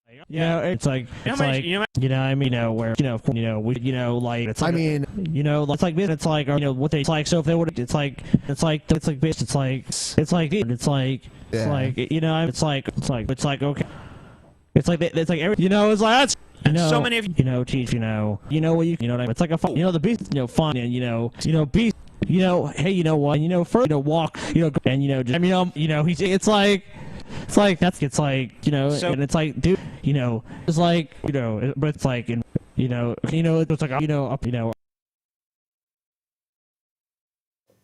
You know, it's like, I mean, where, like, it's like, I mean, it's like, it's like, what they, it's like, so if they would, it's like, yeah. It's like, okay. It's like, every, it's like, that's, so many of you, teach, what I mean? It's like a, the beast, fun, and, beast, hey, you know what, first, walk, and, just, I mean, it's like, that's, it's like, so, and it's like, dude, it's like, but it's like, it's like, up,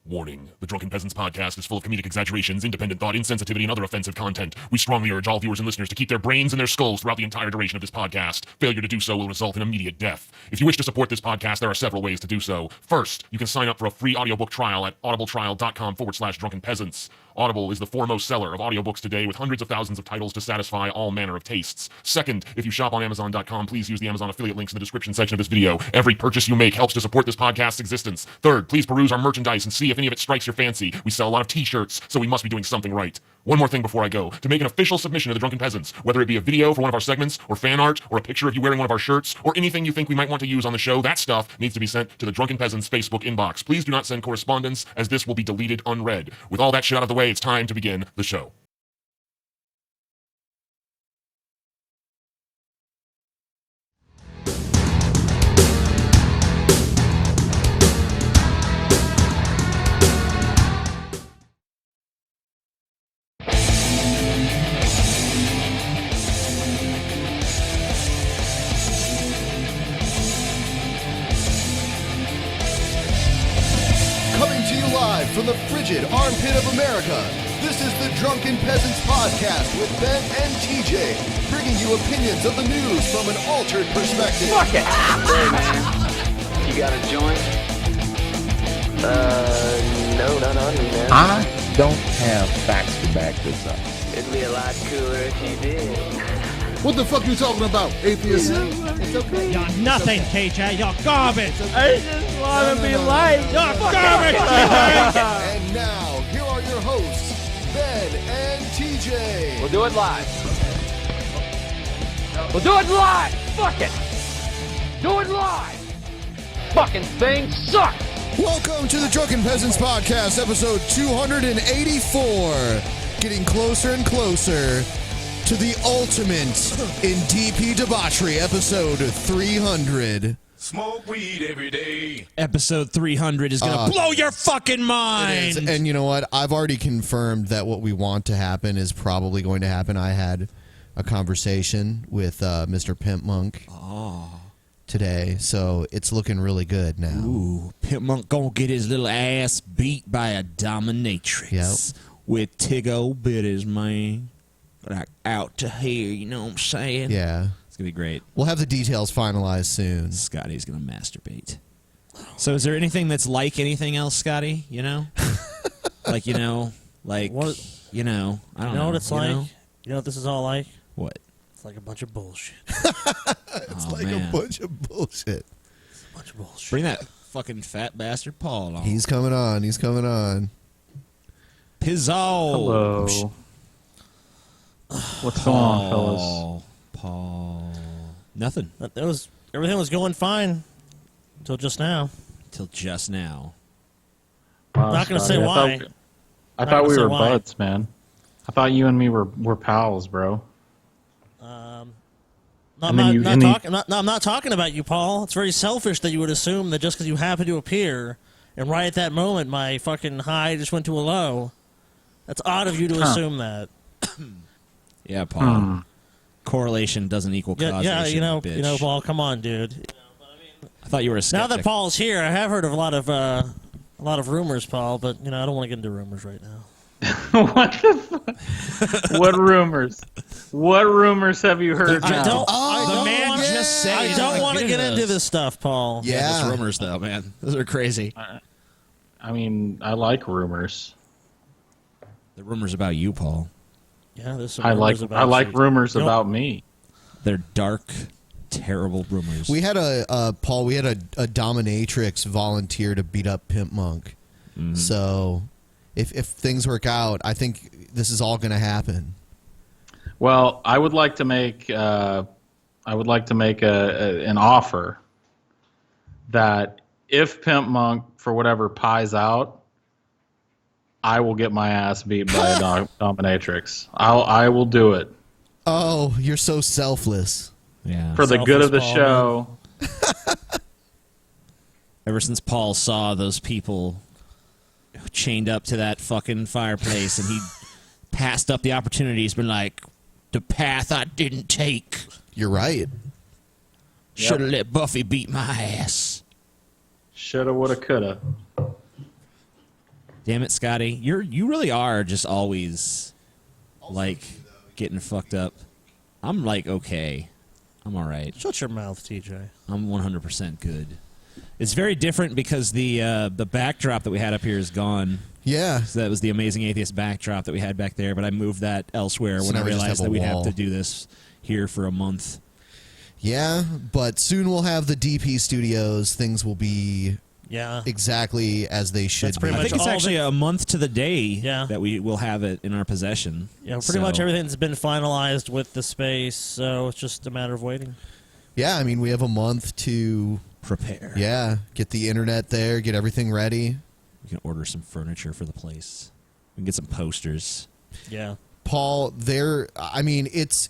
Warning. The Drunken Peasants podcast is full of comedic exaggerations, independent thought, insensitivity, and other offensive content. We strongly urge all viewers and listeners to keep their brains in their skulls throughout the entire duration of this podcast. Failure to do so will result in immediate death. If you wish to support this podcast, there are several ways to do so. First, you can sign up for a free audiobook trial at audibletrial.com/drunkenpeasants. Audible is the foremost seller of audiobooks today with hundreds of thousands of titles to satisfy all manner of tastes. Second, if you shop on Amazon.com, please use the Amazon affiliate links in the description section of this video. Every purchase you make helps to support this podcast's existence. Third, please peruse our merchandise and see if any of it strikes your fancy. We sell a lot of t-shirts, so we must be doing something right. One more thing before I go. To make an official submission to the Drunken Peasants, whether it be a video for one of our segments, or fan art, or a picture of you wearing one of our shirts, or anything you think we might want to use on the show, that stuff needs to be sent to the Drunken Peasants Facebook inbox. Please do not send correspondence, as this will be deleted unread. With all that shit out of the way, it's time to begin the show. From the frigid armpit of America, this is the Drunken Peasants Podcast with Ben and TJ, bringing you opinions of the news from an altered perspective. Fuck it! Hey man, you got a joint? No, not on me, man. I don't have facts to back this up. It'd be a lot cooler if you did. What the fuck are you talking about, atheist? It's okay. You're nothing, TJ. You're garbage. I just want to be liked. You're garbage. And now, here are your hosts, Ben and TJ. We'll do it live. We'll do it live. Fuck it. Do it live. Fucking thing sucks. Welcome to the Drunken Peasants Podcast, episode 284. Getting closer and closer to the ultimate in DP debauchery, episode 300. Smoke weed every day. Episode 300 is going to blow your fucking mind. It is. And you know what? I've already confirmed that what we want to happen is probably going to happen. I had a conversation with Mr. Pimp Monk today, so it's looking really good now. Ooh, Pimp Monk gonna get his little ass beat by a dominatrix. Yep. With Tiggo bitties, man. Like out to here, you know what I'm saying? Yeah. It's going to be great. We'll have the details finalized soon. Scotty's going to masturbate. So is there anything that's like anything else, Scotty? Like, what, I don't know. You know what it's like? You know what this is all like? What? It's like a bunch of bullshit. It's a bunch of bullshit. It's a bunch of bullshit. Bring that fucking fat bastard Paul on. He's coming on. Pizzle. Hello. What's going on, fellas? Paul. Nothing. Everything was going fine until just now. Wow, Not going to say Scotty, why. I thought we were buds, man. I thought you and me were pals, bro. I'm not talking about you, Paul. It's very selfish that you would assume that just because you happen to appear, and right at that moment my fucking high just went to a low. That's odd of you to assume that. Yeah, Paul. Correlation doesn't equal causation. Yeah, bitch. Paul. Come on, dude. I thought you were a skeptic. Now that Paul's here, I have heard of a lot of rumors, Paul. But I don't want to get into rumors right now. What the fuck? What rumors? What rumors have you heard? I don't want to get into this stuff, Paul. Yeah, those rumors though, man. Those are crazy. I mean, I like rumors. The rumors about you, Paul. Yeah, there's some I rumors like about rumors about me. They're dark, terrible rumors. We had a dominatrix volunteer to beat up Pimp Monk. Mm-hmm. So if things work out, I think this is all going to happen. Well, I would like to make an offer that if Pimp Monk for whatever pies out, I will get my ass beat by a dominatrix. I will do it. Oh, you're so selfless. Yeah. For the good of the show. Ever since Paul saw those people chained up to that fucking fireplace and he passed up the opportunity, he's been like, the path I didn't take. You're right. Should have let Buffy beat my ass. Shoulda, woulda, coulda. Damn it, Scotty. You really are just always like getting fucked up. I'm like okay. I'm all right. Shut your mouth, TJ. I'm 100% good. It's very different because the backdrop that we had up here is gone. Yeah. So that was the Amazing Atheist backdrop that we had back there, but I moved that elsewhere So when now I we just realized have a that we'd have wall. to do this here for a month. Yeah, but soon we'll have the DP studios. Things will be Yeah. exactly as they should That's pretty be. I much think it's all of actually it. a month to the day Yeah. that we will have it in our possession. Yeah, pretty much everything's been finalized with the space, so it's just a matter of waiting. Yeah, I mean, we have a month to prepare. Yeah, get the internet there, get everything ready. We can order some furniture for the place. We can get some posters. Yeah. Paul, I mean, it's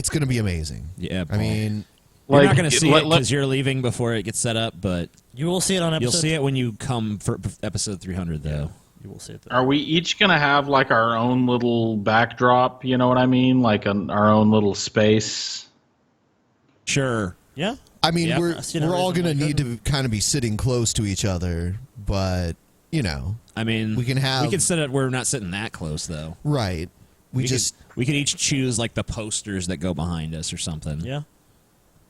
going to be amazing. Yeah, I mean, you're not going to see it because you're leaving before it gets set up, but you will see it on episode. You'll see it when you come for episode 300, though. Yeah, you will see it. Are we each going to have like our own little backdrop? You know what I mean? Like our own little space. Sure. Yeah. I mean, Yep. we're all going to need to kind of be sitting close to each other, but you know, I mean, we can set it. We're not sitting that close, though. Right. We could each choose like the posters that go behind us or something. Yeah.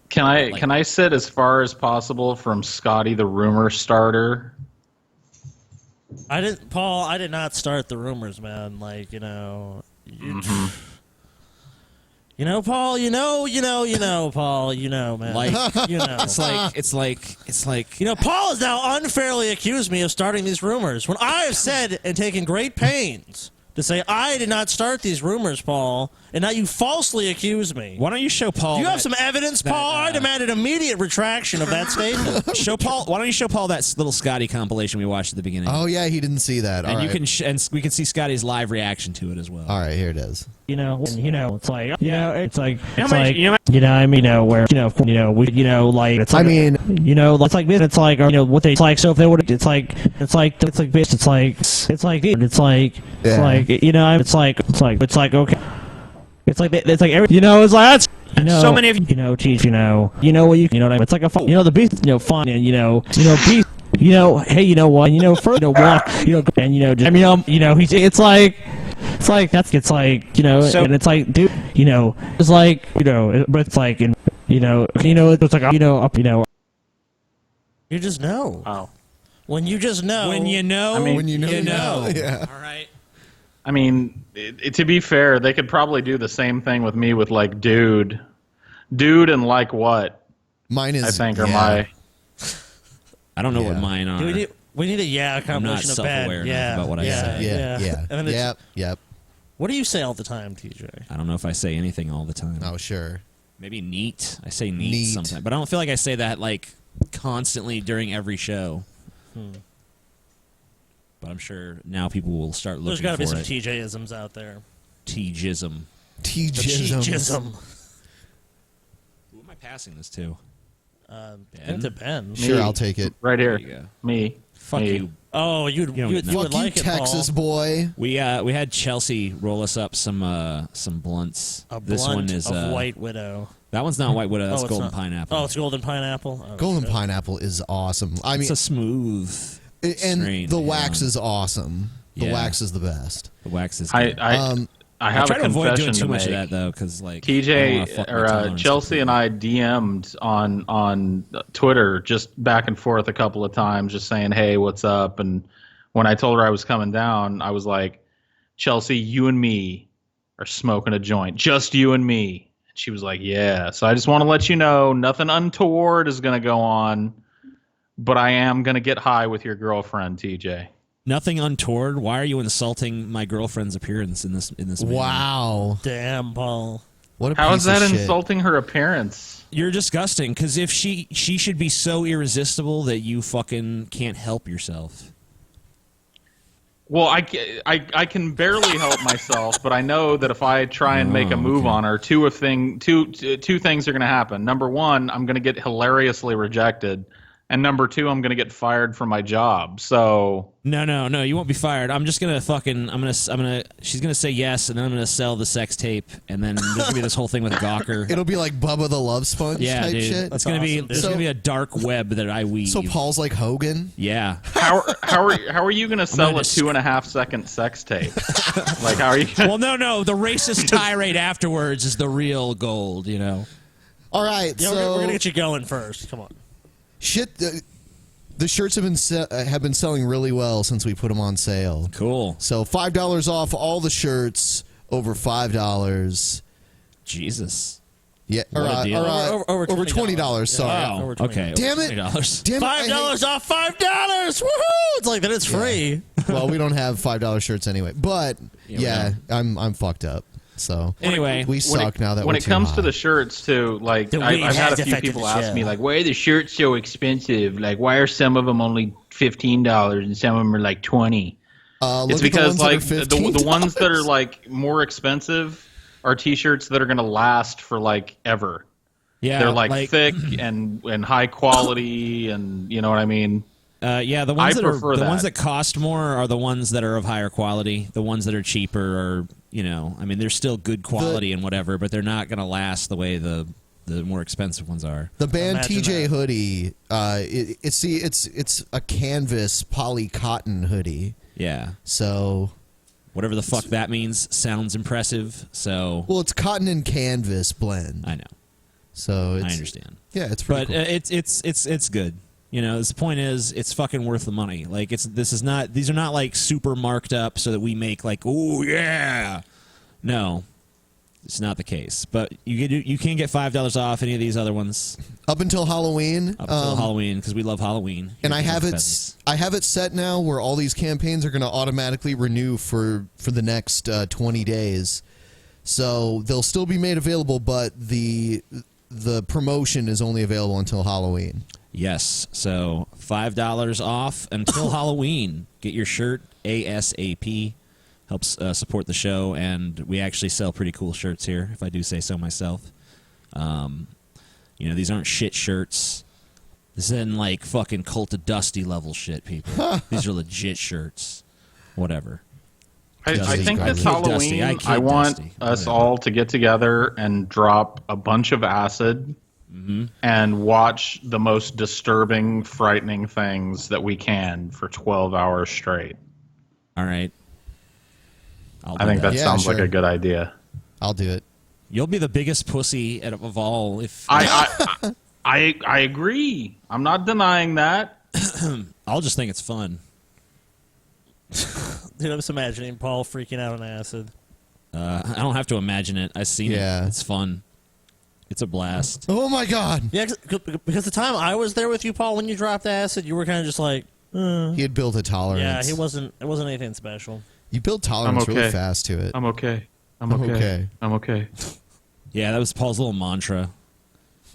Can I sit as far as possible from Scotty the rumor starter? Paul, I did not start the rumors, man. Like, you know, you know, Paul, you know, Paul, you know, man. Like, you know. it's like you know, Paul has now unfairly accused me of starting these rumors when I have said and taken great pains to say I did not start these rumors, Paul, and now you falsely accuse me. Why don't you show Paul? Do you have some evidence, Paul? I demanded immediate retraction of that statement. Show Paul. Why don't you show Paul that little Scotty compilation we watched at the beginning? Oh yeah, he didn't see that. And All you right. can and we can see Scotty's live reaction to it as well. All right, here it is. You know, it's like, it's like, where, like, it's like, I mean, it's like this, it's like, what they, it's like, so if they would, it's like, yeah. It's like, okay. It's like, every, it's like, that's, so many of you, Chief, what I mean, it's like a, the beast, fun, and, beast, hey, you know what, further walk, and, just, it's like, it's like, So, and it's like, dude, it's like, but it's like, it's like, up, you just know. Oh. When you just know. When you know. I mean, when you know, you know. Yeah. All right. I mean, to be fair, they could probably do the same thing with me with like dude and like what? Mine is, I think, are my. I don't know what mine are. We need a combination I'm not of self-aware bad. enough about what I say. Yeah. And then Yep. what do you say all the time, TJ? I don't know if I say anything all the time. Oh, sure. Maybe neat. I say neat sometimes, but I don't feel like I say that like constantly during every show. But I'm sure now people will start looking for it. There's got to be some TJ-isms out there. T-jism. T-jism. Who am I passing this to? To Ben. Sure, I'll take it. Right here. There you go. Me. Fuck Me. you. Oh, you would Fuck like you, it, Texas Paul. boy. We had Chelsea roll us up some blunts. A this blunt one is of White Widow. That one's not White Widow. That's it's Golden not. Pineapple. Oh, it's Golden Pineapple. Oh, Golden shit. pineapple is awesome. I mean, it's a smooth. and strain, the wax is awesome. The Yeah. wax is the best. The wax is. Good. I have try a to avoid doing confession too to much make. of that though, because like I don't wanna fuck TJ my or tolerance Chelsea and completely. I DM'd on Twitter just back and forth a couple of times, just saying, "Hey, what's up?" And when I told her I was coming down, I was like, "Chelsea, you and me are smoking a joint, just you and me." And she was like, "Yeah." So I just want to let you know, nothing untoward is going to go on, but I am going to get high with your girlfriend, TJ. Nothing untoward. Why are you insulting my girlfriend's appearance in this? Wow. Damn, Paul. What a How piece is that of shit. insulting her appearance? You're disgusting. Because if she should be so irresistible that you fucking can't help yourself. Well, I can barely help myself, but I know that if I try and make a move on her, two things are going to happen. Number one, I'm going to get hilariously rejected, and number two, I'm going to get fired from my job. So No, you won't be fired. I'm just gonna fucking. She's gonna say yes, and then I'm gonna sell the sex tape, and then there's gonna be this whole thing with Gawker. It'll be like Bubba the Love Sponge type dude. shit. It's gonna be. There's gonna be a dark web that I weave. So Paul's like Hogan. Yeah. how are you going to sell a 2.5-second sex tape? Like, how are you? Well, no. The racist tirade afterwards is the real gold. You know. All right, Yeah, so we're gonna get you going first. Come on. shit. The shirts have been selling really well since we put them on sale. Cool. So $5 off all the shirts over $5. Jesus. Yeah, What a deal. over $20. Sorry. Oh, over $20. okay. Damn it! $20. Damn it! I hate- $5 off $5. Woohoo! It's like that. It's free. Well, we don't have $5 shirts anyway. But yeah, I'm fucked up. So Anyway, we suck now that when we're it comes too to high. the shirts too, like The I've weed had has a few affected people the ask show. me like, why are the shirts so expensive? Like, why are some of them only $15 and some of them are like $20? Look It's at the because ones that like are the ones that are $15. like more expensive are T-shirts that are going to last for like ever. yeah, They're like thick and high quality, and you know what I mean. Yeah, the ones I that are prefer the that. ones that cost more are the ones that are of higher quality. The ones that are cheaper are, I mean, they're still good quality and whatever, but they're not going to last the way the more expensive ones are. The band Imagine TJ that. hoodie, it's a canvas poly cotton hoodie. Yeah. So, Whatever the fuck that means sounds impressive. So well, it's cotton and canvas blend. I know. So it's, I understand. Yeah, it's pretty But cool. it's good. The point is, it's fucking worth the money. Like these are not like super marked up so that we make like, oh yeah. No, it's not the case. But you can get $5 off any of these other ones Up until Halloween. up until Halloween because we love Halloween. And here I at have Drunken it. Peasants. I have it set now where all these campaigns are going to automatically renew for the next 20 days. So they'll still be made available, but the promotion is only available until Halloween. Yes, so $5 off until Halloween. Get your shirt ASAP. Helps support the show, and we actually sell pretty cool shirts here, if I do say so myself. These aren't shit shirts. This isn't like fucking Cult of Dusty level shit, people. These are legit shirts. Whatever. I think this Dusty. Halloween, I kid I want Dusty. us Whatever. all to get together and drop a bunch of acid and watch the most disturbing, frightening things that we can for 12 hours straight. All right. I think that Yeah, sounds sure. like a good idea. I'll do it. You'll be the biggest pussy of all if I agree. I'm not denying that. I'll just think it's fun. Dude, I'm just imagining Paul freaking out on acid. I don't have to imagine it. I've seen Yeah. it. It's fun. It's a blast. Oh my God! Yeah, because the time I was there with you, Paul, when you dropped acid, you were kind of just like, He had built a tolerance. yeah, it wasn't anything special. You build tolerance I'm really okay. fast to it. I'm okay. I'm I'm okay. okay. I'm okay. Yeah, that was Paul's little mantra.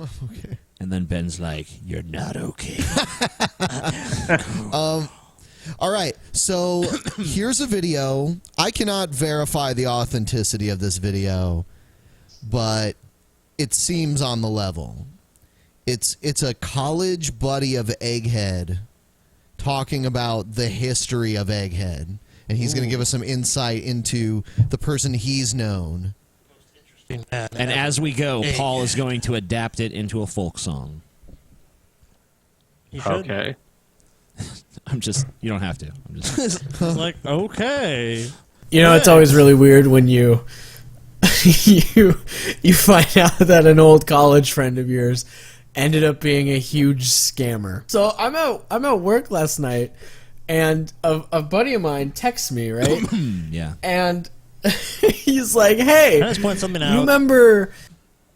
Okay. And then Ben's like, "You're not okay." All right, so here's a video. I cannot verify the authenticity of this video, but it seems on the level. It's a college buddy of Egghead talking about the history of Egghead, and he's going to give us some insight into the person he's known. And as we go, Paul is going to adapt it into a folk song. You should. Okay. You don't have to. I'm just. It's like, okay. It's always really weird when you find out that an old college friend of yours ended up being a huge scammer. So I'm at work last night, and a buddy of mine texts me, right? Yeah. And he's like, "Hey, Can I just point something out? you remember?"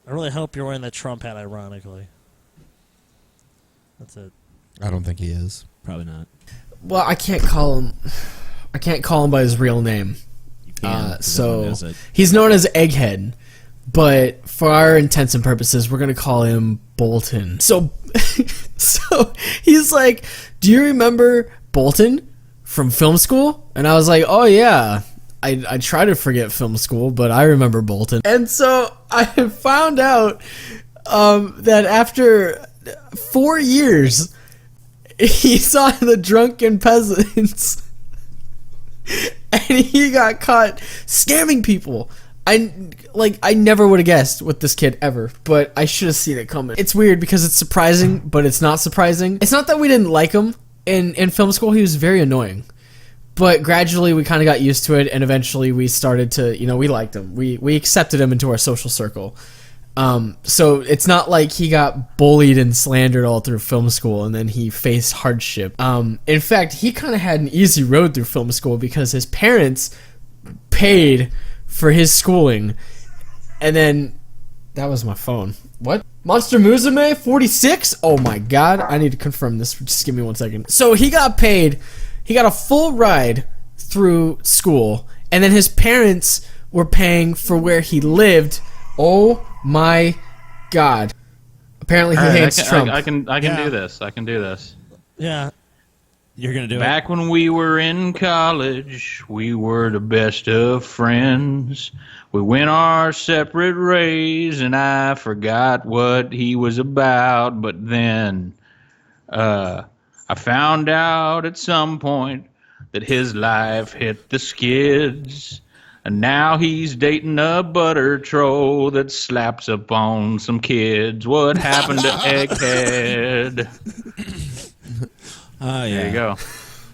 I really hope you're wearing that Trump hat, ironically. That's it. I don't think he is. Probably not. well, I can't call him by his real name. So he's known as Egghead, but for our intents and purposes, we're gonna call him Bolton. So, so he's like, "Do you remember Bolton from film school?" And I was like, "Oh yeah, I try to forget film school, but I remember Bolton." And so I found out that after 4 years, he saw the Drunken Peasants. And he got caught scamming people. I never would have guessed with this kid ever, but I should have seen it coming. It's weird because it's surprising, but it's not surprising. It's not that we didn't like him in film school. He was very annoying. But gradually we kind of got used to it, and eventually we started to, we liked him. We accepted him into our social circle. So it's not like he got bullied and slandered all through film school and then he faced hardship. In fact, he kind of had an easy road through film school because his parents paid for his schooling. And then that was my phone. What? Monster Musume 46? Oh my god, I need to confirm this. Just give me 1 second. So he got paid. He got a full ride through school, and then his parents were paying for where he lived. Oh my god. Apparently he hates Trump. I can do this. I can do this. Yeah. You're going to do Back when we were in college, we were the best of friends. We went our separate ways, and I forgot what he was about. But then I found out at some point that his life hit the skids. And now he's dating a butter troll that slaps up on some kids. What happened to Egghead? Oh, yeah. There you go.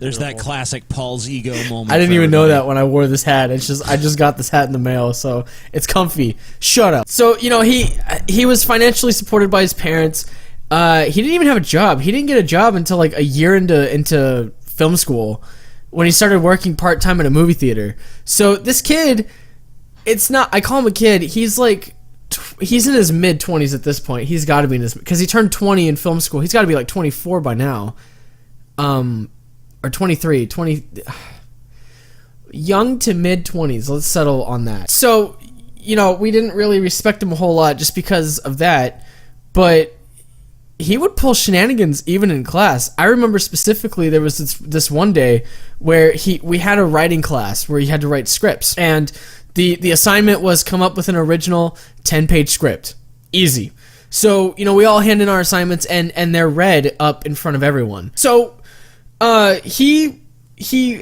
There's that classic Paul's ego moment. I didn't even know that when I wore this hat. I just got this hat in the mail, so it's comfy. Shut up. So, he was financially supported by his parents. He didn't even have a job. He didn't get a job until like a year into film school, when he started working part-time at a movie theater. So this kid, I call him a kid, he's like, he's in his mid-20s at this point. He's got to be in his, because he turned 20 in film school. He's got to be like 24 by now. Or 23, young to mid-20s. Let's settle on that. So, we didn't really respect him a whole lot just because of that, but he would pull shenanigans even in class. I remember specifically there was this one day where we had a writing class where he had to write scripts, and the assignment was come up with an original 10-page script. Easy. So, we all hand in our assignments and they're read up in front of everyone. So, he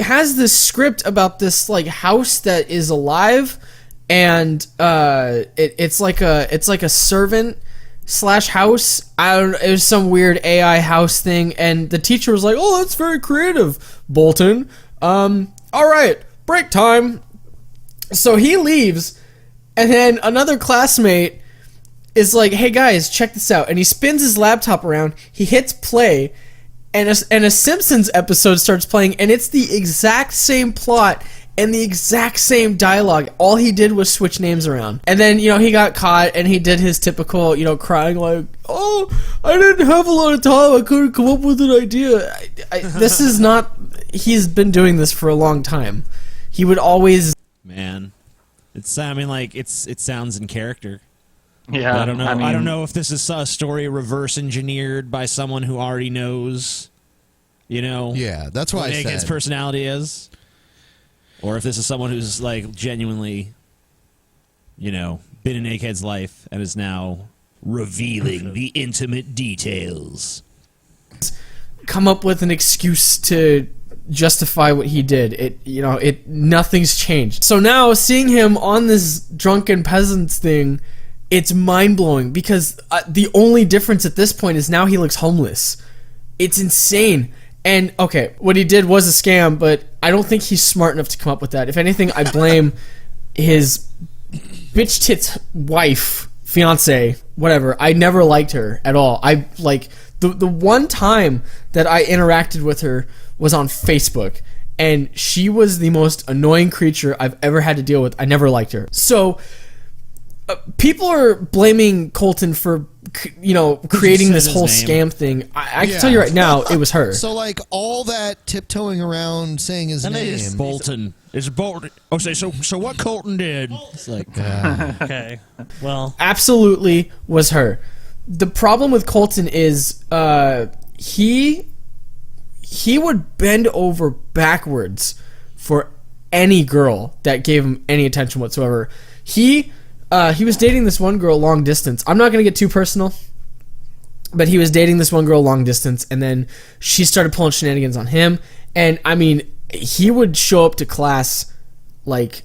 has this script about this like house that is alive, and it's like a servant / house. I don't know, it was some weird AI house thing, and the teacher was like, "Oh, that's very creative, Bolton. All right, break time." So he leaves, and then another classmate is like, "Hey guys, check this out." And he spins his laptop around, he hits play, and a Simpsons episode starts playing, and it's the exact same plot and the exact same dialogue. All he did was switch names around. And then, he got caught, and he did his typical, crying like, "Oh, I didn't have a lot of time. I couldn't come up with an idea." This is not... He's been doing this for a long time. He would always... Man. It sounds in character. Yeah, I don't know. I don't know if this is a story reverse engineered by someone who already knows, Yeah, that's why what I Egghead's said. personality is, or if this is someone who's like genuinely, been in Egghead's life and is now revealing the intimate details. Come up with an excuse to justify what he did. Nothing's changed. So now seeing him on this Drunken Peasants thing, it's mind-blowing because the only difference at this point is now he looks homeless. It's insane. And, okay, what he did was a scam, but I don't think he's smart enough to come up with that. If anything, I blame his bitch tits wife, fiance, whatever. I never liked her at all. The one time that I interacted with her was on Facebook, and she was the most annoying creature I've ever had to deal with. I never liked her. So... people are blaming Colton for, creating this whole scam thing. I can tell you right now, it was her. So, like, all that tiptoeing around saying his name. It's Bolton. It's Bolton. Oh, so what Colton did? It's like, okay. Well, absolutely was her. The problem with Colton is he would bend over backwards for any girl that gave him any attention whatsoever. He was dating this one girl long distance. I'm not going to get too personal, but he was dating this one girl long distance, and then she started pulling shenanigans on him. And I mean, he would show up to class like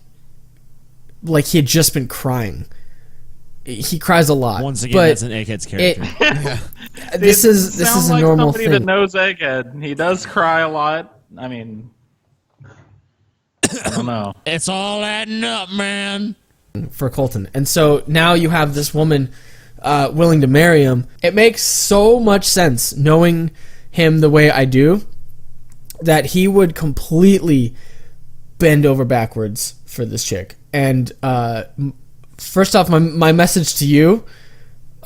he had just been crying. He cries a lot. Once again, that's an Egghead's character. This is a normal somebody thing. that knows Egghead. He does cry a lot. I mean, I don't know. It's all adding up, man. For Colton. And so now you have this woman willing to marry him. It makes so much sense, knowing him the way I do, that he would completely bend over backwards for this chick. And first off, my message to you,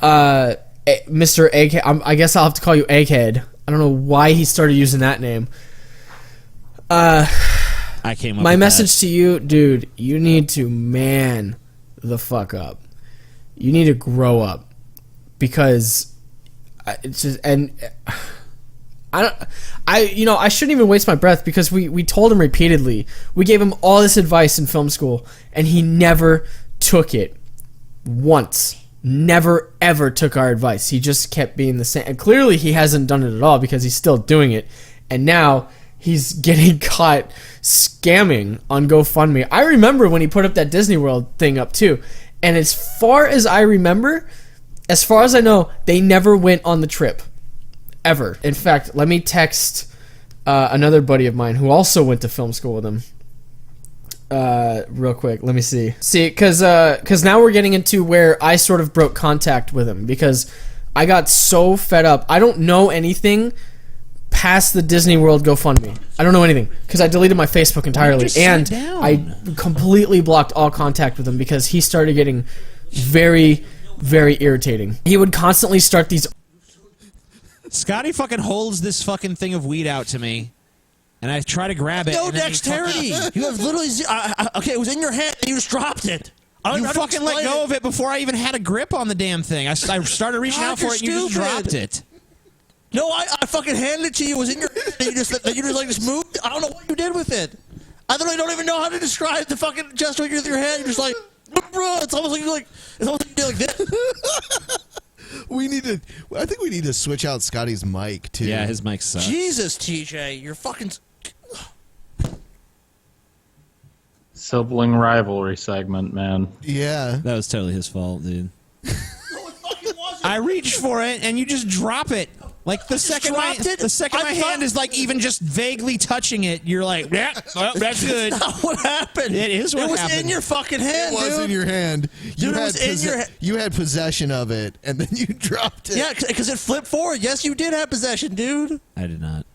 Mr. Egghead, I guess I'll have to call you Egghead. I don't know why he started using that name. I came up my with message that. to you, dude, you need to man the fuck up. You need to grow up, because it's just, and I shouldn't even waste my breath, because we told him repeatedly. We gave him all this advice in film school, and he never took it once. Never ever took our advice. He just kept being the same. And clearly he hasn't done it at all, because he's still doing it. And now he's getting caught scamming on GoFundMe. I remember when he put up that Disney World thing up too. And as far as I remember, as far as I know, they never went on the trip. Ever. In fact, let me text another buddy of mine who also went to film school with him. Real quick. Let me see. See, because now we're getting into where I sort of broke contact with him, because I got so fed up. I don't know anything past the Disney World GoFundMe. I don't know anything, because I deleted my Facebook entirely, and I completely blocked all contact with him, because he started getting very, very irritating. He would constantly start these... Scotty fucking holds this fucking thing of weed out to me, and I try to grab it. No dexterity. You have literally okay, it was in your hand and you just dropped it. You fucking let go of it before I even had a grip on the damn thing. I started reaching out for it, and you just dropped it. No, I fucking handed it to you. It was in your hand. And you just moved. I don't know what you did with it. I literally don't even know how to describe the fucking gesture with your hand. You're just like, bro. It's almost like you do like this. I think we need to switch out Scotty's mic too. Yeah, his mic sucks. Jesus, TJ, you're fucking. Sibling rivalry segment, man. Yeah, that was totally his fault, dude. I reached for it, and you just drop it. Like the second my hand is like even just vaguely touching it, you're like, yeah, well, that's good. That's not what happened. It is what happened. It was in your fucking hand, It was in your hand. Dude, it was in your hand. You had possession of it, and then you dropped it. Yeah, because it flipped forward. Yes, you did have possession, dude. I did not.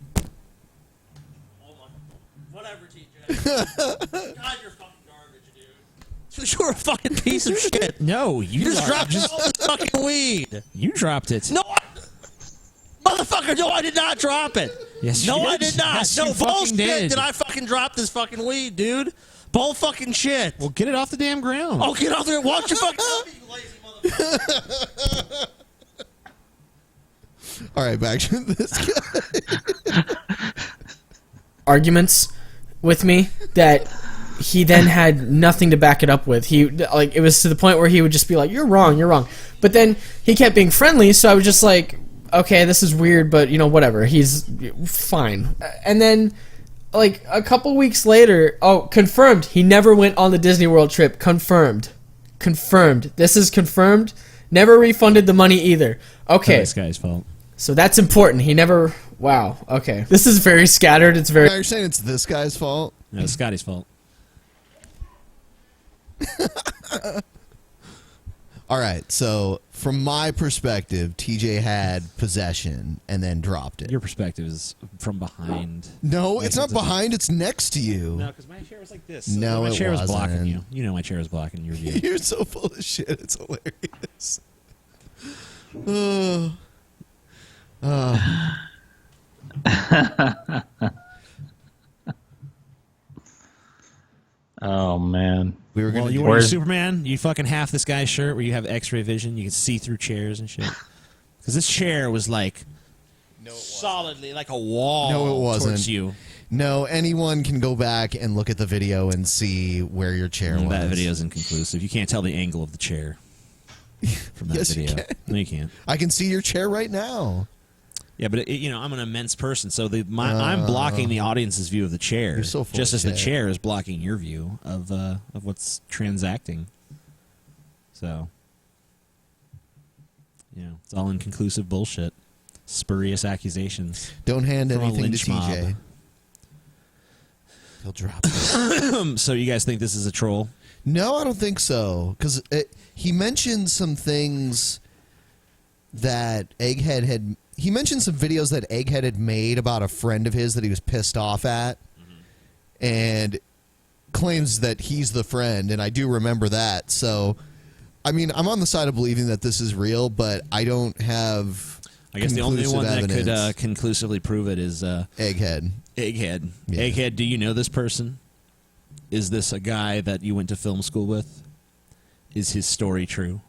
Whatever, TJ. God, you're fucking garbage, dude. You're a fucking piece of shit. No, you just dropped all this fucking weed. You dropped it. No, motherfucker, no, I did not drop it. Yes, no, you did. I did not. Yes, no, you fucking bullshit. did. Did I fucking drop this fucking weed, dude? Bull fucking shit. Well, get it off the damn ground. Oh, get off there. Watch your fucking you lazy motherfucker. All right, back to this guy. Arguments with me that he then had nothing to back it up with. It was to the point where he would just be like, you're wrong. But then he kept being friendly, so I was just like, okay, this is weird, but whatever. He's fine. And then like a couple weeks later, confirmed. He never went on the Disney World trip. Confirmed. This is confirmed. Never refunded the money either. Okay. This guy's fault. So that's important. He never... Wow. Okay. This is very scattered. It's very... You're saying it's this guy's fault? No, it's Scotty's fault. All right, so from my perspective, TJ had possession and then dropped it. Your perspective is from behind. No, it's not behind. It's next to you. No, because my chair was like this. No, my chair was blocking wasn't. you. You know my chair was blocking your view. You're so full of shit. It's hilarious. Oh. Oh man. We were Well, going you to were Superman. You fucking half this guy's shirt where you have X-ray vision. You can see through chairs and shit. Because this chair was like solidly like a wall. No, it wasn't. Towards you. No, anyone can go back and look at the video and see where your chair was. That video is inconclusive. You can't tell the angle of the chair from that Yes, you video. can. No, you can't. I can see your chair right now. Yeah, but I'm an immense person, so I'm blocking the audience's view of the chair, You're so full just of as the shit. chair is blocking your view of what's transacting. So, it's all inconclusive bullshit, spurious accusations. Don't hand From a anything to lynch TJ. mob. He'll drop it. So you guys think this is a troll? No, I don't think so. Because he mentioned some things that Egghead had... He mentioned some videos that Egghead had made about a friend of his that he was pissed off at. And claims that he's the friend, and I do remember that. So, I mean, I'm on the side of believing that this is real, but I don't have I guess the only one evidence. that could conclusively prove it is Egghead. Egghead. Yeah. Egghead, do you know this person? Is this a guy that you went to film school with? Is his story true?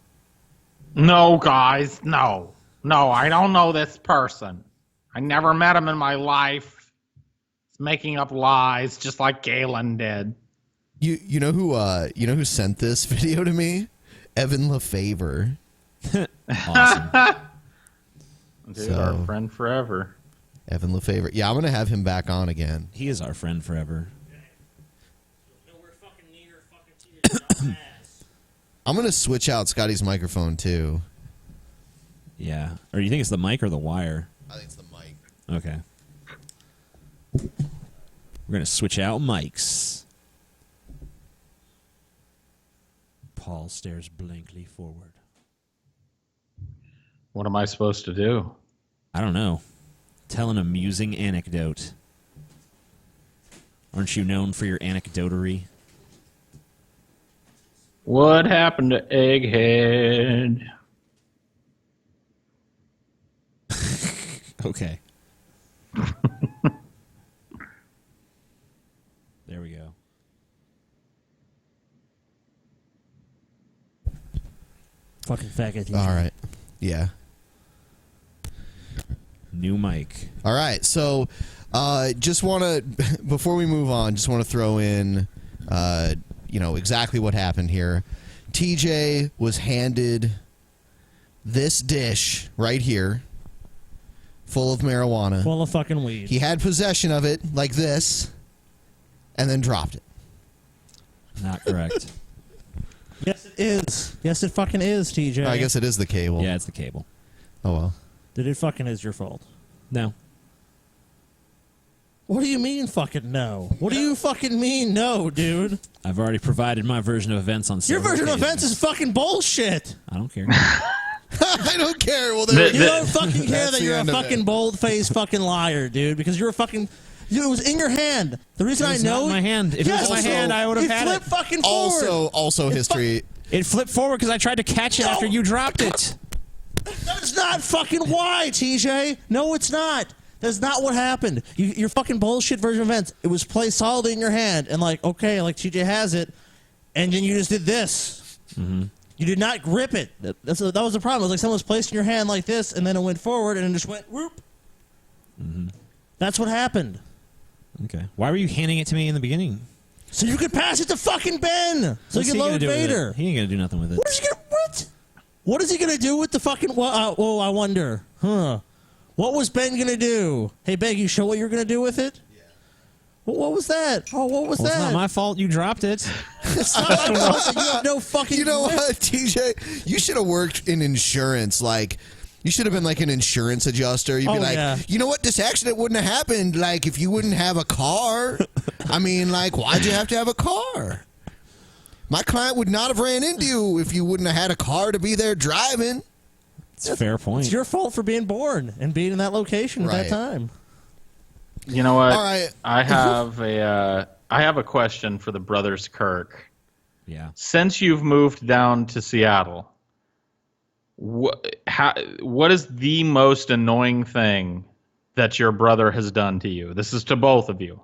No, guys, no. No, I don't know this person. I never met him in my life. He's making up lies just like Galen did. You know who sent this video to me? Evan LaFavor. Awesome. Dude, our friend forever. Evan LaFavor. Yeah, I'm gonna have him back on again. He is our friend forever. I'm gonna switch out Scotty's microphone too. Yeah. Or you think it's the mic or the wire? I think it's the mic. Okay. We're going to switch out mics. Paul stares blankly forward. What am I supposed to do? I don't know. Tell an amusing anecdote. Aren't you known for your anecdotery? What happened to Egghead? Okay. There we go. Fucking faggot. All right. Yeah. New mic. All right. So, just want to before we move on, just want to throw in, exactly what happened here. TJ was handed this dish right here, full of marijuana. Full of fucking weed. He had possession of it like this, and then dropped it. Not correct. Yes, it is. Yes, it fucking is, TJ. I guess it is the cable. Yeah, it's the cable. Oh, well. That it fucking is your fault. No. What do you mean fucking no? What do you fucking mean no, dude? I've already provided my version of events on Your several version of occasions. events is fucking bullshit. I don't care. I don't care. Well, there You don't fucking care That's that the you're a end of it. fucking bold-faced fucking liar, dude, because you're a fucking... It was in your hand. The reason It was I know... not in my hand. If it Yes, was my hand, I would have had it. it. Flipped fucking forward. Also history. It flipped forward because I tried to catch it after you dropped it. That's not fucking why, TJ. No, it's not. That's not what happened. Your fucking bullshit version of events. It was placed solidly in your hand, and okay, TJ has it, and then you just did this. Mm-hmm. You did not grip it. That was the problem. It was like someone was placed in your hand like this, and then it went forward, and it just went whoop. Mm-hmm. That's what happened. Okay. Why were you handing it to me in the beginning? So you could pass it to fucking Ben, so What's you he can gonna load do with it? Vader. He ain't gonna do nothing with it. What is he gonna? What is he gonna do with the fucking? Oh, I wonder. Huh? What was Ben gonna do? Hey, Ben, you show what you're gonna do with it? Yeah. What was that? Oh, what was Well, that? it's not my fault you dropped it. It's not my fault. You have no fucking. You know what, TJ? You should have worked in insurance. You should have been like an insurance adjuster. You'd be like, yeah. you know what? This accident wouldn't have happened if you wouldn't have a car. I mean, why'd you have to have a car? My client would not have ran into you if you wouldn't have had a car to be there driving. It's a fair point. It's your fault for being born and being in that location at that time. You know what? All right. I have a question for the brothers Kirk. Yeah. Since you've moved down to Seattle, what is the most annoying thing that your brother has done to you? This is to both of you.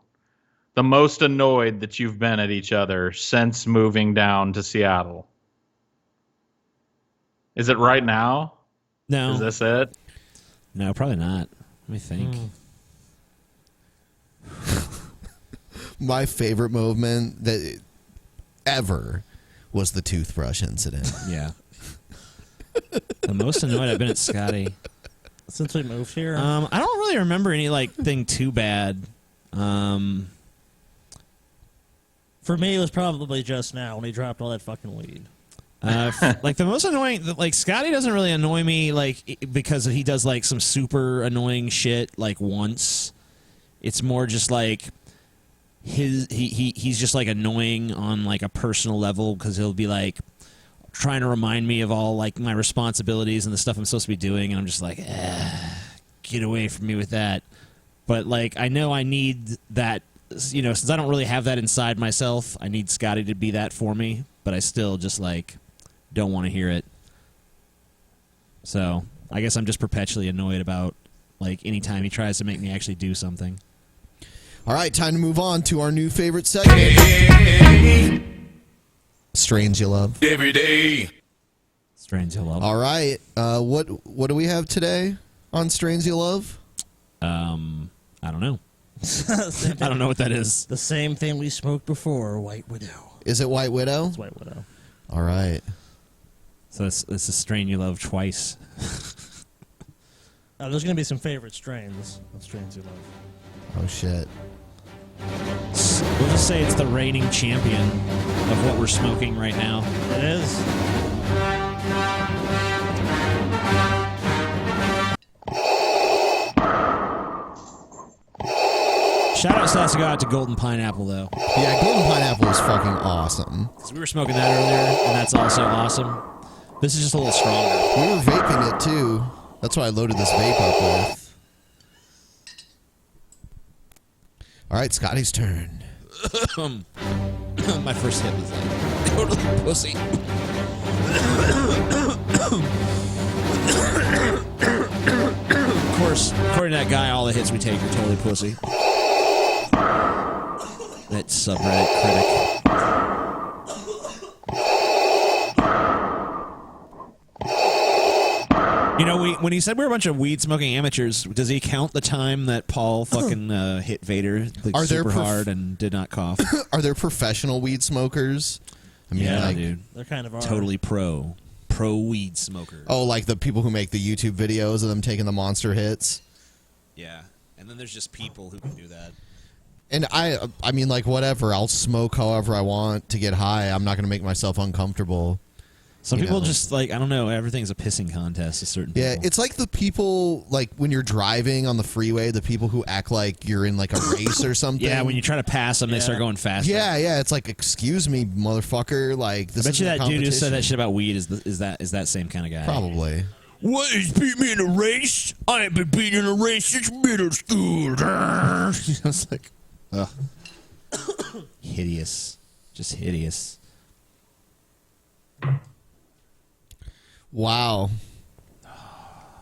The most annoyed that you've been at each other since moving down to Seattle. Is it right now? No. Is this it? No, probably not. Let me think. My favorite moment that ever was the toothbrush incident. Yeah. The most annoyed I've been at Scotty since we moved here. I don't really remember any thing too bad. For me, it was probably just now when he dropped all that fucking weed. The most annoying, Scotty doesn't really annoy me because he does some super annoying shit once. It's more just he's just annoying on a personal level because he'll be trying to remind me of all my responsibilities and the stuff I'm supposed to be doing, and I'm just get away from me with that. But I know I need that. Since I don't really have that inside myself, I need Scotty to be that for me, but I still just don't want to hear it. So I guess I'm just perpetually annoyed about anytime he tries to make me actually do something. All right, time to move on to our new favorite segment. Strains You Love. Every day. Strains You Love. All right, what do we have today on Strains You Love? I don't know. I don't know what that is. The same thing we smoked before, White Widow. Is it White Widow? It's White Widow. All right. So it's a strain you love twice. There's going to be some favorite strains of strains you love. Oh, shit. We'll just say it's the reigning champion of what we're smoking right now. It is. Shout out Sassy out to Golden Pineapple, though. Yeah, Golden Pineapple is fucking awesome. We were smoking that earlier, and that's also awesome. This is just a little stronger. We were vaping it, too. That's why I loaded this vape up with. All right, Scotty's turn. My first hit was totally pussy. Of course, according to that guy, all the hits we take are totally pussy. That subreddit critic. When he said we were a bunch of weed-smoking amateurs, does he count the time that Paul fucking hit Vader super hard and did not cough? Are there professional weed smokers? I mean, yeah, dude. They're kind of totally pro weed smoker. Oh, like the people who make the YouTube videos of them taking the monster hits? Yeah. And then there's just people who can do that. And I mean, whatever. I'll smoke however I want to get high. I'm not going to make myself uncomfortable. Some people just I don't know, everything's a pissing contest to certain people. Yeah, it's like the people, when you're driving on the freeway, the people who act like you're in, a race or something. Yeah, when you try to pass them, they start going faster. Yeah, it's excuse me, motherfucker. This I bet you that dude who said that competition. shit about weed is that same kind of guy. Probably. What, he's beat me in a race? I ain't been beaten in a race since middle school. It's ugh. Hideous. Just hideous. Wow.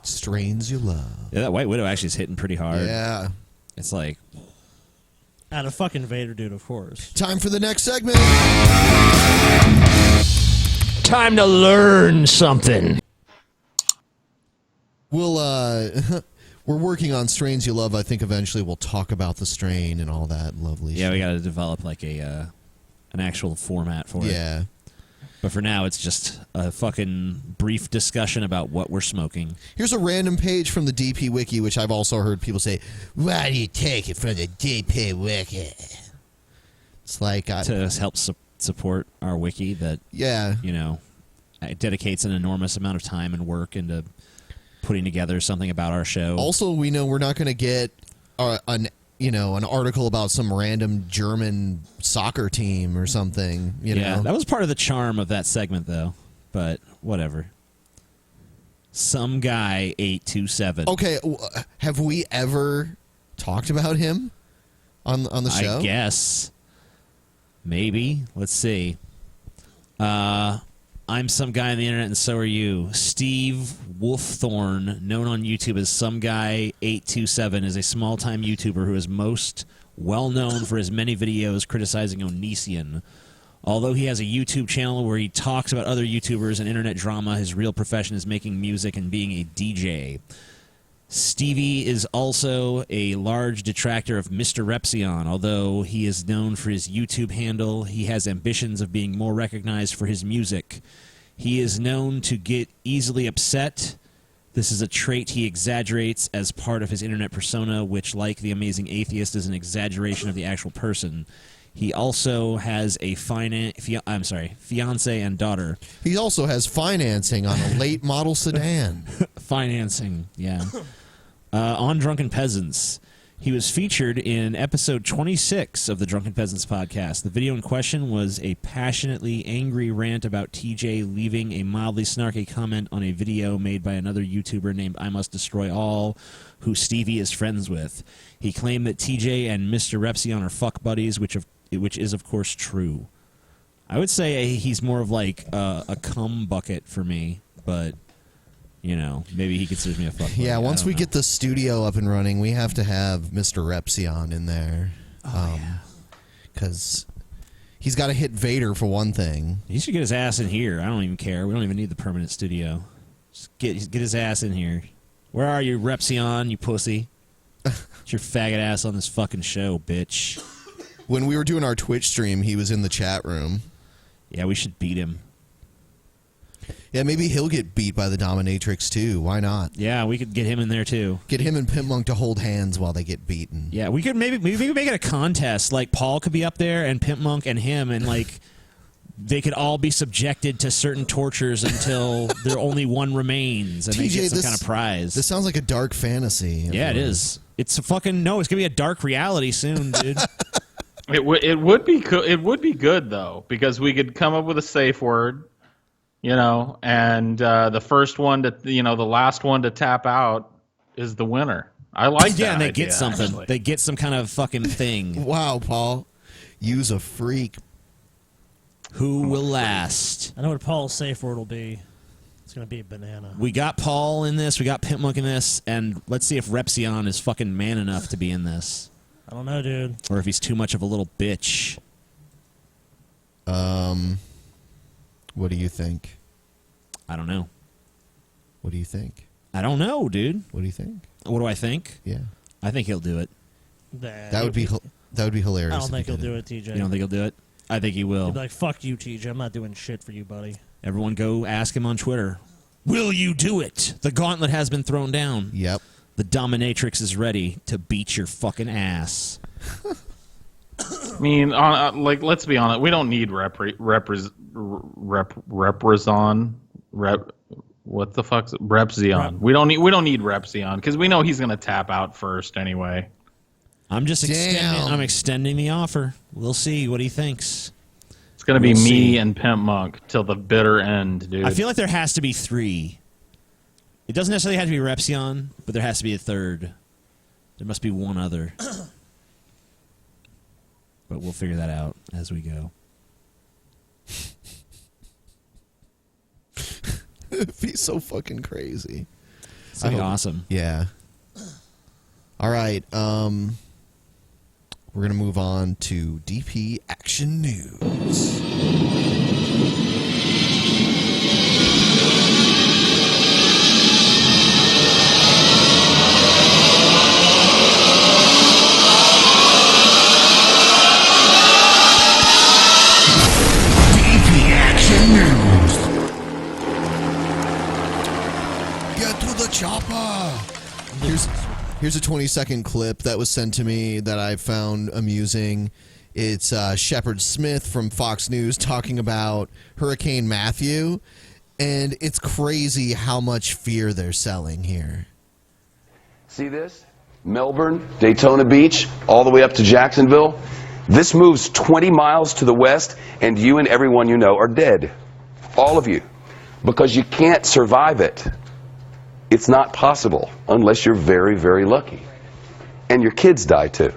Strains you love. Yeah, that White Widow actually is hitting pretty hard. Yeah. It's And a fucking Vader dude, of course. Time for the next segment. Time to learn something. We'll, we're working on Strains You Love. I think eventually we'll talk about the strain and all that lovely shit. Yeah, we got to develop an actual format for it. Yeah. But for now, it's just a fucking brief discussion about what we're smoking. Here's a random page from the DP Wiki, which I've also heard people say, why do you take it from the DP Wiki? It's to help support our wiki that, it dedicates an enormous amount of time and work into putting together something about our show. Also, we know we're not going to get an an article about some random German soccer team or something. You know, that was part of the charm of that segment, though. But whatever. Some guy 827. Okay, have we ever talked about him on the show? I guess. Maybe. Let's see. I'm some guy on the internet, and so are you. Steve Wolfthorne, known on YouTube as Some Guy 827, is a small-time YouTuber who is most well-known for his many videos criticizing Onision. Although he has a YouTube channel where he talks about other YouTubers and internet drama, his real profession is making music and being a DJ. Stevie is also a large detractor of Mr. Repsion. Although he is known for his YouTube handle, he has ambitions of being more recognized for his music. He is known to get easily upset. This is a trait he exaggerates as part of his internet persona, which, like the Amazing Atheist, is an exaggeration of the actual person. He also has a fiance and daughter. He also has financing on a late model sedan. Financing, yeah. On Drunken Peasants. He was featured in episode 26 of the Drunken Peasants podcast. The video in question was a passionately angry rant about TJ leaving a mildly snarky comment on a video made by another YouTuber named I Must Destroy All, who Stevie is friends with. He claimed that TJ and Mr. Repsion are fuck buddies, which is, of course, true. I would say he's more of like a cum bucket for me, but... maybe he considers me a fuck buddy. Yeah, once we get the studio up and running, we have to have Mr. Repsion in there. Because he's got to hit Vader for one thing. He should get his ass in here. I don't even care. We don't even need the permanent studio. Just get his ass in here. Where are you, Repsion, you pussy? Get your faggot ass on this fucking show, bitch. When we were doing our Twitch stream, he was in the chat room. Yeah, we should beat him. Yeah, maybe he'll get beat by the Dominatrix, too. Why not? Yeah, we could get him in there, too. Get him and Pimp Monk to hold hands while they get beaten. Yeah, we could maybe make it a contest. Like, Paul could be up there, and Pimp Monk and him, and, like, they could all be subjected to certain tortures until there only one remains, and they get some kind of prize. This sounds like a dark fantasy. Yeah, it is. It's a fucking... No, it's going to be a dark reality soon, dude. It would be good, though, because we could come up with a safe word. And the first one to, the last one to tap out is the winner. I like that. Yeah, and they idea, get something. actually. They get some kind of fucking thing. Wow, Paul. Use a freak. Who will last? I know what Paul's safe word will be. It's going to be a banana. We got Paul in this. We got Pimp Monk in this. And let's see if Repsion is fucking man enough to be in this. I don't know, dude. Or if he's too much of a little bitch. What do you think? I don't know. What do you think? I don't know, dude. What do you think? What do I think? Yeah. I think he'll do it. That would be hilarious. I don't think he'll do it, TJ. You don't think he'll do it? I think he will. He'll be like, fuck you, TJ. I'm not doing shit for you, buddy. Everyone go ask him on Twitter. Will you do it? The gauntlet has been thrown down. Yep. The dominatrix is ready to beat your fucking ass. I mean, let's be honest. We don't need Repzion. What the fuck's it? Repzion? We don't need Repzion because we know he's gonna tap out first anyway. I'm just extending the offer. We'll see what he thinks. It's gonna be me and Pimp Monk till the bitter end, dude. I feel like there has to be 3. It doesn't necessarily have to be Repzion, but there has to be a third. There must be one other. But we'll figure that out as we go. It'd be so fucking crazy. It's gonna be awesome. Yeah. All right. We're gonna move on to DP Action News. Chopper. Here's a 20-second clip that was sent to me that I found amusing. It's Shepard Smith from Fox News talking about Hurricane Matthew, and it's crazy how much fear they're selling here. See this? Melbourne, Daytona Beach, all the way up to Jacksonville. This moves 20 miles to the west, and you and everyone you know are dead. All of you. Because you can't survive it. It's not possible unless you're very, very lucky. And your kids die too.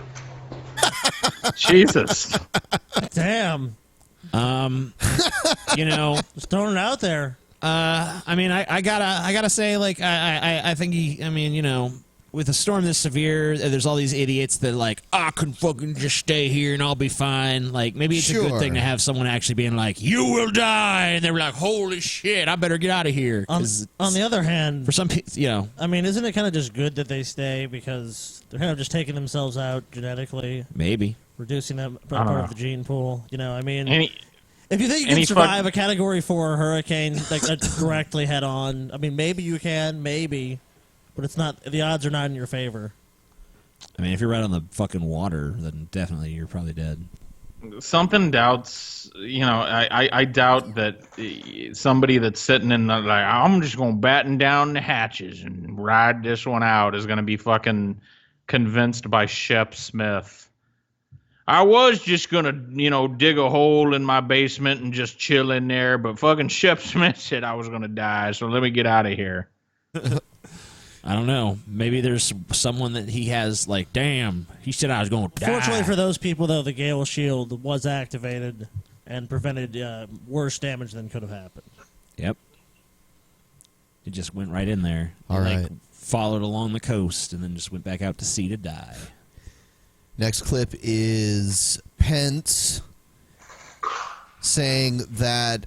Jesus. Damn. You know, just throwing it out there. I mean, I gotta say, like, I think I mean, you know, with a storm this severe, there's all these idiots that like, I can fucking just stay here and I'll be fine. Like, maybe it's a good thing to have someone actually being like, you will die, and they're like, holy shit, I better get out of here. On the other hand, for some people, you know, I mean, isn't it kind of just good that they stay because they're kind of just taking themselves out genetically? Maybe reducing that part of the gene pool. You know, I mean, if you think you any can survive a Category 4 hurricane like directly head on, I mean, maybe you can, maybe, but it's not. The odds are not in your favor. I mean, if you're right on the fucking water, then definitely you're probably dead. Something doubts, you know, I doubt that somebody that's sitting in the, like, I'm just going to batten down the hatches and ride this one out is going to be fucking convinced by Shep Smith. I was just going to, you know, dig a hole in my basement and just chill in there, but fucking Shep Smith said I was going to die, so let me get out of here. I don't know. Maybe there's someone that he has, like, damn, he said I was going to die. Fortunately for those people, though, the Gale Shield was activated and prevented worse damage than could have happened. Yep. It just went right in there. All right. Like, followed along the coast and then just went back out to sea to die. Next clip is Pence saying that,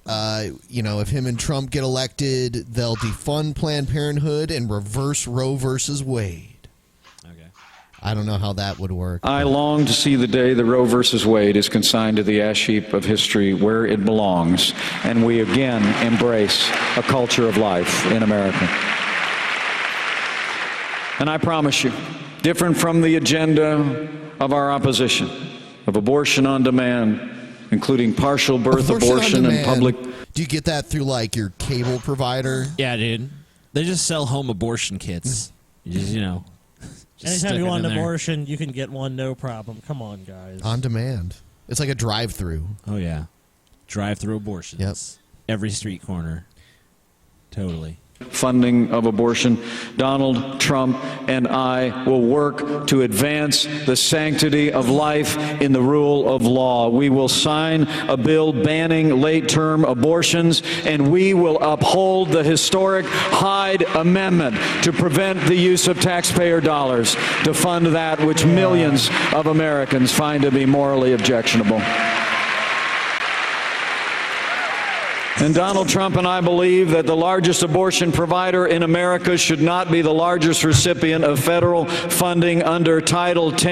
you know, if him and Trump get elected, they'll defund Planned Parenthood and reverse Roe versus Wade. Okay. I don't know how that would work. I long to see the day that Roe versus Wade is consigned to the ash heap of history where it belongs, and we again embrace a culture of life in America. And I promise you, different from the agenda of our opposition, of abortion on demand, including partial birth abortion and public. Do you get that through, like, your cable provider? Yeah, dude. They just sell home abortion kits. You just, you know. Anytime you want an abortion, you can get one, no problem. Come on, guys. On demand. It's like a drive-through. Oh, yeah. Drive-through abortions. Yep. Every street corner. Totally. Funding of abortion. Donald Trump and I will work to advance the sanctity of life in the rule of law. We will sign a bill banning late-term abortions, and we will uphold the historic Hyde Amendment to prevent the use of taxpayer dollars to fund that which millions of Americans find to be morally objectionable. And Donald Trump and I believe that the largest abortion provider in America should not be the largest recipient of federal funding under Title X.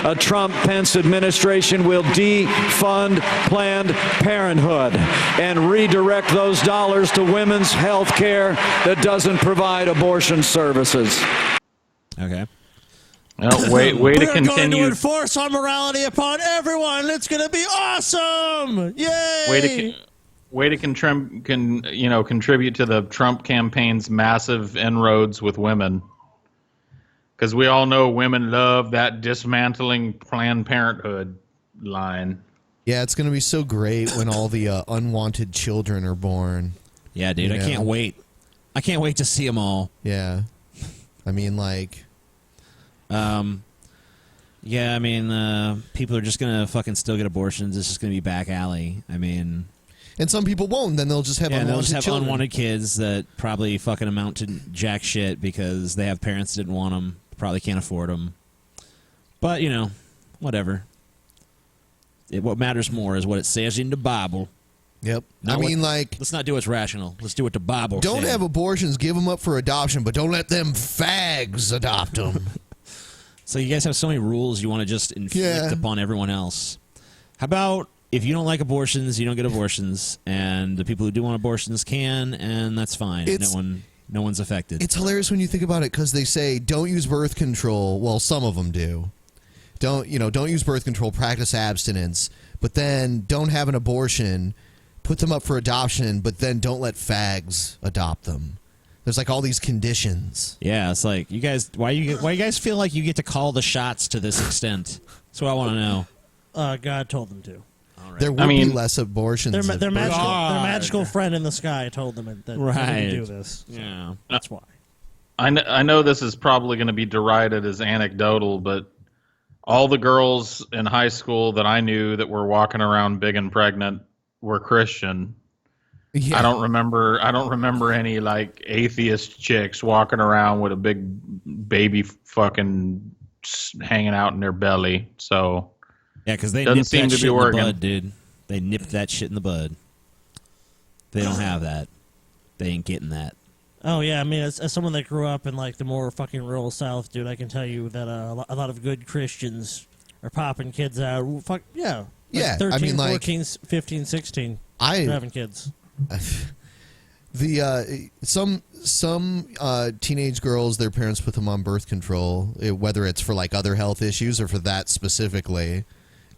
A Trump-Pence administration will defund Planned Parenthood and redirect those dollars to women's health care that doesn't provide abortion services. Okay. Well, way to continue. We're going to enforce our morality upon everyone. It's going to be awesome. Yay! Way to contribute to the Trump campaign's massive inroads with women. Because we all know women love that dismantling Planned Parenthood line. Yeah, it's going to be so great when all the unwanted children are born. Yeah, dude, I can't wait. I can't wait to see them all. Yeah. I mean, like... Yeah, I mean, people are just going to fucking still get abortions. It's just going to be back alley. I mean... And some people won't. Then they'll just have unwanted they'll just have children. unwanted kids that probably fucking amount to jack shit because they have parents that didn't want them, probably can't afford them. But, you know, whatever. What matters more is what it says in the Bible. Yep. Let's not do what's rational. Let's do what the Bible says. Don't have abortions. Give them up for adoption, but don't let them fags adopt them. So you guys have so many rules you want to just inflict upon everyone else. How about... if you don't like abortions, you don't get abortions, and the people who do want abortions can, and that's fine. No one's affected. It's hilarious when you think about it because they say don't use birth control. Well, some of them do. Don't use birth control. Practice abstinence, but then don't have an abortion. Put them up for adoption, but then don't let fags adopt them. There's like all these conditions. Yeah, it's like you guys. Why you guys feel like you get to call the shots to this extent? That's what I want to know. God told them to. There would be less abortions. Their magical friend in the sky told them that they could do this. So yeah, that's why. I know this is probably going to be derided as anecdotal, but all the girls in high school that I knew that were walking around big and pregnant were Christian. Yeah. I don't remember any like atheist chicks walking around with a big baby fucking hanging out in their belly. So yeah, because they doesn't nipped seem that to shit be in working. the bud, dude. They nipped that shit in the bud. They don't have that. They ain't getting that. Oh yeah, I mean, as someone that grew up in like the more fucking rural South, dude, I can tell you that a lot of good Christians are popping kids out. Fuck yeah, like 13, I mean, 14, 15, 16. They're having kids. Some teenage girls, their parents put them on birth control, whether it's for like other health issues or for that specifically,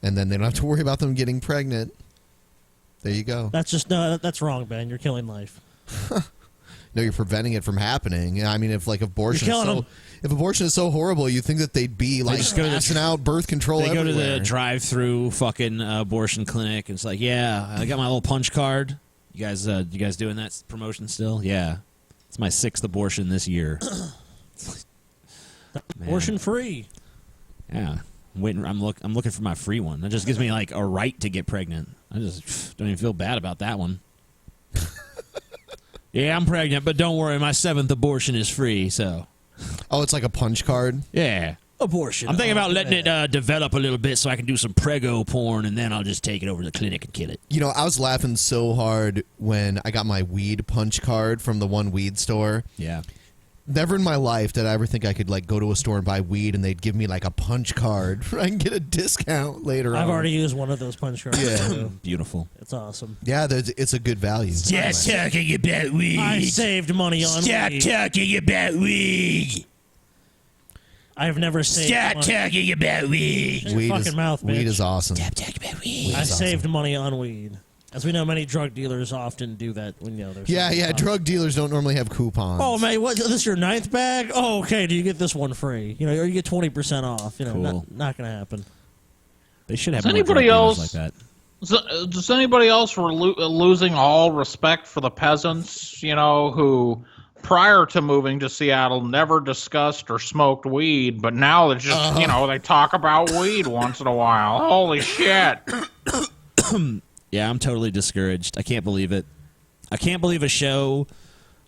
and then they don't have to worry about them getting pregnant. There you go. That's wrong, Ben. You're killing life. No, you're preventing it from happening. I mean, if abortion is so horrible, you think that they'd be like passing out birth control They everywhere. go to the drive-through fucking abortion clinic, and it's like, yeah, I got my little punch card. You guys doing that promotion still? Yeah, it's my 6th abortion this year. Abortion free. Yeah, I'm waiting. I'm looking for my free one. That just gives me like a right to get pregnant. I just don't even feel bad about that one. Yeah, I'm pregnant, but don't worry, my 7th abortion is free. So, oh, it's like a punch card. Yeah, abortion. I'm thinking about letting it develop a little bit so I can do some prego porn, and then I'll just take it over to the clinic and kill it. You know, I was laughing so hard when I got my weed punch card from the one weed store. Yeah. Never in my life did I ever think I could like go to a store and buy weed and they'd give me like a punch card. I can get a discount later on. I've already used one of those punch cards. Yeah. Beautiful. It's awesome. Yeah, it's a good value. Stop talking about weed. I saved money on weed. Stop talking about weed. I've never saved Stop money. talking about weed. Shut your fucking mouth, bitch. Weed is awesome. Stop talking about weed. I saved money on weed. As we know, many drug dealers often do that when there's Yeah. Drug dealers don't normally have coupons. Oh man, what? This is your 9th bag? Oh, okay. Do you get this one free? Or you get 20% off. Cool. Not gonna happen. They should have Does more drug anybody dealers else like that. Does anybody else losing all respect for the peasants? Who prior to moving to Seattle never discussed or smoked weed, but now they just they talk about weed once in a while. Holy shit! Yeah, I'm totally discouraged. I can't believe it. I can't believe a show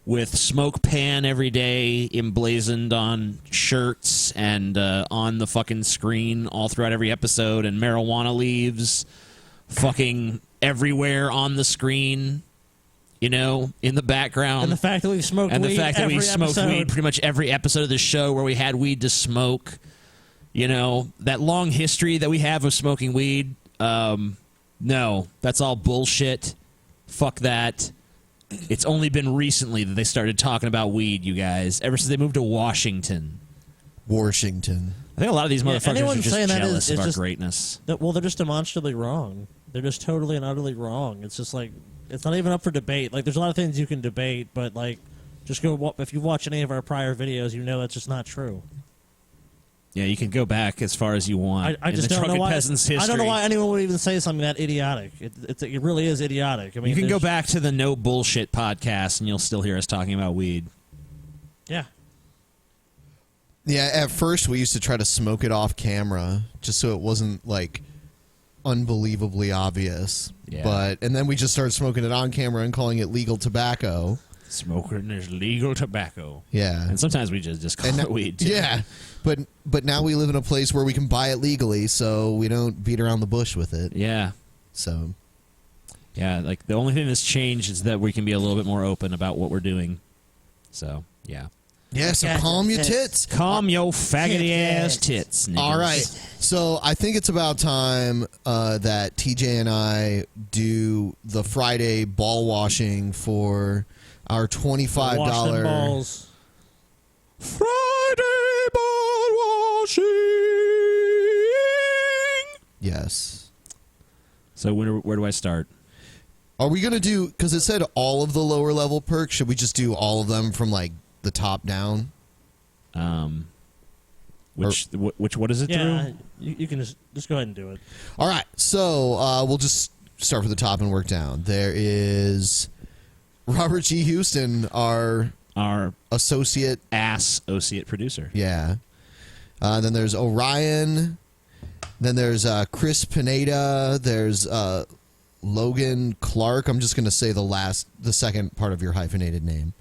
with smoke pan every day emblazoned on shirts and on the fucking screen all throughout every episode, and marijuana leaves fucking everywhere on the screen, in the background. And the fact that we've smoked and weed the fact that we've smoked episode. weed pretty much every episode of the show where we had weed to smoke. That long history that we have of smoking weed. No, that's all bullshit. Fuck that. It's only been recently that they started talking about weed, you guys. Ever since they moved to Washington. I think a lot of these motherfuckers are just jealous of our greatness. Well, they're just demonstrably wrong. They're just totally and utterly wrong. It's just like, it's not even up for debate. Like, there's a lot of things you can debate, but like, just go, if you watch any of our prior videos, that's just not true. Yeah, you can go back as far as you want. I just in the don't know Drunken why. Peasants history. I don't know why anyone would even say something that idiotic. It really is idiotic. I mean, you can go back to the No Bullshit podcast, and you'll still hear us talking about weed. Yeah. Yeah, at first we used to try to smoke it off camera just so it wasn't like unbelievably obvious. Yeah. And then we just started smoking it on camera and calling it legal tobacco. Smoking is legal tobacco. Yeah. And sometimes we just call it weed, too. Yeah. But now we live in a place where we can buy it legally, so we don't beat around the bush with it. Yeah. So. Yeah, like the only thing that's changed is that we can be a little bit more open about what we're doing. So, yeah. Yeah, so calm your tits. Calm your faggoty ass tits, niggas. All right. So I think it's about time that TJ and I do the Friday ball washing for our $25 Wash them balls. Friday ball washing. Yes. So where do I start? Are we going to do, because it said all of the lower level perks, should we just do all of them from like the top down? What is it through? You can just go ahead and do it. All right, so we'll just start from the top and work down. There is Robert G. Houston, our associate producer. Yeah. Then there's Orion. Then there's Chris Pineda. There's Logan Clark. I'm just going to say the second part of your hyphenated name.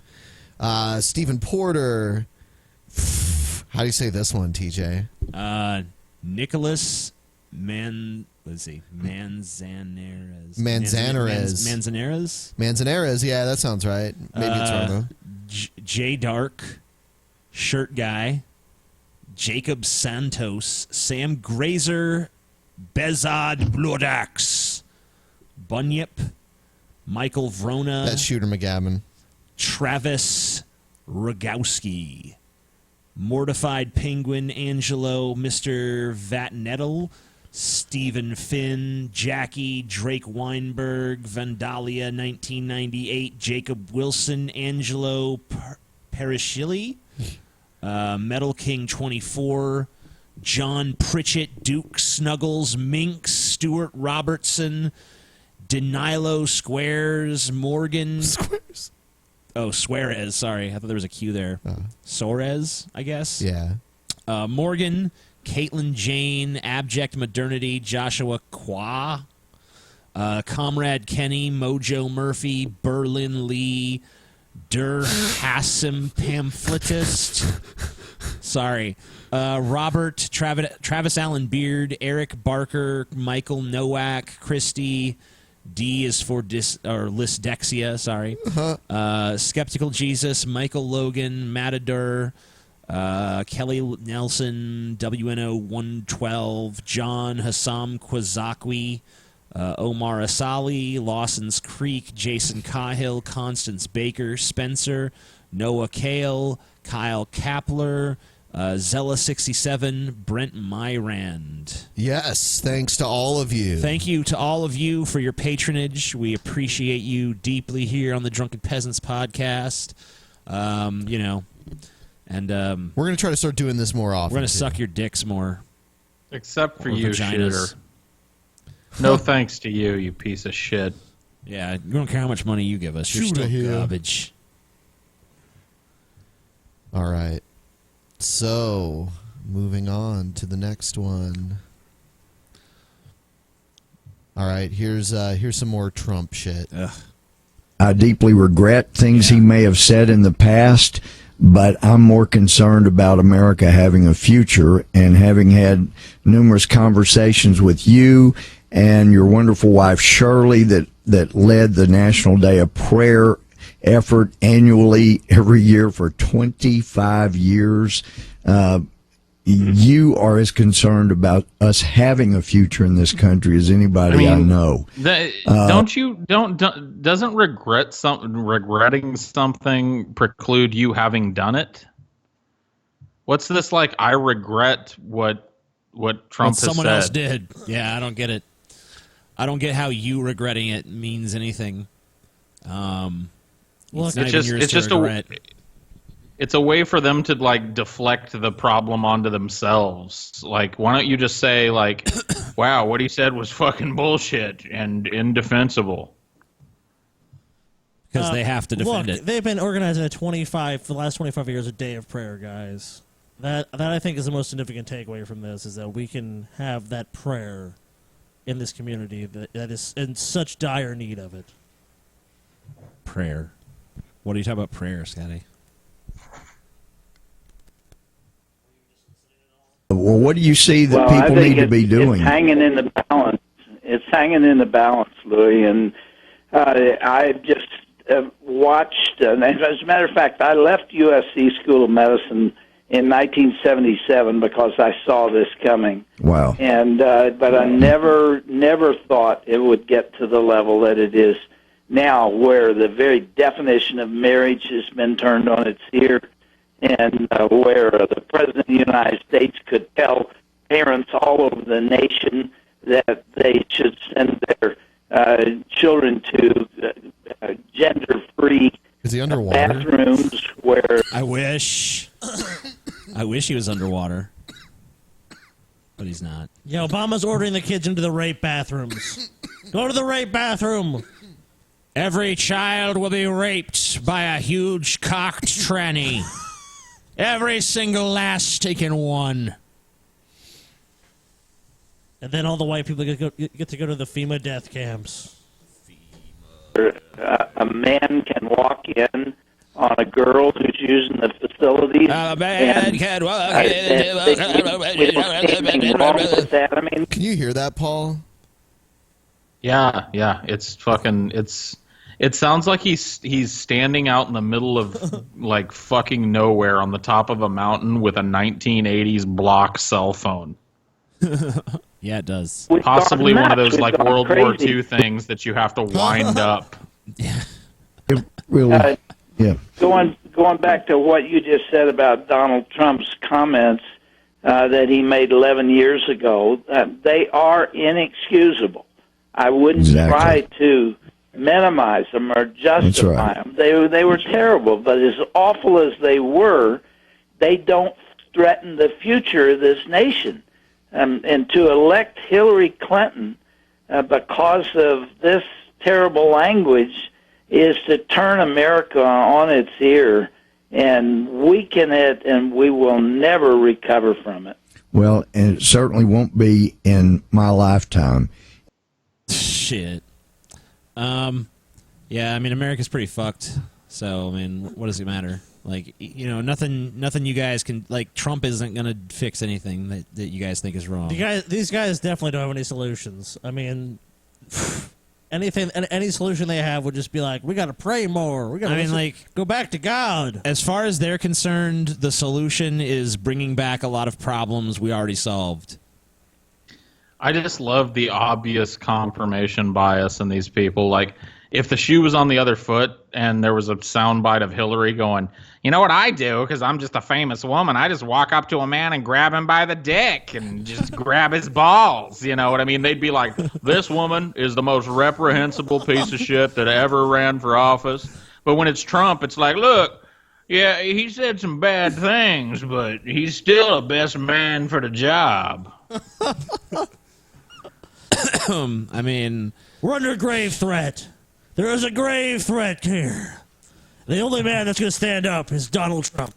Stephen Porter. How do you say this one, TJ? Nicholas Manzanares. Manzanares, yeah, that sounds right. Maybe it's wrong, though. J Dark, Shirt Guy, Jacob Santos, Sam Grazer, Bezod Blodax, Bunyip, Michael Vrona. That's Shooter McGavin. Travis Rogowski, Mortified Penguin, Angelo, Mr. Vatnettel, Stephen Finn, Jackie, Drake Weinberg, Vandalia 1998, Jacob Wilson, Angelo Parashili, Metal King 24, John Pritchett, Duke Snuggles, Minx, Stuart Robertson, Danilo Squares, Morgan. Squares. Oh, Suarez. Sorry, I thought there was a Q there. Suarez, I guess. Yeah. Morgan, Caitlin Jane, Abject Modernity, Joshua Qua, Comrade Kenny, Mojo Murphy, Berlin Lee, Der Hassim Pamphletist. Sorry. Robert, Travis Allen Beard, Eric Barker, Michael Nowak, Christy. D is for Lysdexia, sorry. Skeptical Jesus, Michael Logan, Matador, Kelly Nelson, WNO 112, John Hassam Kwazakwi, Omar Asali, Lawson's Creek, Jason Cahill, Constance Baker, Spencer, Noah Kale, Kyle Kapler, Zella67, Brent Myrand. Yes, thanks to all of you. Thank you to all of you for your patronage. We appreciate you deeply here on the Drunken Peasants podcast. And we're going to try to start doing this more often. We're going to suck your dicks more. Except for you, Shooter. No thanks to you, you piece of shit. Yeah, we don't care how much money you give us. You're still garbage. All right. So, moving on to the next one. All right, here's some more Trump shit. Ugh. I deeply regret things he may have said in the past, but I'm more concerned about America having a future, and having had numerous conversations with you and your wonderful wife Shirley that led the National Day of Prayer effort annually every year for 25 years. You are as concerned about us having a future in this country as anybody I know. Doesn't regretting something preclude you having done it? What's this like? I regret what Trump has someone said. else did. Yeah, I don't get it. I don't get how you regretting it means anything. It's a way for them to like deflect the problem onto themselves. Like, why don't you just say like, "Wow, what he said was fucking bullshit and indefensible." Because they have to defend it. They've been organizing for the last 25 years, a day of prayer, guys. That I think is the most significant takeaway from this, is that we can have that prayer in this community that is in such dire need of it. Prayer. What are you talking about prayer, Scotty? Well, what do you see that people need to be doing? It's hanging in the balance. It's hanging in the balance, Louis. And I just watched, and as a matter of fact, I left USC School of Medicine in 1977 because I saw this coming. Wow. And but I never thought it would get to the level that it is now, where the very definition of marriage has been turned on its ear, and where the President of the United States could tell parents all over the nation that they should send children to gender-free Is he underwater? bathrooms where... I wish. I wish he was underwater. But he's not. Yeah, Obama's ordering the kids into the rape bathrooms. Go to the rape bathroom. Every child will be raped by a huge cocked tranny. Every single last stinking one. And then all the white people get to go to the FEMA death camps. A man can walk in on a girl who's using the facilities. A man can walk in. We don't see anything wrong with that. I mean, can you hear that, Paul? Yeah. It's fucking. It sounds like he's standing out in the middle of like fucking nowhere on the top of a mountain with a 1980s block cell phone. Yeah, it does. Possibly one of those like World War II things that you have to wind up. Yeah. Really? Yeah. Going back to what you just said about Donald Trump's comments that he made 11 years ago, they are inexcusable. I wouldn't try to minimize them or justify them. They were terrible, but as awful as they were, they don't threaten the future of this nation. And to elect Hillary Clinton because of this terrible language is to turn America on its ear and weaken it, and we will never recover from it. Well, and it certainly won't be in my lifetime. Shit. Yeah, I mean, America's pretty fucked. So, I mean, what does it matter? Like, you know, nothing you guys can, like, Trump isn't going to fix anything that you guys think is wrong. These guys definitely don't have any solutions. I mean, any solution they have would just be like, we got to pray more. We got to go back to God. As far as they're concerned, the solution is bringing back a lot of problems we already solved. I just love the obvious confirmation bias in these people. Like, if the shoe was on the other foot and there was a soundbite of Hillary going, you know what I do, because I'm just a famous woman, I just walk up to a man and grab him by the dick and just grab his balls. You know what I mean? They'd be like, this woman is the most reprehensible piece of shit that ever ran for office. But when it's Trump, it's like, look, yeah, he said some bad things, but he's still the best man for the job. I mean, we're under grave threat. There is a grave threat here. The only man that's going to stand up is Donald Trump.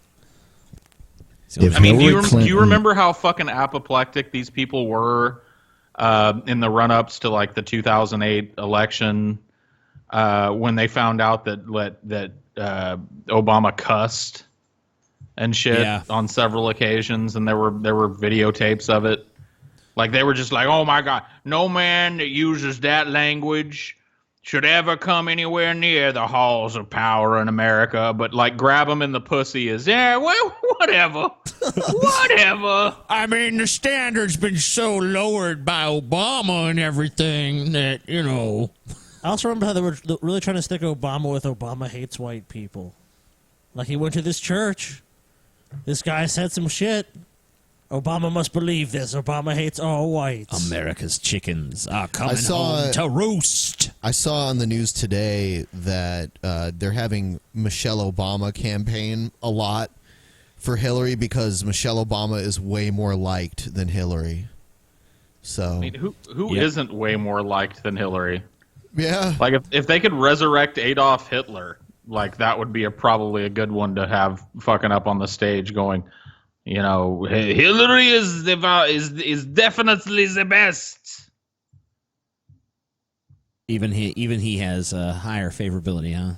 I mean, do you remember how fucking apoplectic these people were in the run-ups to like the 2008 election when they found out that Obama cussed and shit on several occasions, and there were videotapes of it. Like, they were just like, oh my God, no man that uses that language should ever come anywhere near the halls of power in America. But, like, grab him in the pussy is, yeah, well, whatever. Whatever. I mean, the standard's been so lowered by Obama and everything that, you know. I also remember how they were really trying to stick Obama with Obama hates white people. Like, he went to this church. This guy said some shit. Obama must believe this. Obama hates all whites. America's chickens are coming home to roost. I saw on the news today that they're having Michelle Obama campaign a lot for Hillary because Michelle Obama is way more liked than Hillary. So, I mean, who isn't way more liked than Hillary? Yeah. Like, if they could resurrect Adolf Hitler, like, that would be probably a good one to have fucking up on the stage going, you know, Hillary is definitely the best. Even he has a higher favorability, huh?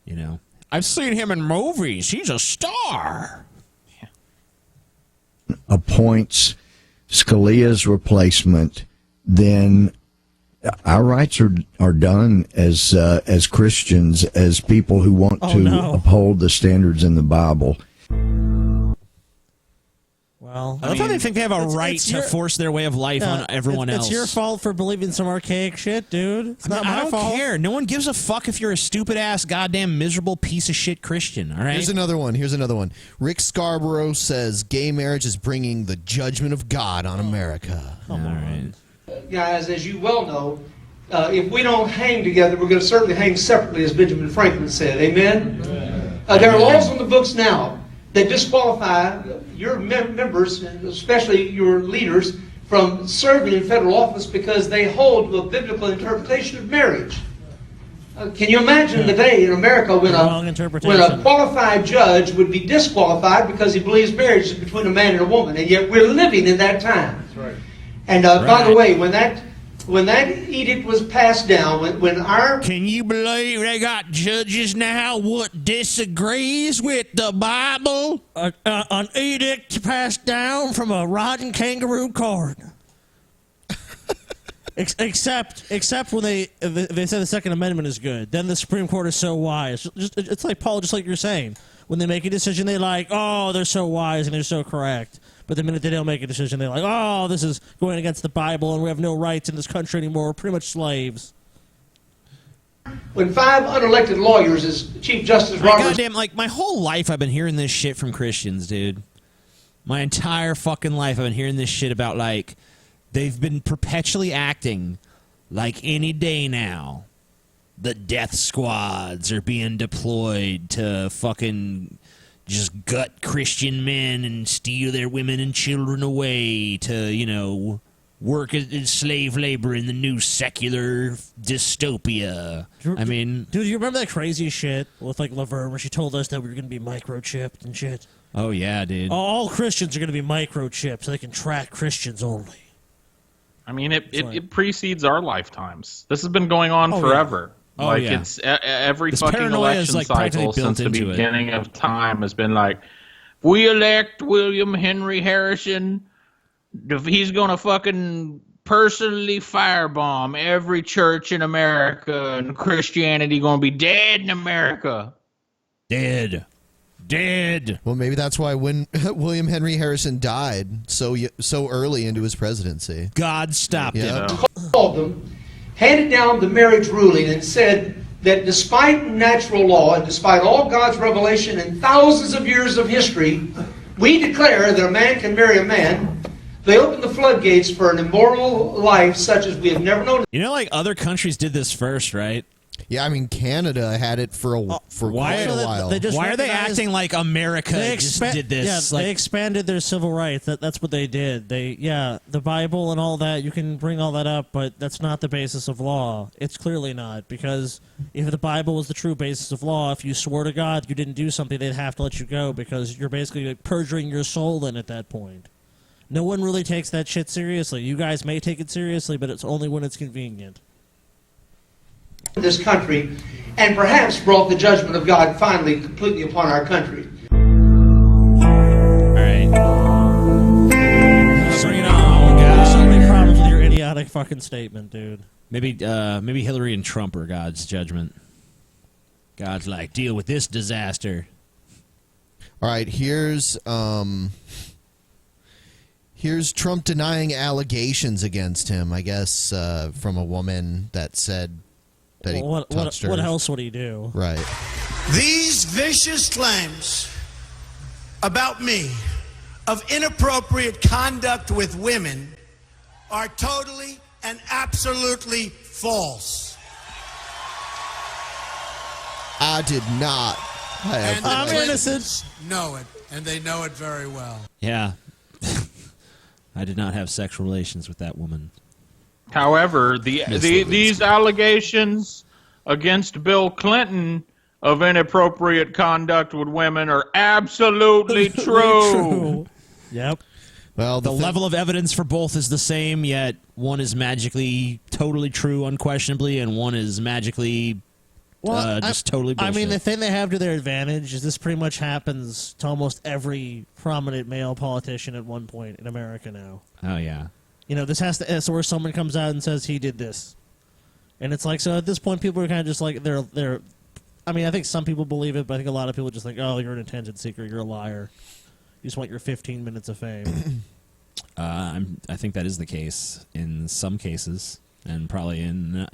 You know, I've seen him in movies. He's a star. Appoints Scalia's replacement, then our rights are done as Christians, as people who want to uphold the standards in the Bible. Well, I thought they think they have a right to force their way of life on everyone else. It's your fault for believing some archaic shit, dude. It's not my fault. I don't care. No one gives a fuck if you're a stupid ass, goddamn miserable piece of shit Christian. All right. Here's another one. Rick Scarborough says gay marriage is bringing the judgment of God on America. Come on. guys, as you well know, if we don't hang together, we're going to certainly hang separately, as Benjamin Franklin said. Amen? There are laws on the books now that disqualify your members, and especially your leaders, from serving in federal office because they hold to a biblical interpretation of marriage. Can you imagine the day in America when a qualified judge would be disqualified because he believes marriage is between a man and a woman, and yet we're living in that time. That's right. And by the way, when that edict was passed down, when our... Can you believe they got judges now what disagrees with the Bible? An edict passed down from a rotten kangaroo court. Except when they say the Second Amendment is good, then the Supreme Court is so wise. It's like Paul, just like you're saying. When they make a decision, they like, oh, they're so wise and they're so correct. But the minute they don't make a decision, they're like, oh, this is going against the Bible and we have no rights in this country anymore. We're pretty much slaves. When 5 unelected lawyers, as Chief Justice Roberts... Goddamn, like, my whole life I've been hearing this shit from Christians, dude. My entire fucking life I've been hearing this shit about, like, they've been perpetually acting like any day now the death squads are being deployed to fucking just gut Christian men and steal their women and children away to, you know, work as slave labor in the new secular dystopia. I mean... Dude, you remember that crazy shit with, like, Laverne where she told us that we were going to be microchipped and shit? Oh, yeah, dude. All Christians are going to be microchipped so they can track Christians only. I mean, it precedes our lifetimes. This has been going on forever. Yeah. Oh, like, yeah. it's every This fucking election like cycle since the beginning of time has been like, we elect William Henry Harrison, he's going to fucking personally firebomb every church in America, and Christianity going to be dead in America. Dead. Well, maybe that's why when William Henry Harrison died so early into his presidency. God stopped him. Called them, handed down the marriage ruling and said that despite natural law and despite all God's revelation and thousands of years of history, we declare that a man can marry a man. They opened the floodgates for an immoral life such as we have never known. You know, like, other countries did this first, right? Yeah, I mean, Canada had it for quite a while. Why are they acting like America just did this? Yeah, they expanded their civil rights. That's what they did. The Bible and all that, you can bring all that up, but that's not the basis of law. It's clearly not, because if the Bible was the true basis of law, if you swore to God you didn't do something, they'd have to let you go because you're basically like perjuring your soul in at that point. No one really takes that shit seriously. You guys may take it seriously, but it's only when it's convenient. This country, and perhaps brought the judgment of God finally completely upon our country. All right. Bring it on, guys. So many problems with your idiotic fucking statement, dude. Maybe Hillary and Trump are God's judgment. God's like, deal with this disaster. All right, here's Trump denying allegations against him, I guess, from a woman that said that he touched her. What else would he do? Right. These vicious claims about me of inappropriate conduct with women are totally and absolutely false. I did not. I'm innocent. Know it, and they know it very well. Yeah. I did not have sexual relations with that woman. However, these allegations against Bill Clinton of inappropriate conduct with women are absolutely true. Yep. Well, the level of evidence for both is the same, yet one is magically totally true, unquestionably, and one is magically just totally bullshit. I mean, the thing they have to their advantage is this pretty much happens to almost every prominent male politician at one point in America now. Oh, yeah. You know, this has to... So where someone comes out and says he did this. And it's like, so at this point, people are kind of just like, they're... I mean, I think some people believe it, but I think a lot of people just think, oh, you're an attention seeker, you're a liar. You just want your 15 minutes of fame. I think that is the case in some cases, and probably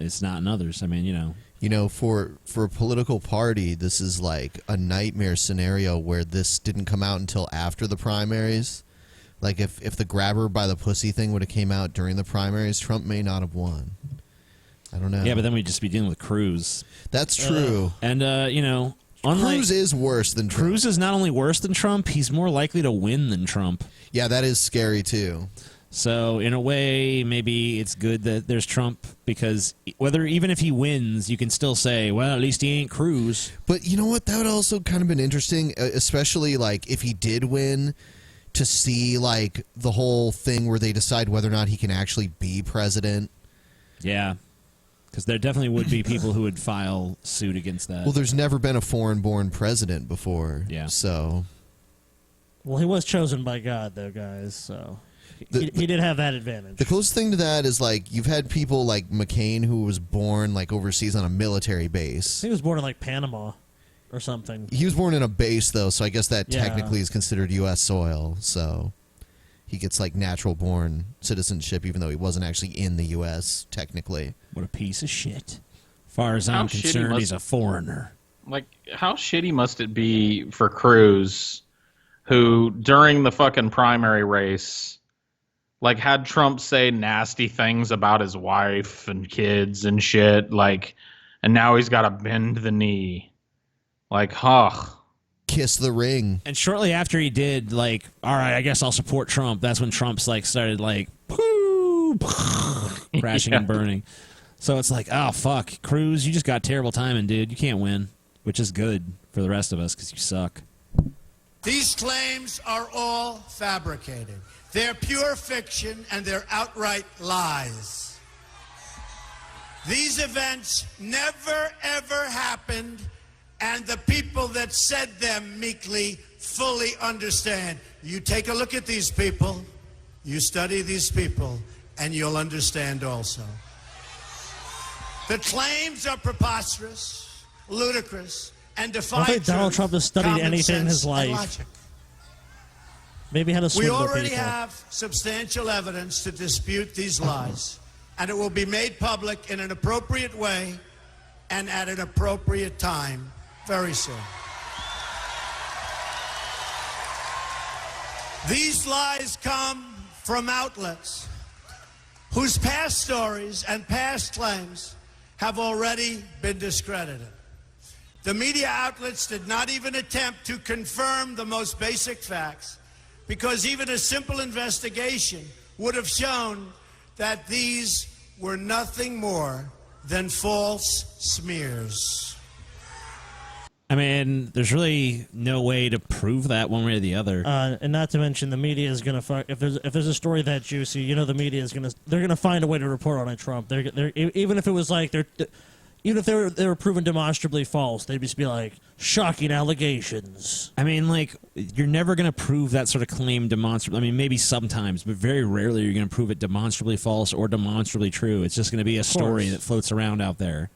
it's not in others. I mean, you know. You know, for a political party, this is like a nightmare scenario where this didn't come out until after the primaries. Like if the grabber by the pussy thing would have came out during the primaries, Trump may not have won. I don't know. Yeah, but then we'd just be dealing with Cruz. That's true. And Cruz is worse than Trump. Cruz is not only worse than Trump, he's more likely to win than Trump. Yeah, that is scary too. So in a way, maybe it's good that there's Trump, because even if he wins, you can still say, well, at least he ain't Cruz. But you know what? That would also kind of been interesting, especially like if he did win, to see like the whole thing where they decide whether or not he can actually be president. Yeah. Because there definitely would be people who would file suit against that. Well, there's never been a foreign-born president before. Yeah. So. Well, he was chosen by God, though, guys. So he did have that advantage. The closest thing to that is like you've had people like McCain who was born like overseas on a military base. He was born in like Panama or something. He was born in a base though, so I guess that Yeah. technically is considered U.S. soil. So he gets like natural-born citizenship, even though he wasn't actually in the U.S. technically. What a piece of shit. As far as I'm concerned, he's a foreigner. Like, how shitty must it be for Cruz, who during the fucking primary race, like, had Trump say nasty things about his wife and kids and shit, like, and now he's got to bend the knee. Like, kiss the ring. And shortly after he did, like, all right, I guess I'll support Trump. That's when Trump's like started like crashing and burning. So it's like, oh fuck, Cruz, you just got terrible timing, dude. You can't win, which is good for the rest of us because you suck. These claims are all fabricated. They're pure fiction and they're outright lies. These events never ever happened, and the people that said them meekly fully understand. You take a look at these people, you study these people, and you'll understand also. The claims are preposterous, ludicrous, and I defy don't think Donald truth, Trump has studied common anything in his sense, and life. logic. Maybe how to We swindle already people. have substantial evidence to dispute these lies, and it will be made public in an appropriate way and at an appropriate time very soon. These lies come from outlets whose past stories and past claims have already been discredited. The media outlets did not even attempt to confirm the most basic facts, because even a simple investigation would have shown that these were nothing more than false smears. I mean, there's really no way to prove that one way or the other. And not to mention, the media is gonna fuck. If there's a story that juicy, you know, the media is they're gonna find a way to report on it. Trump. They're even if it was like even if they were proven demonstrably false, they'd just be like shocking allegations. I mean, like, you're never going to prove that sort of claim demonstrably. I mean, maybe sometimes, but very rarely you're going to prove it demonstrably false or demonstrably true. It's just going to be a story that floats around out there.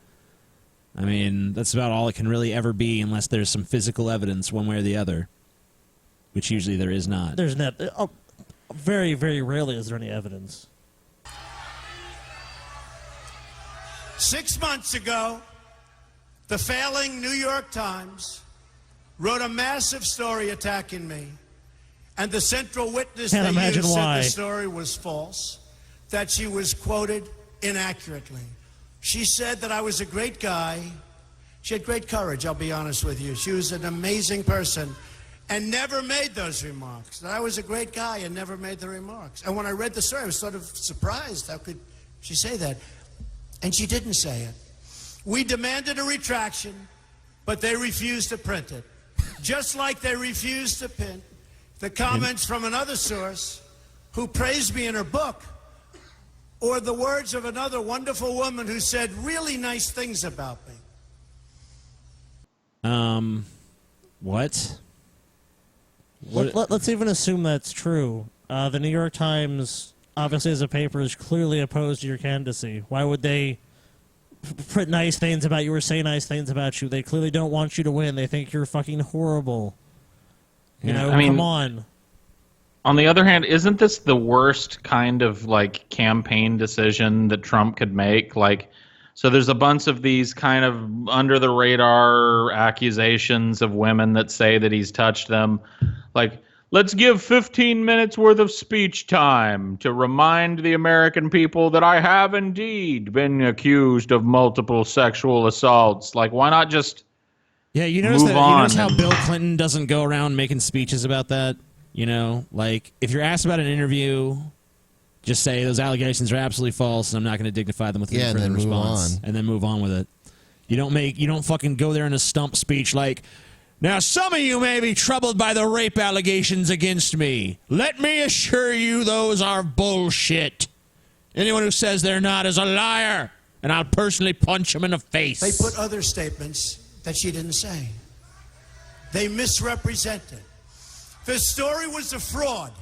I mean, that's about all it can really ever be, unless there's some physical evidence one way or the other, which usually there is not. There's not. Very, very rarely is there any evidence. 6 months ago, the failing New York Times wrote a massive story attacking me, and the central witness Can't they imagine used why. said the story was false, that she was quoted inaccurately. She said that I was a great guy. She had great courage, I'll be honest with you. She was an amazing person and never made those remarks. That I was a great guy and never made the remarks. And when I read the story, I was sort of surprised. How could she say that? And she didn't say it. We demanded a retraction, but they refused to print it. Just like they refused to print the comments from another source who praised me in her book, or the words of another wonderful woman who said really nice things about me. What? Let's even assume that's true. The New York Times, obviously as a paper, is clearly opposed to your candidacy. Why would they print nice things about you or say nice things about you? They clearly don't want you to win. They think you're fucking horrible. You know, I mean, come on. On the other hand, isn't this the worst kind of like campaign decision that Trump could make? Like, so there's a bunch of these kind of under the radar accusations of women that say that he's touched them. Like, let's give 15 minutes worth of speech time to remind the American people that I have indeed been accused of multiple sexual assaults. Like, why not just you notice move that? on? You notice how Bill Clinton doesn't go around making speeches about that? You know, like, if you're asked about an interview, just say those allegations are absolutely false, and I'm not going to dignify them with a further response, and then move on with it. You don't fucking go there in a stump speech like, now some of you may be troubled by the rape allegations against me. Let me assure you those are bullshit. Anyone who says they're not is a liar, and I'll personally punch him in the face. They put other statements that she didn't say. They misrepresented. The story was a fraud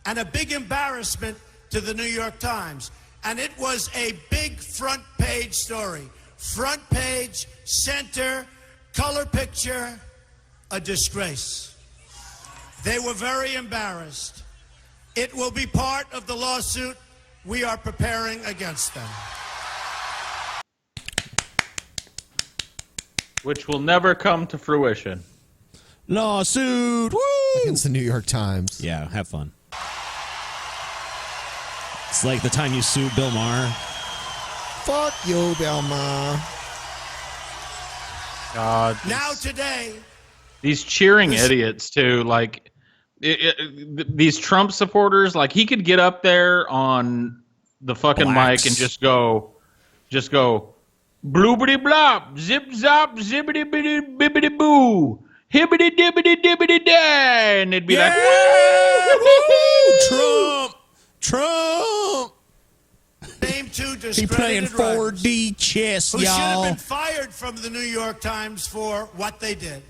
and a big embarrassment to the New York Times. And it was a big front page story. Front page, center, color picture, a disgrace. They were very embarrassed. It will be part of the lawsuit we are preparing against them. Which will never come to fruition. Lawsuit! Woo! Against the New York Times. Yeah, have fun. It's like the time you sued Bill Maher. Fuck you, Bill Maher. God. Now today, these cheering idiots too, like these Trump supporters. Like, he could get up there on the fucking mic and just go, bloobity blop, zip zop, zippity bitty bibbity boo, hibbity dibbity dibbity da, and they'd be like, Trump, Trump. name two He playing discredited writers 4D chess, who should have y'all. been fired from the New York Times for what they did.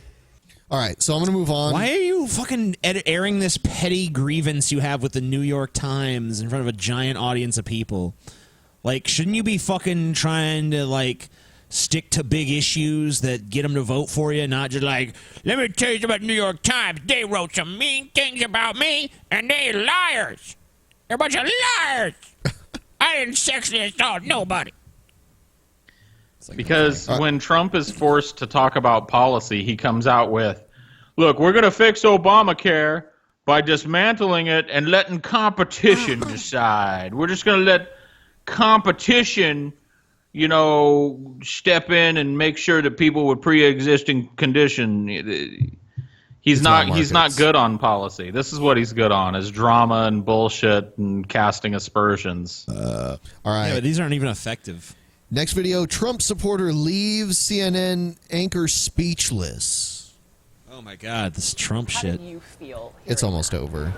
All right, so I'm going to move on. Why are you fucking airing this petty grievance you have with the New York Times in front of a giant audience of people? Like, shouldn't you be fucking trying to, like, stick to big issues that get them to vote for you, not just like, let me tell you about the New York Times. They wrote some mean things about me, and they liars. They're a bunch of liars. I didn't sexually assault nobody. Because when Trump is forced to talk about policy, he comes out with, look, we're going to fix Obamacare by dismantling it and letting competition decide. We're just going to let competition, step in and make sure that people with pre-existing condition. He's not good on policy. This is what he's good on, is drama and bullshit and casting aspersions. All right. Yeah, but these aren't even effective. Next video, Trump supporter leaves CNN anchor speechless. Oh my God, this Trump shit. How do you feel? It's almost over.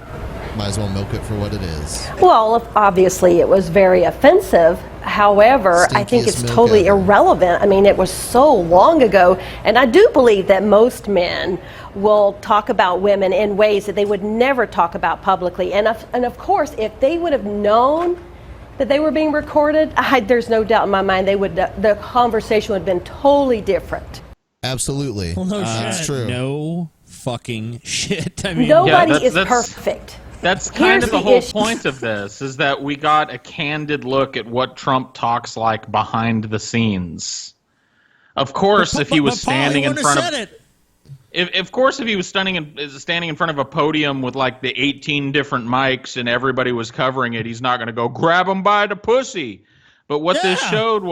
Might as well milk it for what it is. Well, obviously it was very offensive. However, I think it's totally irrelevant. I mean, it was so long ago, and I do believe that most men will talk about women in ways that they would never talk about publicly. And of course, if they would have known that they were being recorded, there's no doubt in my mind the conversation would have been totally different. Absolutely. Well, no That's shit. true. No fucking shit. I mean, Nobody is perfect. That's kind Here's of the the whole issue. point of this, is that we got a candid look at what Trump talks like behind the scenes. Of course, if he was standing in front of... Of course, if he was standing in front of a podium with like the 18 different mics and everybody was covering it, he's not going to go grab him by the pussy. But what this showed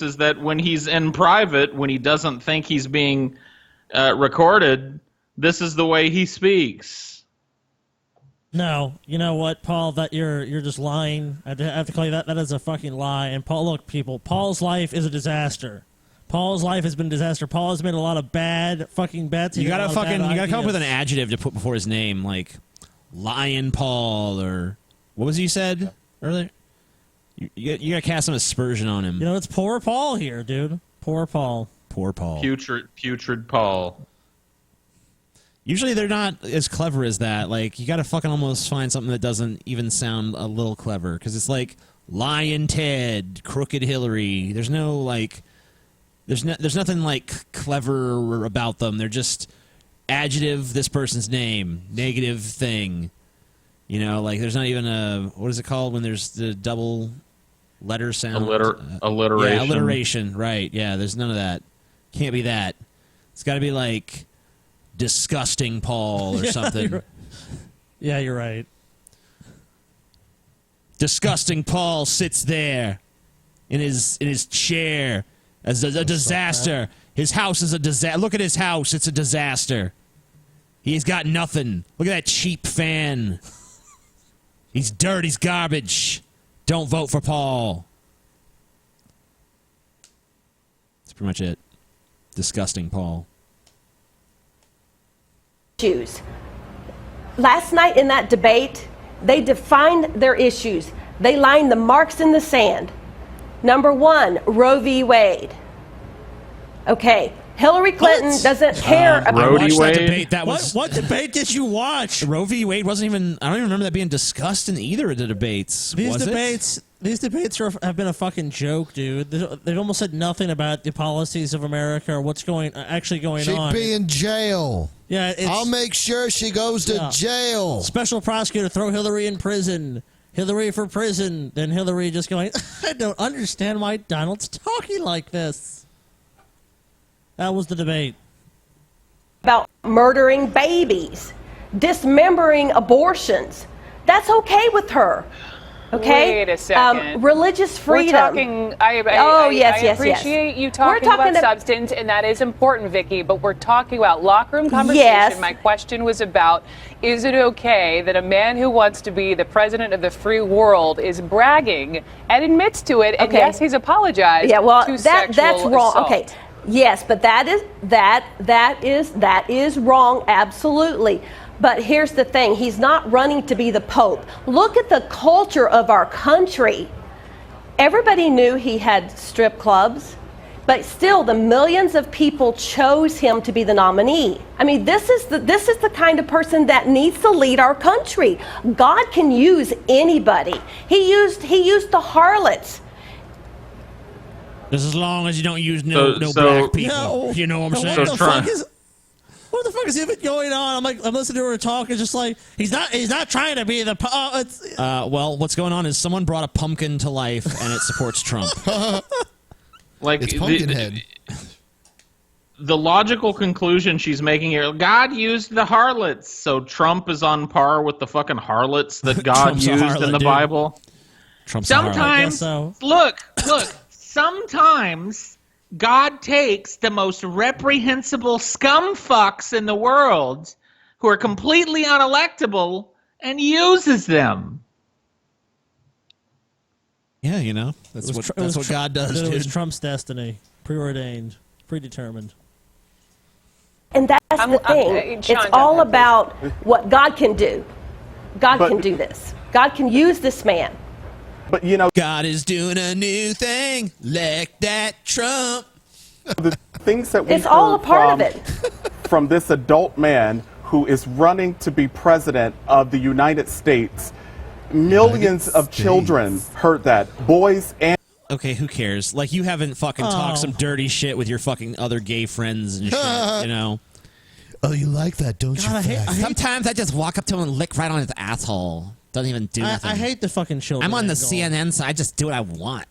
is that when he's in private, when he doesn't think he's being recorded, this is the way he speaks. No, you know what, Paul? That you're just lying. I have to call you that is a fucking lie. And Paul, look, people, Paul's life is a disaster. Paul's life has been a disaster. Paul has made a lot of bad things. You gotta come up with an adjective to put before his name, like Lion Paul, or what was he said earlier? You gotta cast some aspersion on him. You know, it's poor Paul here, dude. Poor Paul. Poor Paul. Putrid Paul. Usually they're not as clever as that. Like, you gotta fucking almost find something that doesn't even sound a little clever, because it's like Lion Ted, Crooked Hillary. There's no like. There's nothing like clever about them. They're just adjective, this person's name, negative thing. You know, like there's not even a, what is it called when there's the double letter sound? Alliteration. Yeah, alliteration, right. Yeah, there's none of that. Can't be that. It's got to be like disgusting Paul or something. Yeah, you're right. Disgusting Paul sits there in his chair as a disaster. His house is a disaster. Look at his house. It's a disaster. He's got nothing. Look at that cheap fan. He's dirt. He's garbage. Don't vote for Paul. That's pretty much it. Disgusting Paul. Issues. Last night in that debate, they defined their issues. They lined the marks in the sand. Number one, Roe v. Wade. Okay, Hillary Clinton doesn't care about Roe v. Wade. What debate did you watch? Roe v. Wade wasn't even. I don't even remember that being discussed in either of the debates. These debates have been a fucking joke, dude. They've almost said nothing about the policies of America or what's actually going on. She'd be in jail. Yeah, I'll make sure she goes to jail. Special prosecutor, throw Hillary in prison. Hillary for prison. Then Hillary just going, I don't understand why Donald's talking like this. That was the debate. about murdering babies, dismembering abortions. That's okay with her. Okay? Wait a second. Religious freedom. We're talking, I appreciate you talking about substance, and that is important, Vicky, but we're talking about locker room conversation. Yes. My question was about, is it okay that a man who wants to be the president of the free world is bragging and admits to it, and yes, he's apologized to that's wrong. assault. Okay. Yes, but that is wrong, absolutely. But here's the thing, he's not running to be the Pope. Look at the culture of our country. Everybody knew he had strip clubs, but still the millions of people chose him to be the nominee. I mean, this is the kind of person that needs to lead our country. God can use anybody. He used the harlots. Just as long as you don't use no black people. You know what I'm saying? What the fuck is even going on? I'm listening to her talk. It's just like he's not trying to be the. Well, what's going on is someone brought a pumpkin to life, and it supports Trump. Like it's Pumpkinhead. The logical conclusion she's making here: God used the harlots, so Trump is on par with the fucking harlots that God used in the Bible. Trump's sometimes, look. Sometimes God takes the most reprehensible scumfucks in the world who are completely unelectable and uses them. Yeah, you know, that's what God does, It was dude. Trump's destiny, preordained, predetermined. And that's the thing. It's all about what God can do. God can do this. God can use this man. But, you know, God is doing a new thing. Like that Trump. The things that we've It's all a heard part of it. from this adult man who is running to be president of the United States, millions of children heard that. Boys and... Okay, who cares? Like, you haven't fucking talked some dirty shit with your fucking other gay friends and shit, you know? Oh, you like that, don't you? Sometimes I just walk up to him and lick right on his asshole. Doesn't even do nothing. I hate the fucking children. I'm on the CNN, so I just do what I want.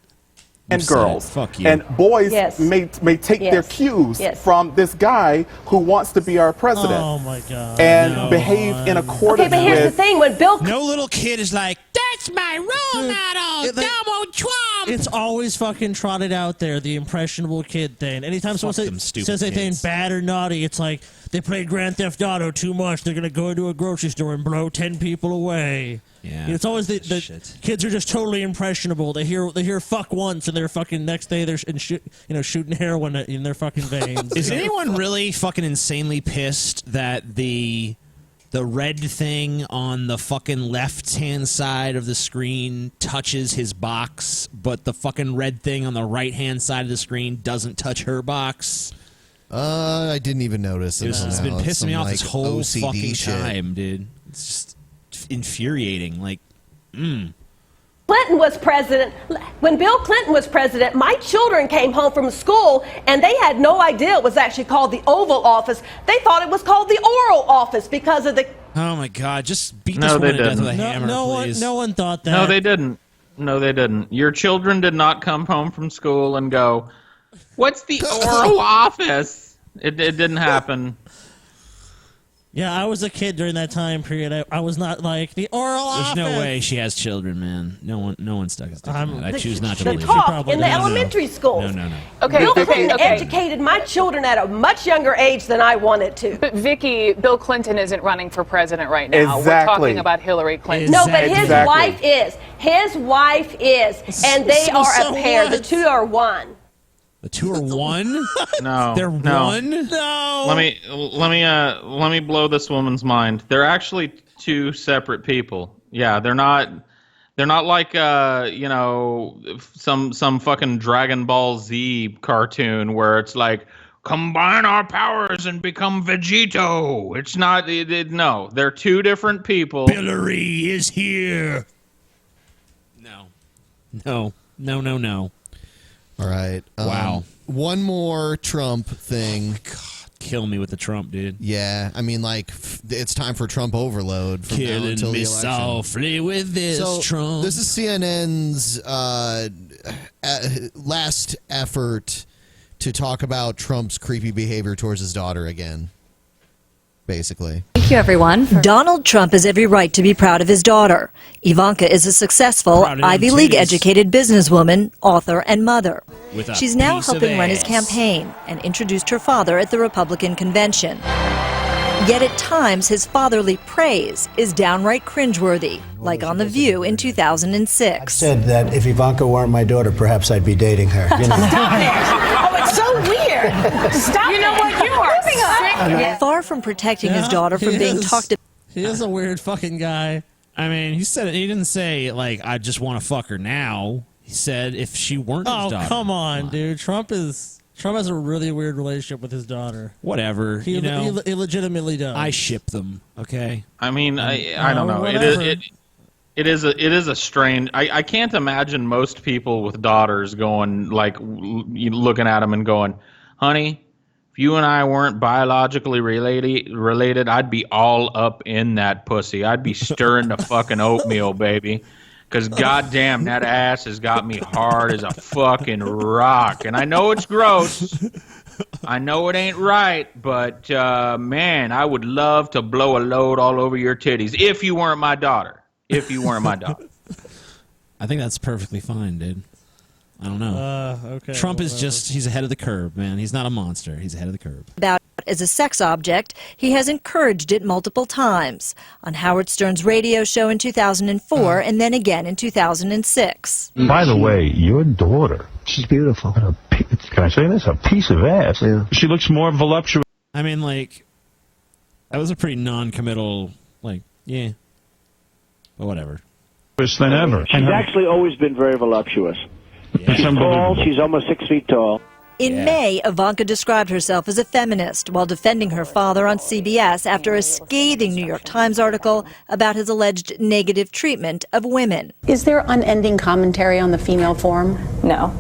And girls. Fuck you. And boys may take their cues from this guy who wants to be our president. Oh my God. And behave in accordance Okay, but here's the with... thing. When Bill... No little kid is like, that's my role model, Donald Trump. It's always fucking trotted out there, the impressionable kid thing. Anytime someone says anything bad or naughty, it's like they played Grand Theft Auto too much. They're going to go into a grocery store and blow 10 people away. Yeah, it's always the kids are just totally impressionable. They hear fuck once and they're fucking next day they're shooting heroin in their fucking veins. Is anyone really fucking insanely pissed that the red thing on the fucking left-hand side of the screen touches his box, but the fucking red thing on the right-hand side of the screen doesn't touch her box? I didn't even notice. It's been pissing me off this whole OCD fucking shit. time, dude. It's just infuriating. Like, Clinton was president. When Bill Clinton was president, my children came home from school and they had no idea it was actually called the Oval Office. They thought it was called the Oral Office because of the... oh my God, just beat this woman to death with a hammer, please. No one thought that. No, they didn't. No, they didn't. Your children did not come home from school and go, what's the Oral Office? It didn't happen. Yeah, I was a kid during that time period. I was not like the oral There's no office. way she has children, man. No one stuck his dick in that. I choose not to The believe it. talk in the elementary schools. No. Bill Clinton educated my children at a much younger age than I wanted to. But Vicky, Bill Clinton isn't running for president right now. Exactly. We're talking about Hillary Clinton. No, but his wife is. His wife is. And they are a pair. The two are one. The two are one? No, They're no. one? No. Let me blow this woman's mind. They're actually two separate people. Yeah, they're not like some fucking Dragon Ball Z cartoon where it's like combine our powers and become Vegito. It's not. No, they're two different people. Hillary is here. No. All right. Wow. One more Trump thing. God, kill me with the Trump, dude. Yeah, I mean, like, it's time for Trump overload from now Killing until the me election. softly with this Trump. This is CNN's last effort to talk about Trump's creepy behavior towards his daughter again, basically. Thank you, everyone. Donald Trump has every right to be proud of his daughter. Ivanka is a successful, Ivy League-educated businesswoman, author, and mother. She's now helping run his campaign and introduced her father at the Republican convention. Yet at times, his fatherly praise is downright cringeworthy, like on The View in 2006. I said that if Ivanka weren't my daughter, perhaps I'd be dating her. You know? Stop it! Oh, it's so weird. Stop. You know what? You are sick. Far from protecting his daughter from being talked about. He is a weird fucking guy. I mean, he said it. He didn't say, like, I just want to fuck her now. He said if she weren't his daughter. Oh, come on, dude. Trump has a really weird relationship with his daughter. Whatever. He legitimately does. I ship them, okay? I mean, I don't know. It is a strange. I can't imagine most people with daughters going like looking at them and going, "Honey, if you and I weren't biologically related, I'd be all up in that pussy. I'd be stirring the fucking oatmeal, baby." Because goddamn, that ass has got me hard as a fucking rock. And I know it's gross. I know it ain't right, but man, I would love to blow a load all over your titties if you weren't my daughter. If you weren't my daughter. I think that's perfectly fine, dude. I don't know. Okay. Trump is he's ahead of the curve, man. He's not a monster. He's ahead of the curve. About as a sex object, he has encouraged it multiple times on Howard Stern's radio show in 2004 and then again in 2006. By the way, your daughter, she's beautiful. Can I say this? A piece of ass. Yeah. She looks more voluptuous. I mean, like, that was a pretty non-committal, like, yeah. But whatever. Than ever. She's actually always been very voluptuous. Yeah. She's tall. She's almost 6 feet tall. In May, Ivanka described herself as a feminist while defending her father on CBS after a scathing New York Times article about his alleged negative treatment of women. Is there unending commentary on the female form? No.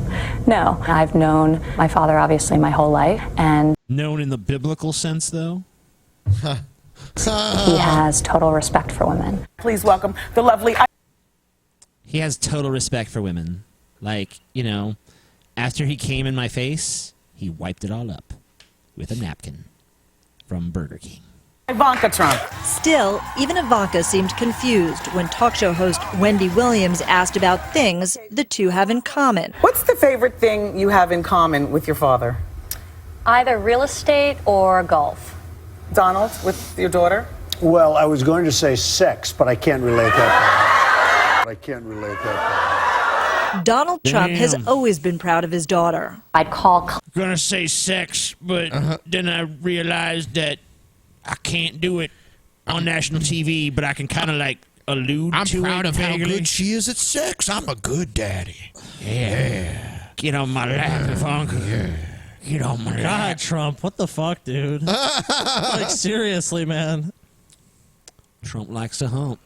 I've known my father, obviously, my whole life. And known in the biblical sense, though? He has total respect for women. Please welcome the lovely... He has total respect for women. Like, you know, after he came in my face, he wiped it all up with a napkin from Burger King. Ivanka Trump. Still, even Ivanka seemed confused when talk show host Wendy Williams asked about things the two have in common. What's the favorite thing you have in common with your father? Either real estate or golf. Donald, with your daughter? Well, I was going to say sex, but I can't relate that. Donald Trump has always been proud of his daughter. I'd call... Gonna say sex, but then I realized that I can't do it on national TV, but I can kind of like allude to it. I'm proud of how vaguely. good she is at sex. I'm a good daddy. Yeah. Get on my lap, Ivanka. Yeah. Get on my lap. God, Trump, what the fuck, dude? Like, seriously, man. Trump likes to hump.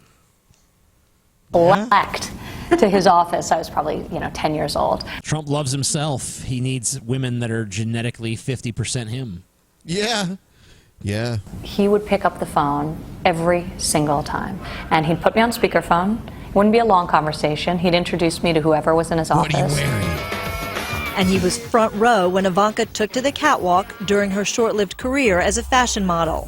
Elect to his office. I was probably, 10 years old. Trump loves himself. He needs women that are genetically 50% him. Yeah. Yeah. He would pick up the phone every single time, and he'd put me on speakerphone. It wouldn't be a long conversation. He'd introduce me to whoever was in his office. What are you wearing? And he was front row when Ivanka took to the catwalk during her short-lived career as a fashion model.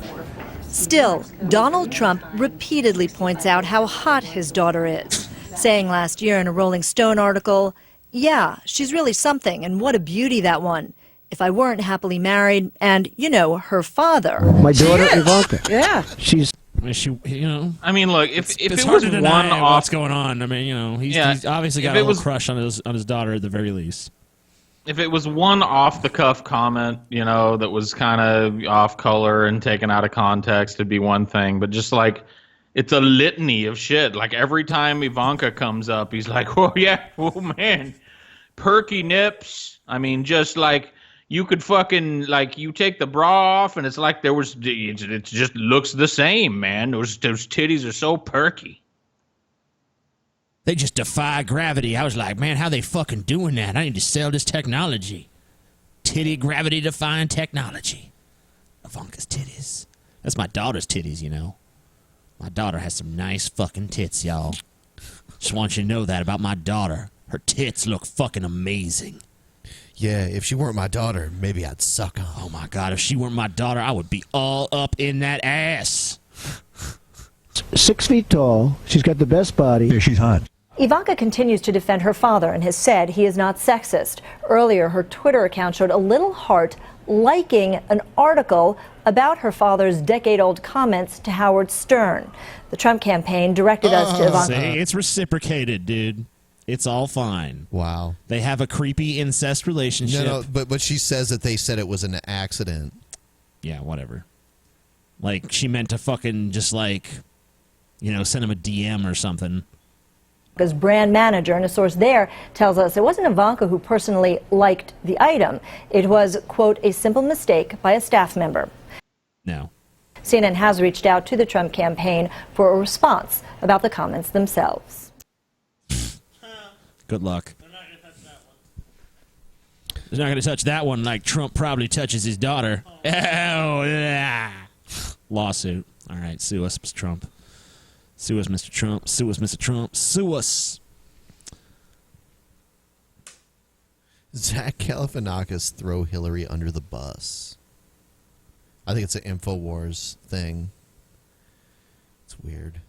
Still, Donald Trump repeatedly points out how hot his daughter is, saying last year in a Rolling Stone article, "Yeah, she's really something, and what a beauty, that one. If I weren't happily married and, her father." My daughter, Ivanka. Yeah. She's... She, I mean, look, if it's it hard was to deny one off, what's going on. I mean, he's obviously got a little crush on his daughter at the very least. If it was one off-the-cuff comment, that was kind of off-color and taken out of context, it'd be one thing. But just like, it's a litany of shit. Like, every time Ivanka comes up, he's like, oh, yeah, oh, man, perky nips. I mean, just like, you could fucking, like, you take the bra off, and it's like it just looks the same, man. Those titties are so perky. They just defy gravity. I was like, man, how they fucking doing that? I need to sell this technology. Titty gravity defying technology. Ivanka's titties. That's my daughter's titties, My daughter has some nice fucking tits, y'all. Just want you to know that about my daughter. Her tits look fucking amazing. Yeah, if she weren't my daughter, maybe I'd suck on. Oh my God, if she weren't my daughter, I would be all up in that ass. 6 feet tall. She's got the best body. Yeah, she's hot. Ivanka continues to defend her father and has said he is not sexist. Earlier, her Twitter account showed a little heart liking an article about her father's decade-old comments to Howard Stern. The Trump campaign directed us to Ivanka. See, it's reciprocated, dude. It's all fine. Wow. They have a creepy incest relationship. No, but she says that they said it was an accident. Yeah, whatever. Like, she meant to fucking just like, send him a DM or something. Ivanka's brand manager, and a source there tells us it wasn't Ivanka who personally liked the item. It was, quote, a simple mistake by a staff member. No. CNN has reached out to the Trump campaign for a response about the comments themselves. Good luck. They're not going to touch that one like Trump probably touches his daughter. Oh, yeah. Lawsuit. All right, sue us, Mr. Trump. Sue us, Mr. Trump. Sue us, Mr. Trump. Sue us. Zach Galifianakis throw Hillary under the bus. I think it's an InfoWars thing. It's weird.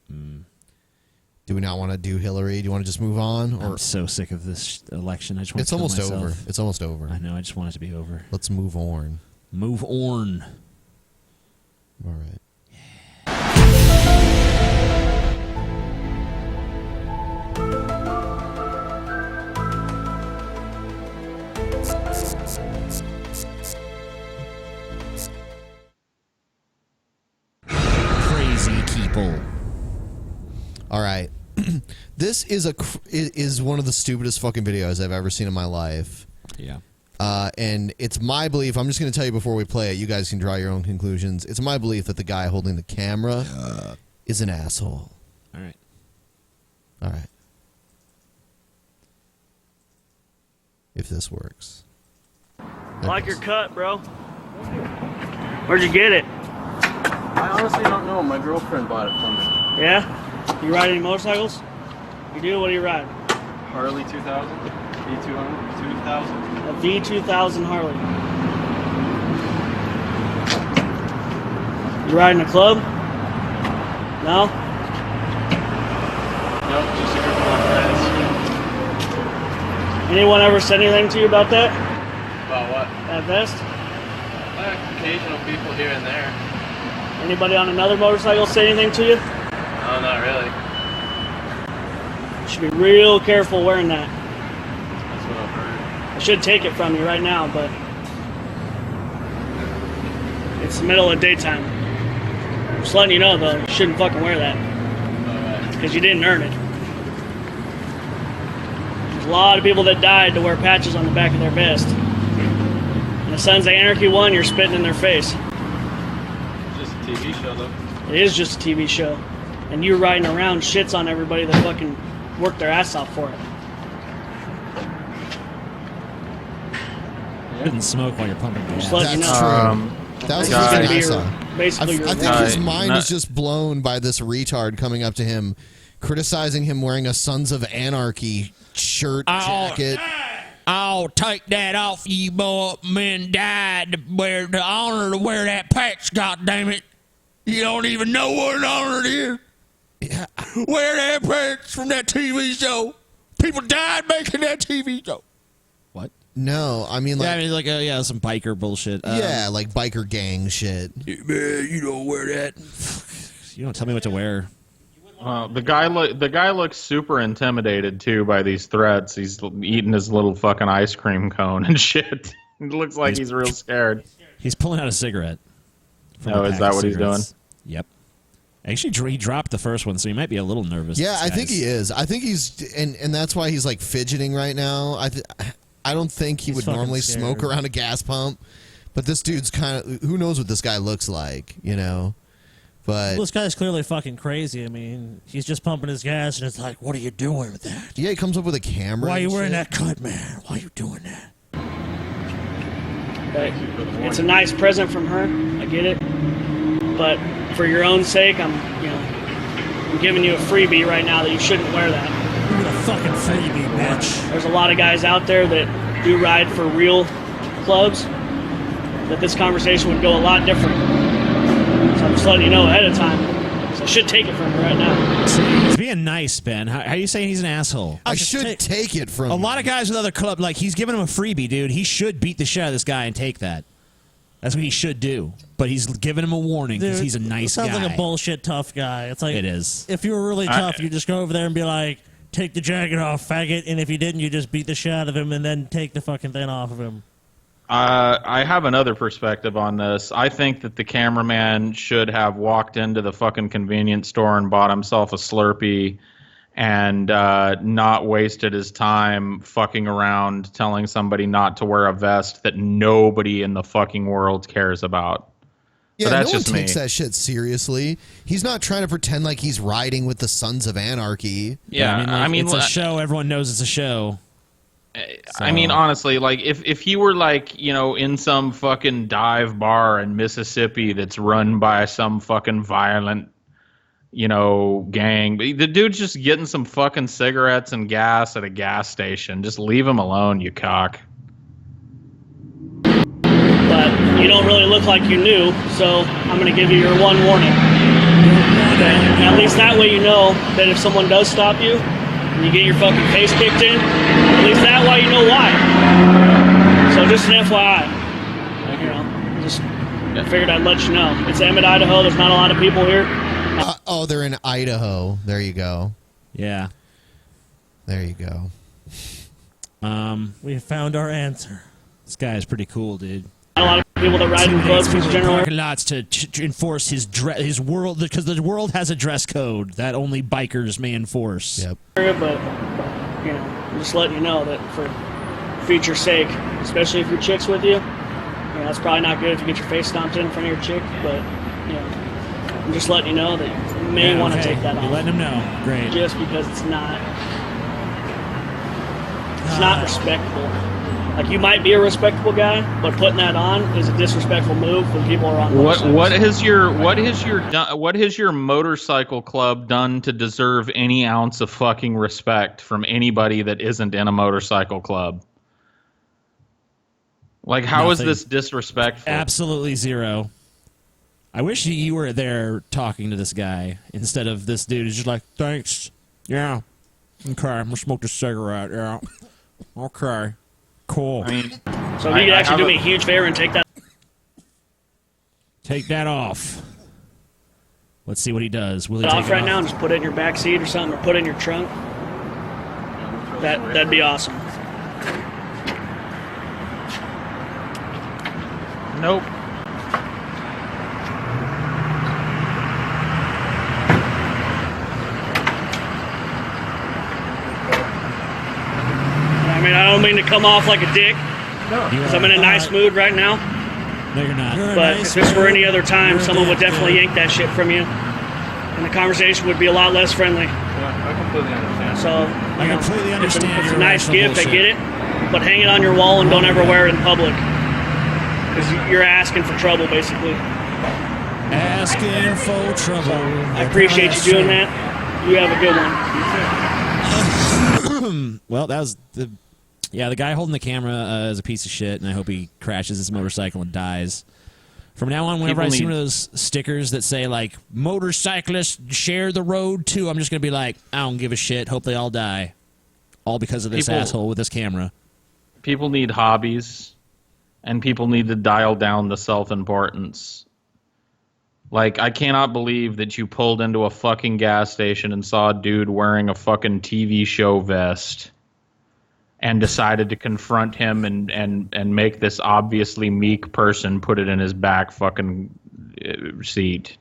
Do we not want to do Hillary? Do you want to just move on? Or I'm so sick of this election. I just want it's to kill almost myself. over. It's almost over. I know. I just want it to be over. Let's move on. Move on. All right. Crazy people. All right. This is one of the stupidest fucking videos I've ever seen in my life. Yeah. And it's my belief, I'm just going to tell you before we play it, you guys can draw your own conclusions. It's my belief that the guy holding the camera is an asshole. All right. All right. If this works. I like your cut, bro. Where'd you get it? I honestly don't know. My girlfriend bought it from me. Yeah? You ride any motorcycles? You do? What do you ride? Harley 2000? V200? 2000? A V2000 Harley. You ride in a club? No? Nope, just a group of friends. Anyone ever said anything to you about that? About what? That vest? Occasional people here and there. Anybody on another motorcycle say anything to you? No, not really. You should be real careful wearing that. That's what I've heard. I should take it from you right now, but it's the middle of the daytime. Just letting you know, though, you shouldn't fucking wear that. Because you didn't earn it. There's a lot of people that died to wear patches on the back of their vest. And the Sons of Anarchy one, you're spitting in their face. It's just a TV show, though. It is just a TV show. And you riding around shits on everybody that fucking worked their ass off for it. You didn't smoke while you're pumping gas. Just let you know. True. That was This is gonna be your, basically your I think his mind is just blown by this retard coming up to him, criticizing him wearing a Sons of Anarchy shirt, jacket. I'll take that off you, boy. Men died to wear the honor to wear that patch, goddammit. You don't even know what an honor it is. Yeah. Where that parents from that TV show? People died making that TV show. What? No, I mean, like, some biker bullshit. Yeah, like biker gang shit. Man, you don't wear that. You don't tell me what to wear. The guy looks super intimidated too by these threats. He's eating his little fucking ice cream cone and shit. It looks like he's real scared. He's pulling out a cigarette. Oh, is that what he's doing? Yep. Actually, he dropped the first one, so he might be a little nervous. Yeah, I think he is. I think he's, and that's why he's like fidgeting right now. I don't think he would normally smoke around a gas pump, but this dude's kind of, who knows what this guy looks like, you know? But well, this guy's clearly fucking crazy. I mean, he's just pumping his gas, and it's like, what are you doing with that? Yeah, he comes up with a camera. Why are you wearing that cut, man? Why are you doing that? But it's a nice present from her. I get it. But for your own sake, I'm giving you a freebie right now that you shouldn't wear that. Give me a fucking freebie, bitch. There's a lot of guys out there that do ride for real clubs. That this conversation would go a lot different. So I'm just letting you know ahead of time. So I should take it from her right now. He's being nice, Ben. How are you saying he's an asshole? I should take it from a lot of guys with other club. Like, he's giving him a freebie, dude. He should beat the shit out of this guy and take that. That's what he should do. But he's giving him a warning because he's a nice guy. Sounds like a bullshit tough guy. It's like, it is. If you were really tough, you just go over there and be like, take the jacket off, faggot. And if you didn't, you just beat the shit out of him and then take the fucking thing off of him. I have another perspective on this. I think that the cameraman should have walked into the fucking convenience store and bought himself a Slurpee and not wasted his time fucking around telling somebody not to wear a vest that nobody in the fucking world cares about. Yeah, but that's no one just takes me. that shit seriously. He's not trying to pretend like he's riding with the Sons of Anarchy. Yeah, I mean it's a show. Everyone knows it's a show. I mean, honestly, like if he were like, in some fucking dive bar in Mississippi that's run by some fucking violent, gang, the dude's just getting some fucking cigarettes and gas at a gas station. Just leave him alone, you cock. But you don't really look like you knew, so I'm going to give you your one warning. At least that way you know that if someone does stop you, and you get your fucking face kicked in, at least that way you know why. So just an FYI. Just figured I'd let you know. It's Emmett, Idaho. There's not a lot of people here. They're in Idaho. There you go. Yeah. There you go. We found our answer. This guy is pretty cool, dude. Not a lot of people that ride in clubs in general. Parking lots to enforce his world, because the world has a dress code that only bikers may enforce. Yep. But I'm just letting you know that for future's sake, especially if your chick's with you, it's probably not good if you get your face stomped in front of your chick. But I'm just letting you know that you may want to take that off. You're letting him know. Great. Just because it's not respectable. Like, you might be a respectable guy, but putting that on is a disrespectful move when people are on motorcycles. What has your motorcycle club done to deserve any ounce of fucking respect from anybody that isn't in a motorcycle club? Like, how is this disrespectful? Absolutely zero. I wish you were there talking to this guy instead of this dude who's just like, thanks. Yeah. Okay, I'm gonna smoke a cigarette. Yeah. Okay. Cool. So if you could actually do me a huge favor and take that off. Let's see what he does. Will he off take right it now off? and just put it in your back seat or something, or put it in your trunk? That'd be awesome. Nope. I mean, I don't mean to come off like a dick, because I'm in a nice mood right now. No, you're not. But if this were any other time, someone would definitely yank that shit from you, and the conversation would be a lot less friendly. I completely understand. So I completely understand. It's a nice gift. I get it, but hang it on your wall and don't ever wear it in public, because you're asking for trouble, basically. Asking for trouble. I appreciate you doing that. You have a good one. Well, that was the guy holding the camera is a piece of shit, and I hope he crashes his motorcycle and dies. From now on, whenever People I see need- one of those stickers that say, like, motorcyclists share the road too, I'm just going to be like, I don't give a shit. Hope they all die. All because of this People- asshole with this camera. People need hobbies, and people need to dial down the self-importance. Like, I cannot believe that you pulled into a fucking gas station and saw a dude wearing a fucking TV show vest and decided to confront him and make this obviously meek person put it in his back fucking seat.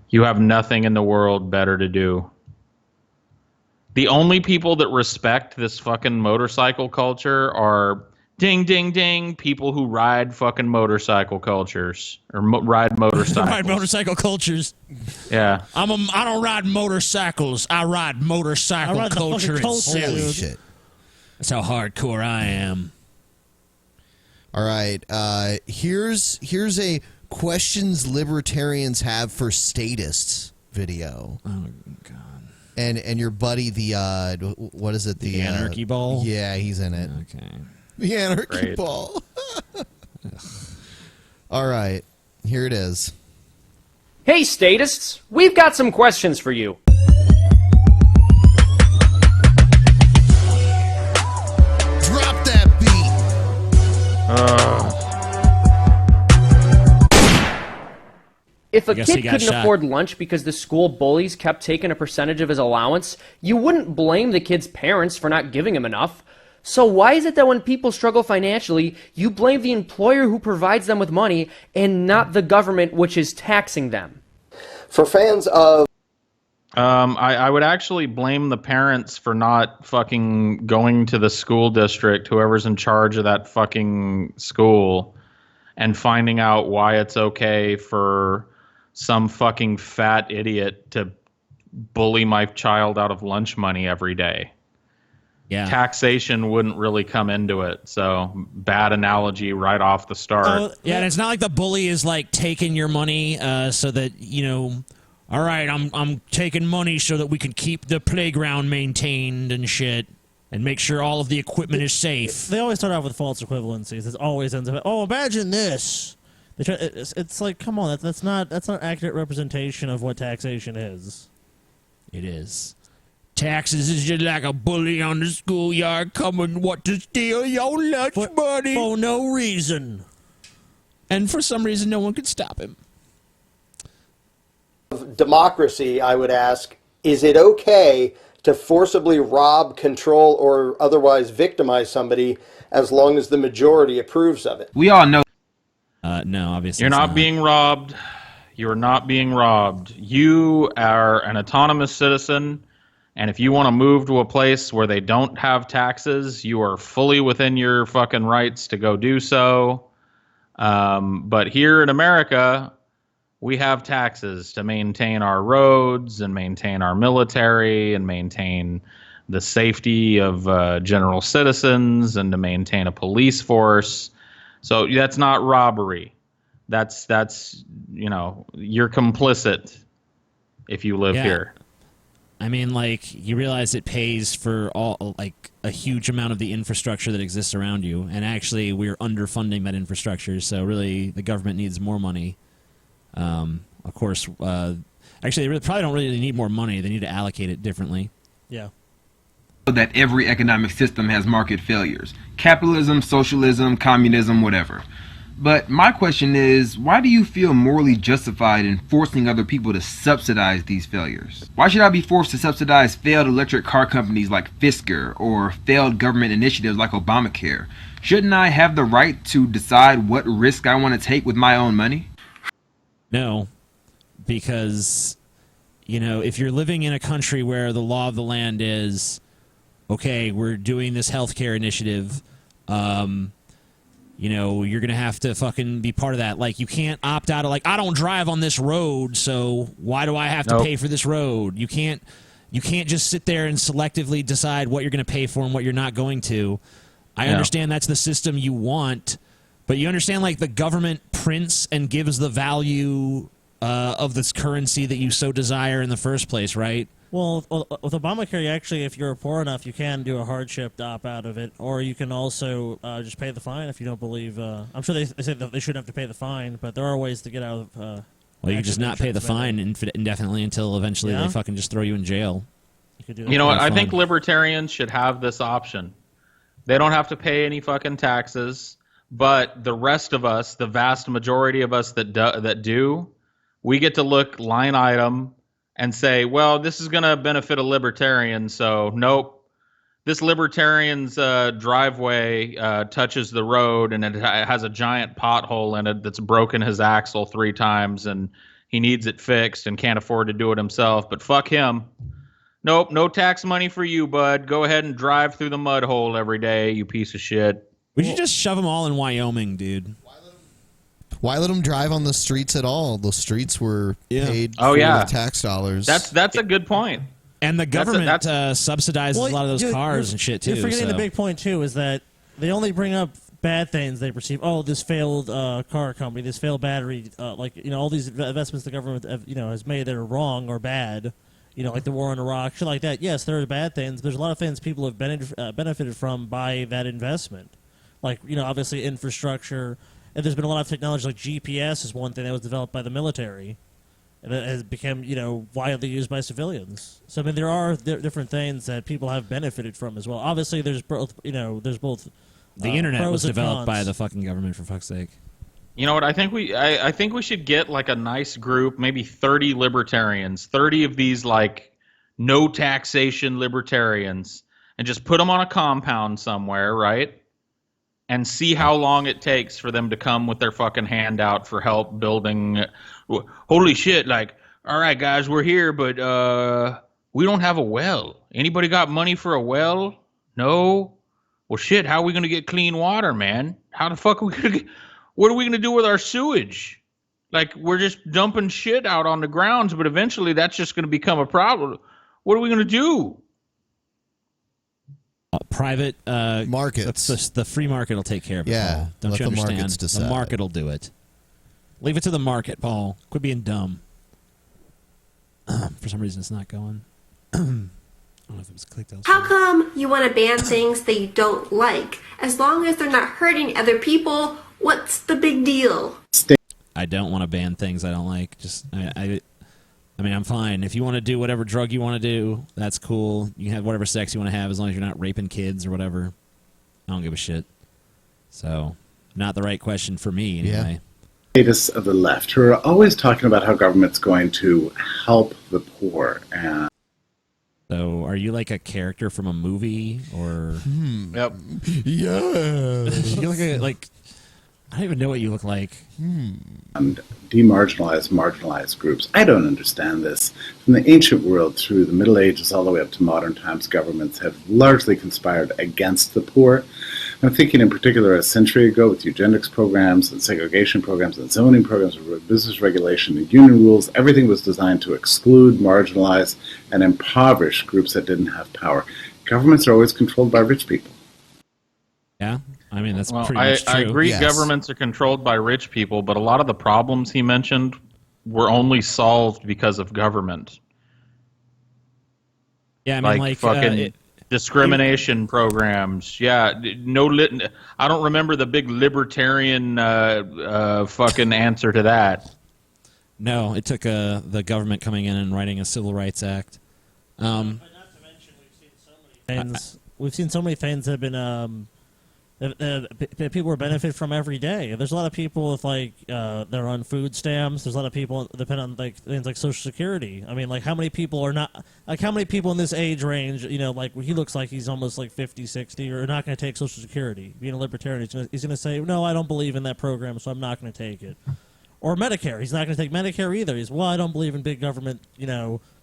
You have nothing in the world better to do. The only people that respect this fucking motorcycle culture are ding, ding, ding, people who ride fucking motorcycle cultures or ride motorcycles. Ride motorcycle cultures. Yeah. I don't ride motorcycles. I ride motorcycle I ride the culture fucking culture, itself. Holy shit. That's how hardcore I am. All right. Here's a questions libertarians have for statists video. Oh God. And your buddy, the what is it? The Anarchy Ball? Yeah, he's in it. Okay. The Anarchy Great. Ball. All right. Here it is. Hey, statists, we've got some questions for you. Drop that beat. If a guess he kid got couldn't shot. afford lunch because the school bullies kept taking a percentage of his allowance, you wouldn't blame the kid's parents for not giving him enough. So why is it that when people struggle financially, you blame the employer who provides them with money and not the government which is taxing them? For fans of I would actually blame the parents for not fucking going to the school district, whoever's in charge of that fucking school, and finding out why it's okay for some fucking fat idiot to bully my child out of lunch money every day. Yeah. Taxation wouldn't really come into it, so bad analogy right off the start. Oh, yeah, and it's not like the bully is like taking your money so that, you know, all right, I'm taking money so that we can keep the playground maintained and shit and make sure all of the equipment is safe. They always start off with false equivalencies. It always ends up, oh, imagine this. It's like, come on, that's not an accurate representation of what taxation is. It is. Taxes is just like a bully on the schoolyard coming to steal your lunch money. For no reason. And for some reason, no one could stop him. democracy, I would ask, is it okay to forcibly rob, control, or otherwise victimize somebody as long as the majority approves of it? We all know. No, obviously. You're not being robbed. You're not being robbed. You are an autonomous citizen, and if you want to move to a place where they don't have taxes, you are fully within your fucking rights to go do so. But here in America, we have taxes to maintain our roads and maintain our military and maintain the safety of general citizens and to maintain a police force. So that's not robbery. That's you know, you're complicit if you live here. I mean, like, you realize it pays for all, like, a huge amount of the infrastructure that exists around you, and actually we're underfunding that infrastructure, so really the government needs more money. Of course, actually they probably don't really need more money, they need to allocate it differently. Yeah. That every economic system has market failures. Capitalism, socialism, communism, whatever. But my question is, why do you feel morally justified in forcing other people to subsidize these failures? Why should I be forced to subsidize failed electric car companies like Fisker or failed government initiatives like Obamacare? Shouldn't I have the right to decide what risk I want to take with my own money? No, because, you know, if you're living in a country where the law of the land is, okay, we're doing this healthcare initiative, you know, you're going to have to fucking be part of that. Like, you can't opt out of, like, I don't drive on this road, so why do I have to pay for this road? You can't just sit there and selectively decide what you're going to pay for and what you're not going to. I understand that's the system you want, but you understand, like, the government prints and gives the value of this currency that you so desire in the first place, right? Well, with Obamacare, actually, if you're poor enough, you can do a hardship opt out of it, or you can also just pay the fine if you don't believe. I'm sure they say that they shouldn't have to pay the fine, but there are ways to get out of. Well, you can just not pay the fine indefinitely until eventually they fucking just throw you in jail. You know what? I think libertarians should have this option. They don't have to pay any fucking taxes, but the rest of us, the vast majority of us that do, we get to look line item and say, well, this is going to benefit a libertarian, so nope. This libertarian's driveway touches the road, and it has a giant pothole in it that's broken his axle 3 times, and he needs it fixed and can't afford to do it himself, but fuck him. Nope, no tax money for you, bud. Go ahead and drive through the mud hole every day, you piece of shit. We should just shove them all in Wyoming, dude. Why let them drive on the streets at all? The streets were paid for tax dollars. That's a good point. And the government subsidizes a lot of those cars and shit, too. You're forgetting the big point, too, is that they only bring up bad things they perceive. Oh, this failed car company, this failed battery, all these investments the government has made that are wrong or bad. Like the war in Iraq, shit like that. Yes, there are bad things. There's a lot of things people have benefited from by that investment. Like, obviously infrastructure. And there's been a lot of technology, like GPS is one thing that was developed by the military. And it has become, widely used by civilians. So, I mean, there are different things that people have benefited from as well. Obviously, there's both, there's both the internet was developed cons. by the fucking government, for fuck's sake. You know what? I think we should get like a nice group, maybe 30 libertarians, 30 of these like no taxation libertarians, and just put them on a compound somewhere, right? And see how long it takes for them to come with their fucking handout for help building. Holy shit! Like, all right, guys, we're here, but we don't have a well. Anybody got money for a well? No. Well, shit. How are we gonna get clean water, man? How the fuck are we gonna get? What are we going to do with our sewage? Like, we're just dumping shit out on the grounds, but eventually that's just going to become a problem. What are we going to do? Private markets. The free market will take care of it, Paul. Don't you understand? The market will do it. Leave it to the market, Paul. Quit being dumb. For some reason, it's not going. I don't know if it was clicked elsewhere. How come you want to ban things that you don't like? As long as they're not hurting other people, what's the big deal? I don't want to ban things I don't like. I mean, I'm fine. If you want to do whatever drug you want to do, that's cool. You can have whatever sex you want to have as long as you're not raping kids or whatever. I don't give a shit. So, not the right question for me, anyway. Status of the left, who are always talking about how government's going to help the poor. And so, are you like a character from a movie, or? Yep. Yeah. You look like I don't even know what you look like. And marginalized groups. I don't understand this. From the ancient world through the Middle Ages all the way up to modern times, governments have largely conspired against the poor. I'm thinking in particular a century ago with eugenics programs and segregation programs and zoning programs, business regulation and union rules. Everything was designed to exclude, marginalize, and impoverish groups that didn't have power. Governments are always controlled by rich people. Yeah, I mean, that's pretty much true. I agree governments are controlled by rich people, but a lot of the problems he mentioned were only solved because of government. Yeah, I mean, like fucking discrimination programs. Yeah, I don't remember the big libertarian fucking answer to that. No, it took the government coming in and writing a Civil Rights Act. We've seen so many things that have been that people benefit from every day. There's a lot of people with they're on food stamps. There's a lot of people depend on things like Social Security. I mean, how many people are not how many people in this age range? He looks like he's almost 50, 60, are not going to take Social Security. Being a libertarian, he's going to say, no, I don't believe in that program, so I'm not going to take it. Or Medicare, he's not going to take Medicare either. I don't believe in big government,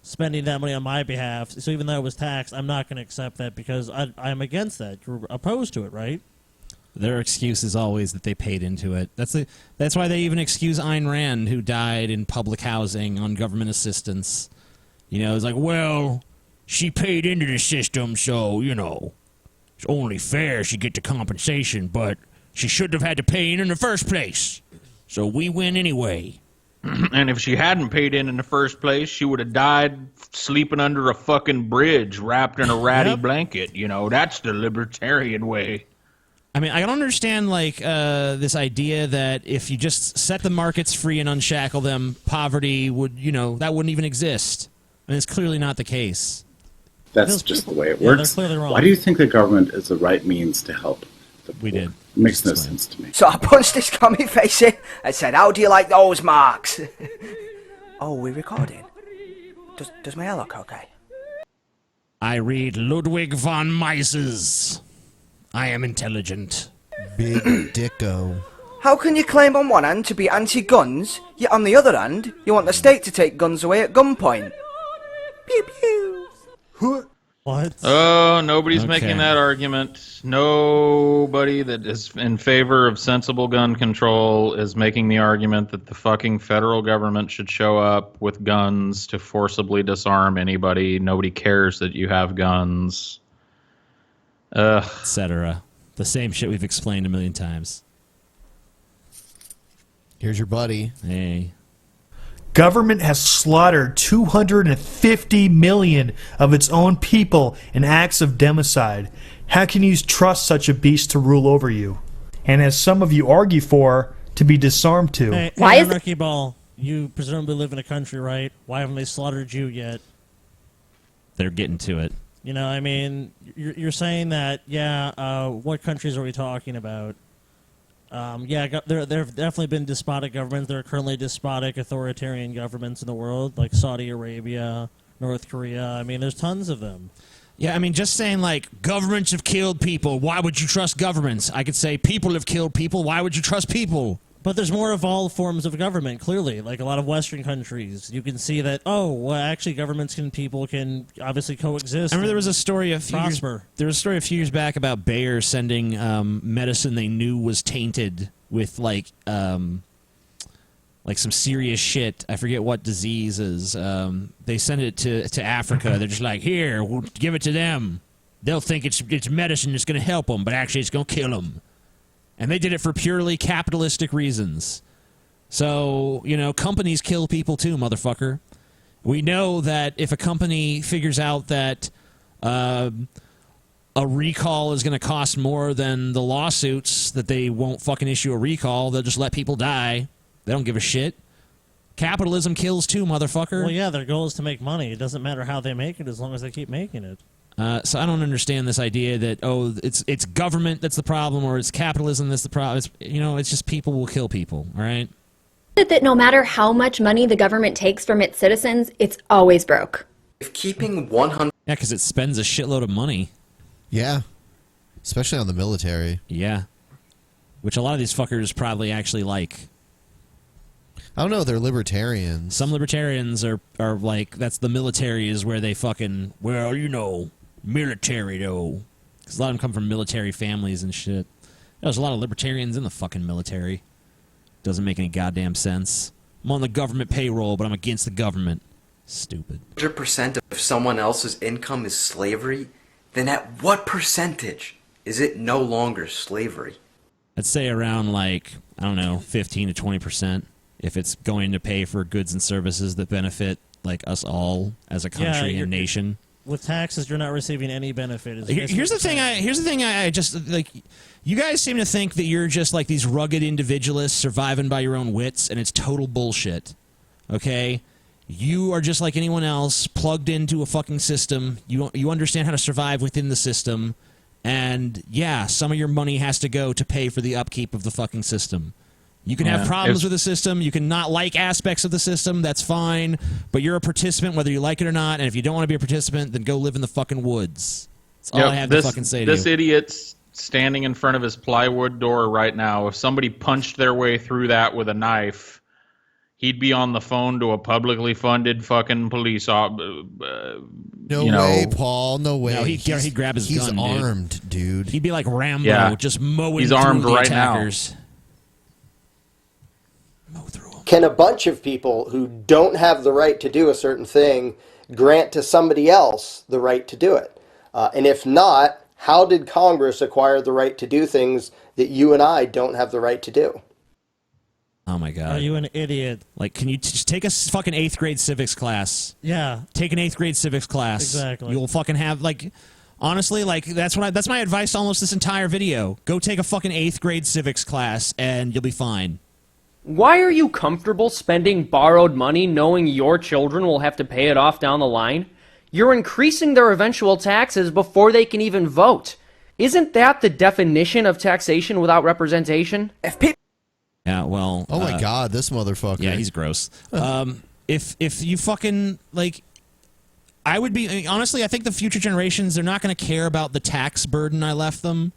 spending that money on my behalf. So even though it was taxed, I'm not going to accept that because I'm against that. You're opposed to it, right? Their excuse is always that they paid into it. That's why they even excuse Ayn Rand, who died in public housing on government assistance. It's like, well, she paid into the system, so, it's only fair she get the compensation, but she shouldn't have had to pay in the first place. So we win anyway. And if she hadn't paid in the first place, she would have died sleeping under a fucking bridge wrapped in a ratty blanket. You know, that's the libertarian way. I mean, I don't understand, like, this idea that if you just set the markets free and unshackle them, poverty would, that wouldn't even exist. I mean, it's clearly not the case. That's just the way it works. Why do you think the government is the right means to help the poor? We did. It makes no sense to me. So I punched this commie face in and said, "How do you like those marks?" Oh, we're recording. Does my hair look okay? I read Ludwig von Mises. I am intelligent. Big dicko. How can you claim on one hand to be anti-guns, yet on the other hand, you want the state to take guns away at gunpoint? Pew pew. What? Oh, nobody's making that argument. Nobody that is in favor of sensible gun control is making the argument that the fucking federal government should show up with guns to forcibly disarm anybody. Nobody cares that you have guns. Etc. The same shit we've explained a million times. Here's your buddy. Hey. Government has slaughtered 250 million of its own people in acts of democide. How can you trust such a beast to rule over you? And as some of you argue for, to be disarmed to. Hey, Anarchy Ball, you presumably live in a country, right? Why haven't they slaughtered you yet? They're getting to it. You know, I mean, you're saying that, what countries are we talking about? There have definitely been despotic governments. There are currently despotic authoritarian governments in the world, like Saudi Arabia, North Korea. I mean, there's tons of them. Yeah, I mean, just saying, like, governments have killed people. Why would you trust governments? I could say people have killed people. Why would you trust people? But there's more evolved forms of government, clearly. Like a lot of Western countries, you can see that, actually governments and people can obviously coexist. I remember there was a story a few years back about Bayer sending medicine they knew was tainted with, like some serious shit. I forget what diseases. They send it to Africa. They're just like, here, we'll give it to them. They'll think it's medicine that's going to help them, but actually it's going to kill them. And they did it for purely capitalistic reasons. So, companies kill people too, motherfucker. We know that if a company figures out that a recall is going to cost more than the lawsuits, that they won't fucking issue a recall, they'll just let people die. They don't give a shit. Capitalism kills too, motherfucker. Well, yeah, their goal is to make money. It doesn't matter how they make it as long as they keep making it. So I don't understand this idea that, it's government that's the problem or it's capitalism that's the problem. It's just people will kill people, all right? That no matter how much money the government takes from its citizens, it's always broke. If keeping 100... Yeah, because it spends a shitload of money. Yeah. Especially on the military. Yeah. Which a lot of these fuckers probably actually like. I don't know, they're libertarians. Some libertarians are like, that's the military is where they fucking, military though. Because a lot of them come from military families and shit. There's a lot of libertarians in the fucking military. Doesn't make any goddamn sense. I'm on the government payroll, but I'm against the government. Stupid. 100% of someone else's income is slavery, then at what percentage is it no longer slavery? I'd say around 15 to 20%. If it's going to pay for goods and services that benefit us all as a country and nation. With taxes, you're not receiving any benefit. Here's the thing. I just like. You guys seem to think that you're just like these rugged individualists surviving by your own wits, and it's total bullshit. Okay, you are just like anyone else, plugged into a fucking system. You understand how to survive within the system, and some of your money has to go to pay for the upkeep of the fucking system. You can have problems with the system. You can not like aspects of the system. That's fine. But you're a participant whether you like it or not. And if you don't want to be a participant, then go live in the fucking woods. That's all I have to fucking say to you. This idiot's standing in front of his plywood door right now. If somebody punched their way through that with a knife, he'd be on the phone to a publicly funded fucking police No way, Paul. No way. No, he'd grab his gun, He's armed, dude. He'd be like Rambo, just mowing he's through armed the right attackers. now. Can a bunch of people who don't have the right to do a certain thing grant to somebody else the right to do it? And if not, how did Congress acquire the right to do things that you and I don't have the right to do? Oh my god. Are you an idiot? Like, can you just take a fucking 8th grade civics class? Yeah. Take an 8th grade civics class. Exactly. You'll fucking have, like, honestly, like, that's my advice to almost this entire video. Go take a fucking 8th grade civics class, and you'll be fine. Why are you comfortable spending borrowed money knowing your children will have to pay it off down the line? You're increasing their eventual taxes before they can even vote. Isn't that the definition of taxation without representation? Yeah, well... Oh my god, this motherfucker. Yeah, he's gross. If you fucking, like... I would be... honestly, I think the future generations, they're not going to care about the tax burden I left them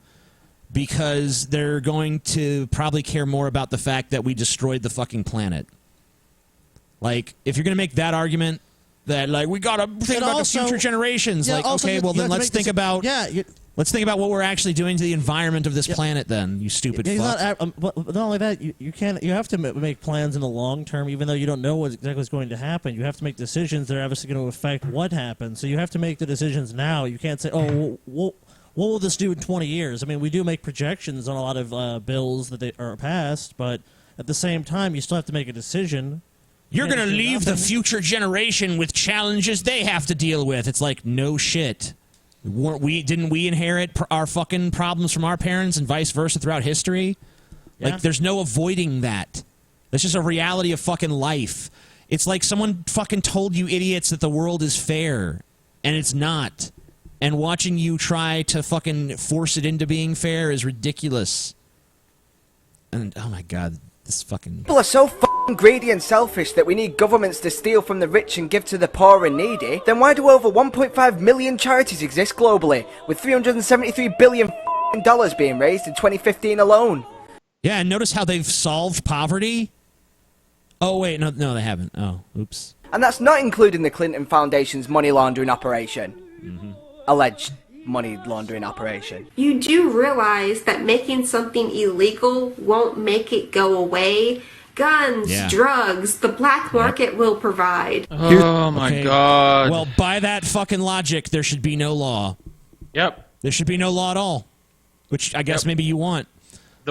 because they're going to probably care more about the fact that we destroyed the fucking planet. Like, if you're going to make that argument that, like, we got to think about the future generations, like, okay, well, then let's think about... Let's think about what we're actually doing to the environment of this planet, then, you stupid fuck. Not only that, you can't. You have to make plans in the long term, even though you don't know what exactly is going to happen. You have to make decisions that are obviously going to affect what happens. So you have to make the decisions now. You can't say, "Oh, what will this do in 20 years?" I mean, we do make projections on a lot of bills that they are passed, but at the same time, you still have to make a decision. You're going to leave the future generation with challenges they have to deal with. It's like, no shit. Didn't we inherit our fucking problems from our parents and vice versa throughout history? Yeah. Like, there's no avoiding that. That's just a reality of fucking life. It's like someone fucking told you idiots that the world is fair, and it's not. And watching you try to fucking force it into being fair is ridiculous. And, oh my god, this fucking... People are so fucking greedy and selfish that we need governments to steal from the rich and give to the poor and needy. Then why do over 1.5 million charities exist globally, with $373 billion dollars being raised in 2015 alone? Yeah, and notice how they've solved poverty? Oh, wait, no, they haven't. Oh, oops. And that's not including the Clinton Foundation's money laundering operation. Alleged money laundering operation. You do realize that making something illegal won't make it go away. Guns, drugs, the black market will provide. Oh my god. Well, by that fucking logic, there should be no law. Yep. There should be no law at all. Which I guess maybe you want.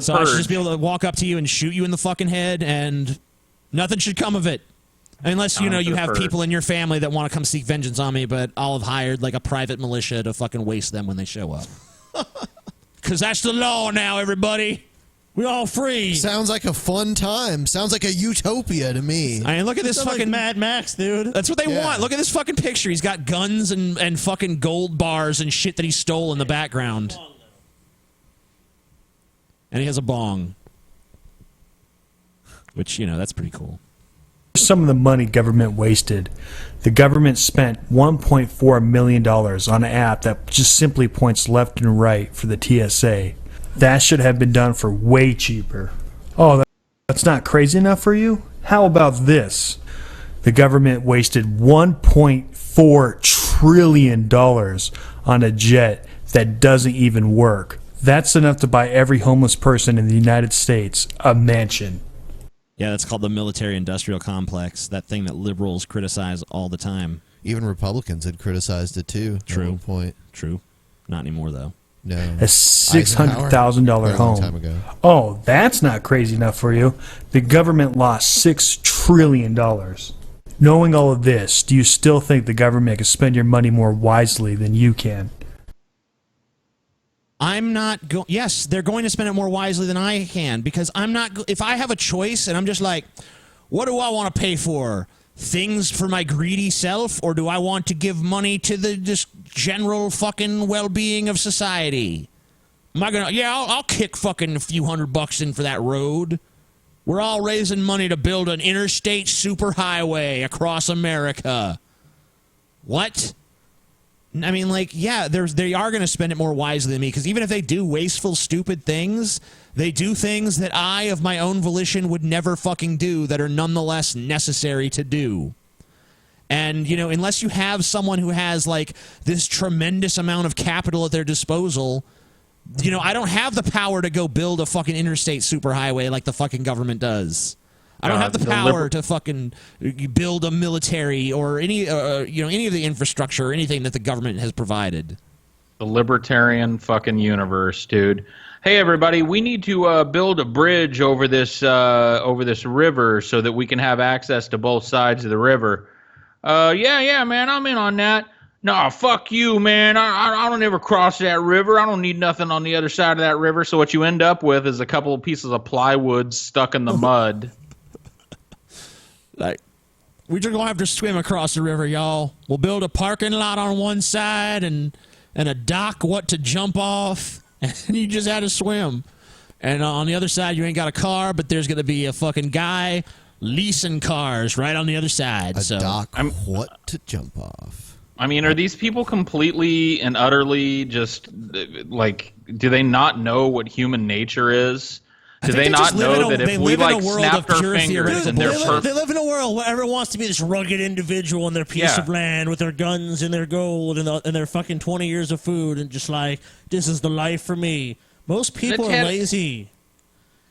So I should just be able to walk up to you and shoot you in the fucking head, and nothing should come of it. Unless, you know, you have people in your family that want to come seek vengeance on me, but I'll have hired, like, a private militia to fucking waste them when they show up. Because that's the law now, everybody. We're all free. Sounds like a fun time. Sounds like a utopia to me. I mean, look at this fucking... like Mad Max, dude. That's what they want. Look at this fucking picture. He's got guns and fucking gold bars and shit that he stole in the background. And he has a bong. Which, you know, that's pretty cool. Some of the money government wasted. The government spent $1.4 million on an app that just simply points left and right for the TSA. That should have been done for way cheaper. Oh, that's not crazy enough for you? How about this? The government wasted $1.4 trillion on a jet that doesn't even work. That's enough to buy every homeless person in the United States a mansion. Yeah, that's called the military-industrial complex, that thing that liberals criticize all the time. Even Republicans had criticized it, too, True. at one point. True. Not anymore, though. No. A $600,000 home. A long time ago. Oh, that's not crazy enough for you. The government lost $6 trillion. Knowing all of this, do you still think the government can spend your money more wisely than you can? I'm not yes, they're going to spend it more wisely than I can, because I'm not if I have a choice and I'm just like, what do I want to pay for? Things for my greedy self, or do I want to give money to the just general fucking well-being of society? Am I gonna I'll kick fucking a few $100 in for that road. We're all raising money to build an interstate superhighway across America. What? I mean, like, yeah, they are going to spend it more wisely than me, because even if they do wasteful, stupid things, they do things that I, of my own volition, would never fucking do that are nonetheless necessary to do. And, you know, unless you have someone who has, like, this tremendous amount of capital at their disposal, you know, I don't have the power to go build a fucking interstate superhighway like the fucking government does. I don't have the power to fucking build a military or any, you know, any of the infrastructure or anything that the government has provided. The libertarian fucking universe, dude. Hey, everybody, we need to build a bridge over this river so that we can have access to both sides of the river. Yeah, man, I'm in on that. No, fuck you, man. I don't ever cross that river. I don't need nothing on the other side of that river. So what you end up with is a couple of pieces of plywood stuck in the mud. Like, we're just gonna have to swim across the river, y'all. We'll build a parking lot on one side and a dock what to jump off, and you just had to swim. And on the other side, you ain't got a car, but there's gonna be a fucking guy leasing cars right on the other side. A dock what to jump off. I mean, are these people completely and utterly just, like, do they not know what human nature is? Do they not know that if we, like, snapped our fingers and they're perfect? They live in a world where everyone wants to be this rugged individual in their piece of land with their guns and their gold and their fucking 20 years of food and just like, this is the life for me. Most people are lazy.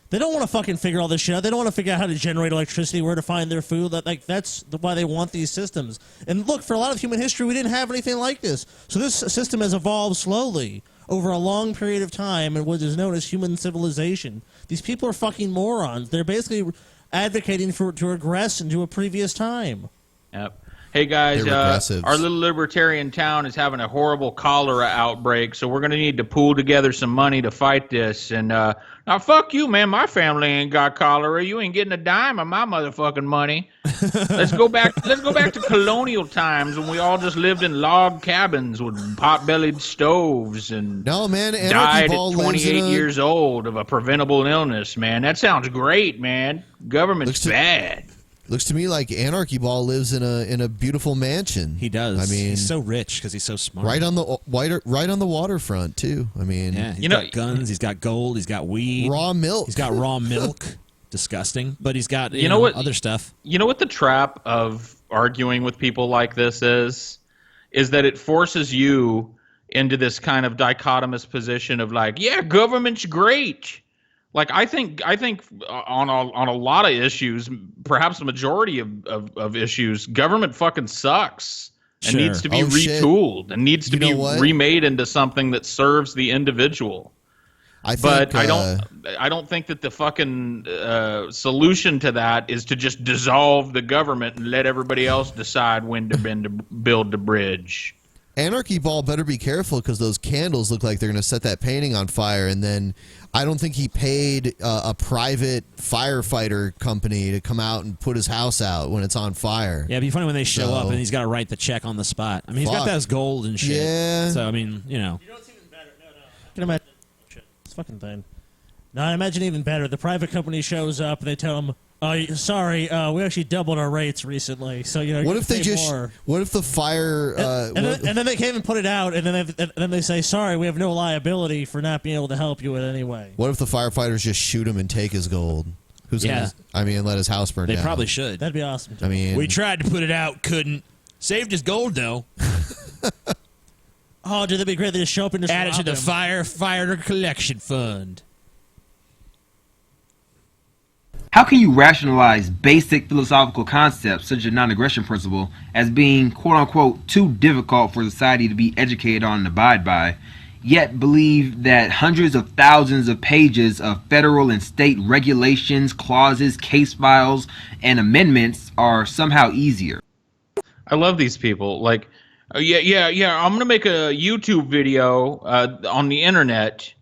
They don't want to fucking figure all this shit out. They don't want to figure out how to generate electricity, where to find their food. That's why they want these systems. And look, for a lot of human history, we didn't have anything like this. So this system has evolved slowly over a long period of time in what is known as human civilization. These people are fucking morons. They're basically advocating to regress into a previous time. Yep. Hey guys, our little libertarian town is having a horrible cholera outbreak, so we're going to need to pool together some money to fight this. And now, fuck you, man. My family ain't got cholera. You ain't getting a dime of my motherfucking money. Let's go back to colonial times when we all just lived in log cabins with pot-bellied stoves and died at 28 years old of a preventable illness. Man, that sounds great, man. Government's bad. Looks to me like Anarchy Ball lives in a beautiful mansion. He does. I mean, he's so rich because he's so smart. Right on the waterfront too. I mean, yeah, he's got guns. He's got gold. He's got weed. Raw milk. He's got raw milk. Disgusting. But he's got you know what other stuff. You know what the trap of arguing with people like this is that it forces you into this kind of dichotomous position of like, yeah, government's great. Like I think on a lot of issues, perhaps the majority of issues, government fucking sucks and needs to be retooled and needs to be remade into something that serves the individual. I don't think that the fucking solution to that is to just dissolve the government and let everybody else decide when to build the bridge. Anarchy Ball better be careful because those candles look like they're going to set that painting on fire. And then I don't think he paid a private firefighter company to come out and put his house out when it's on fire. Yeah, it'd be funny when they show up and he's got to write the check on the spot. I mean, he's got those gold and shit. Yeah. So, I mean, you know. You know what's even better? No. I can imagine this fucking thing. No, I imagine even better. The private company shows up and they tell him, sorry, we actually doubled our rates recently. So, you know, what if they just more. What if the fire and then they can't even put it out and then they say, sorry, we have no liability for not being able to help you in any way. What if the firefighters just shoot him and take his gold? Let his house burn down. They probably should. That'd be awesome. I mean, we tried to put it out, couldn't. Saved his gold though. Oh, dude, that'd be great. They just show up and just add it to the firefighter collection fund. How can you rationalize basic philosophical concepts such as a non-aggression principle as being quote-unquote too difficult for society to be educated on and abide by, yet believe that hundreds of thousands of pages of federal and state regulations, clauses, case files, and amendments are somehow easier? I love these people. Like, yeah, I'm going to make a YouTube video on the internet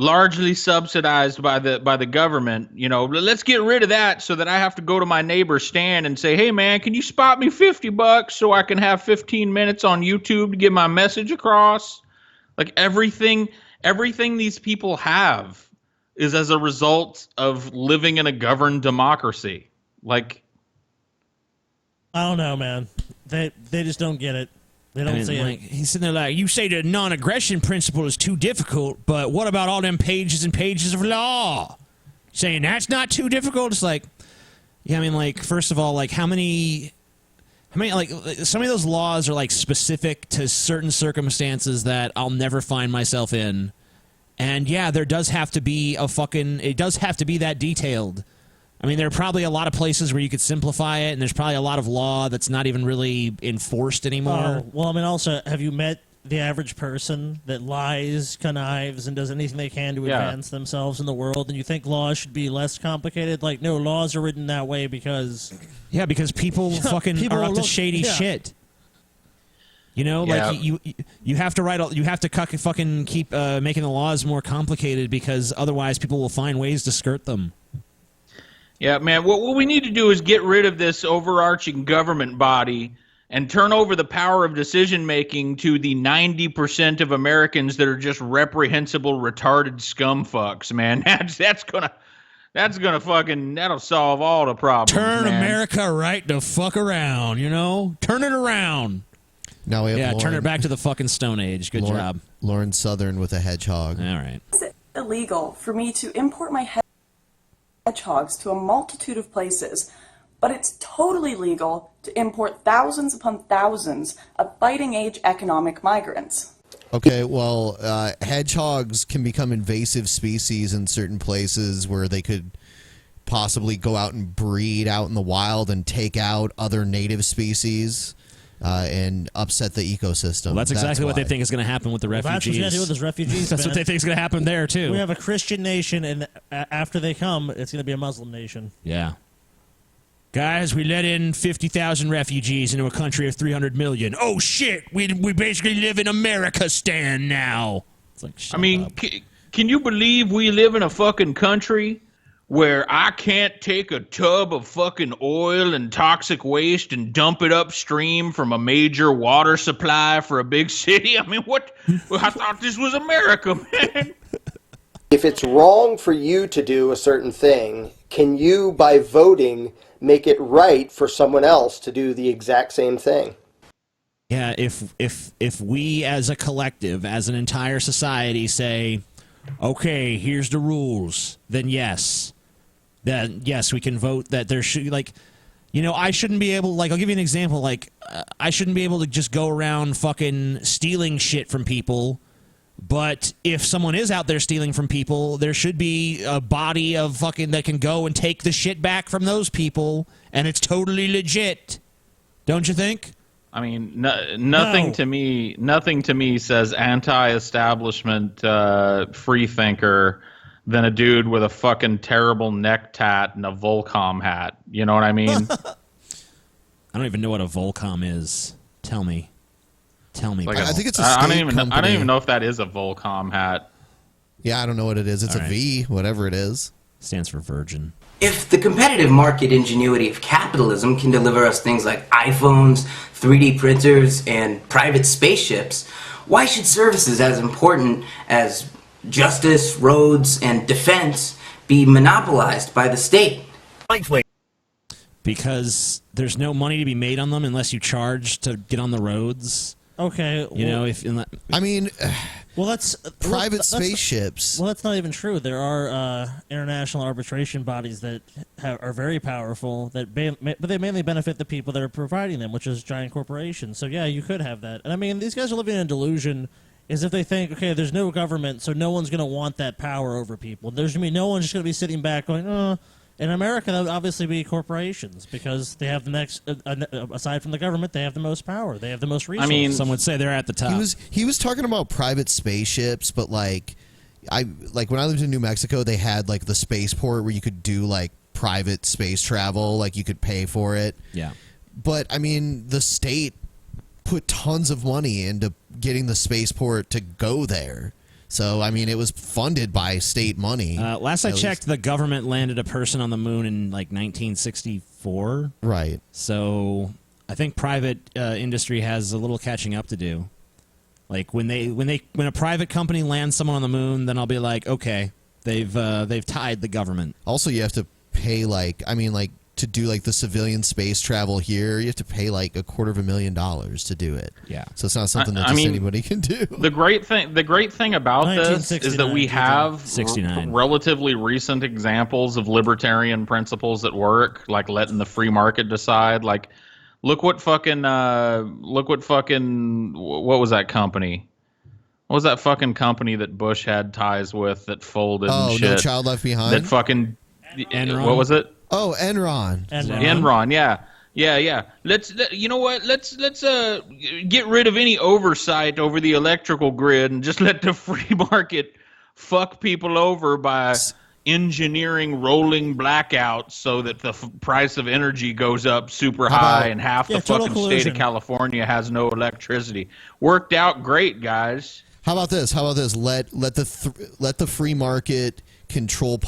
largely subsidized by the government. You know, let's get rid of that so that I have to go to my neighbor's stand and say, hey man, can you spot me $50 so I can have 15 minutes on YouTube to get my message across? Like everything these people have is as a result of living in a governed democracy. Like, I don't know, man. They just don't get it. They don't see it. He's sitting there like, you say the non-aggression principle is too difficult, but what about all them pages and pages of law? Saying that's not too difficult? It's like, yeah, I mean, like, first of all, like, how many, like, some of those laws are, like, specific to certain circumstances that I'll never find myself in. And, yeah, there does have to be it does have to be that detailed. I mean, there are probably a lot of places where you could simplify it, and there's probably a lot of law that's not even really enforced anymore. Oh, well, I mean, also, have you met the average person that lies, connives, and does anything they can to advance themselves in the world, and you think laws should be less complicated? Like, no, laws are written that way because... Yeah, because people fucking are up to shady shit. You know, like you have to fucking keep making the laws more complicated because otherwise people will find ways to skirt them. Yeah, man, what we need to do is get rid of this overarching government body and turn over the power of decision-making to the 90% of Americans that are just reprehensible, retarded scumfucks, man. That'll solve all the problems, Turn man. America right the fuck around, you know? Turn it around. Now we have Lauren. Turn it back to the fucking Stone Age. Good job. Lauren Southern with a hedgehog. All right. Is it illegal for me to import my hedgehogs to a multitude of places, but it's totally legal to import thousands upon thousands of fighting-age economic migrants? Okay, well, hedgehogs can become invasive species in certain places where they could possibly go out and breed out in the wild and take out other native species. And upset the ecosystem. Well, that's exactly what they think is going to happen with the refugees. That's what you got to do with those refugees. That's what they think is going to happen there, too. We have a Christian nation, and after they come, it's going to be a Muslim nation. Yeah. Guys, we let in 50,000 refugees into a country of 300 million. Oh, shit! We basically live in America-stan now. It's like, shut up. Can you believe we live in a fucking country where I can't take a tub of fucking oil and toxic waste and dump it upstream from a major water supply for a big city? I mean, what? I thought this was America, man. If it's wrong for you to do a certain thing, can you, by voting, make it right for someone else to do the exact same thing? Yeah, if we as a collective, as an entire society say, okay, here's the rules, then yes. Then yes, we can vote that there should, like, you know, I shouldn't be able, like, I'll give you an example, like, I shouldn't be able to just go around fucking stealing shit from people, but if someone is out there stealing from people, there should be a body of fucking that can go and take the shit back from those people, and it's totally legit. Don't you think? I mean, nothing to me says anti-establishment freethinker than a dude with a fucking terrible neck tat and a Volcom hat. You know what I mean? I don't even know what a Volcom is. Tell me. Like I think it's a I state don't even know if that is a Volcom hat. Yeah, I don't know what it is. It's a V, whatever it is. Stands for virgin. If the competitive market ingenuity of capitalism can deliver us things like iPhones, 3D printers, and private spaceships, why should services as important as justice, roads, and defense be monopolized by the state? Because there's no money to be made on them unless you charge to get on the roads. Okay. You know, I mean, well, that's private spaceships. Well, that's not even true. There are international arbitration bodies that are very powerful, but they mainly benefit the people that are providing them, which is giant corporations. So yeah, you could have that. And I mean, these guys are living in a delusion. Is if they think, okay, there's no government, so no one's going to want that power over people. There's going to be no one's just going to be sitting back going, In America, that would obviously be corporations because they have the next, aside from the government, they have the most power. They have the most resources. I mean, some would say they're at the top. He was talking about private spaceships, but when I lived in New Mexico, they had like the spaceport where you could do like private space travel, like you could pay for it. Yeah. But I mean, the state put tons of money into getting the spaceport to go there. So, I mean, it was funded by state money. Last I checked, the government landed a person on the moon in, like, 1964. Right. So, I think private industry has a little catching up to do. Like, when a private company lands someone on the moon, then I'll be like, okay, they've tied the government. Also, you have to pay, to do like the civilian space travel here, you have to pay like $250,000 to do it. Yeah. So it's not something that anybody can do. The great thing about this is that we have relatively recent examples of libertarian principles at work, like letting the free market decide. Like, what was that company? What was that fucking company that Bush had ties with that folded and shit? No Child Left Behind? That fucking... Enron? What was it? Oh, Enron. Enron, yeah. Yeah. You know what? Let's get rid of any oversight over the electrical grid and just let the free market fuck people over by engineering rolling blackouts so that the price of energy goes up super high and half the fucking state of California has no electricity. Worked out great, guys. How about this? Let the free market control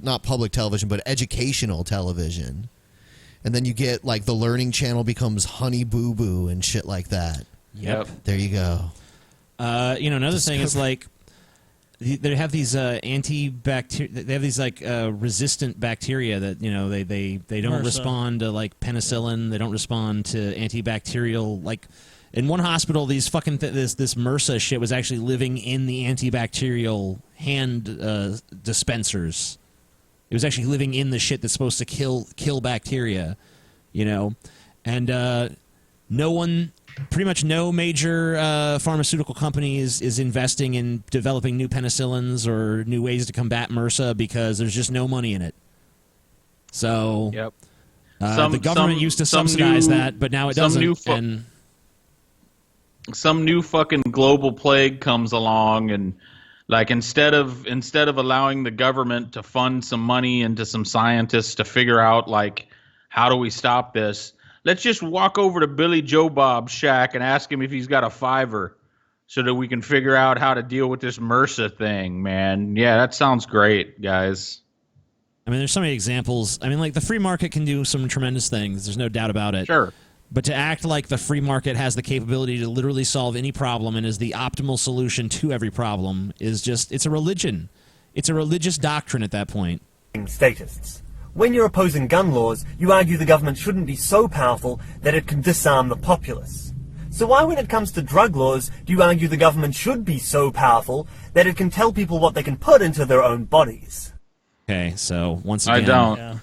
not public television, but educational television. And then you get, like, the Learning Channel becomes Honey Boo Boo and shit like that. Yep. There you go. Another thing is, like, they have these antibacterial. They have these like resistant bacteria that they don't respond to like penicillin. They don't respond to antibacterial. Like in one hospital, these fucking this MRSA shit was actually living in the antibacterial hand dispensers. It was actually living in the shit that's supposed to kill bacteria, and pretty much no major pharmaceutical company is investing in developing new penicillins or new ways to combat MRSA because there's just no money in it. So the government used to subsidize that, but now it doesn't. Some new fucking global plague comes along, and like instead of allowing the government to fund some money into some scientists to figure out like how do we stop this. Let's just walk over to Billy Joe Bob's shack and ask him if he's got a $5 so that we can figure out how to deal with this MRSA thing, man. Yeah, that sounds great, guys. I mean, there's so many examples. I mean, like, the free market can do some tremendous things. There's no doubt about it. Sure. But to act like the free market has the capability to literally solve any problem and is the optimal solution to every problem is just, it's a religion. It's a religious doctrine at that point. Statists. When you're opposing gun laws, you argue the government shouldn't be so powerful that it can disarm the populace. So why, when it comes to drug laws, do you argue the government should be so powerful that it can tell people what they can put into their own bodies? Okay, so once again... I don't.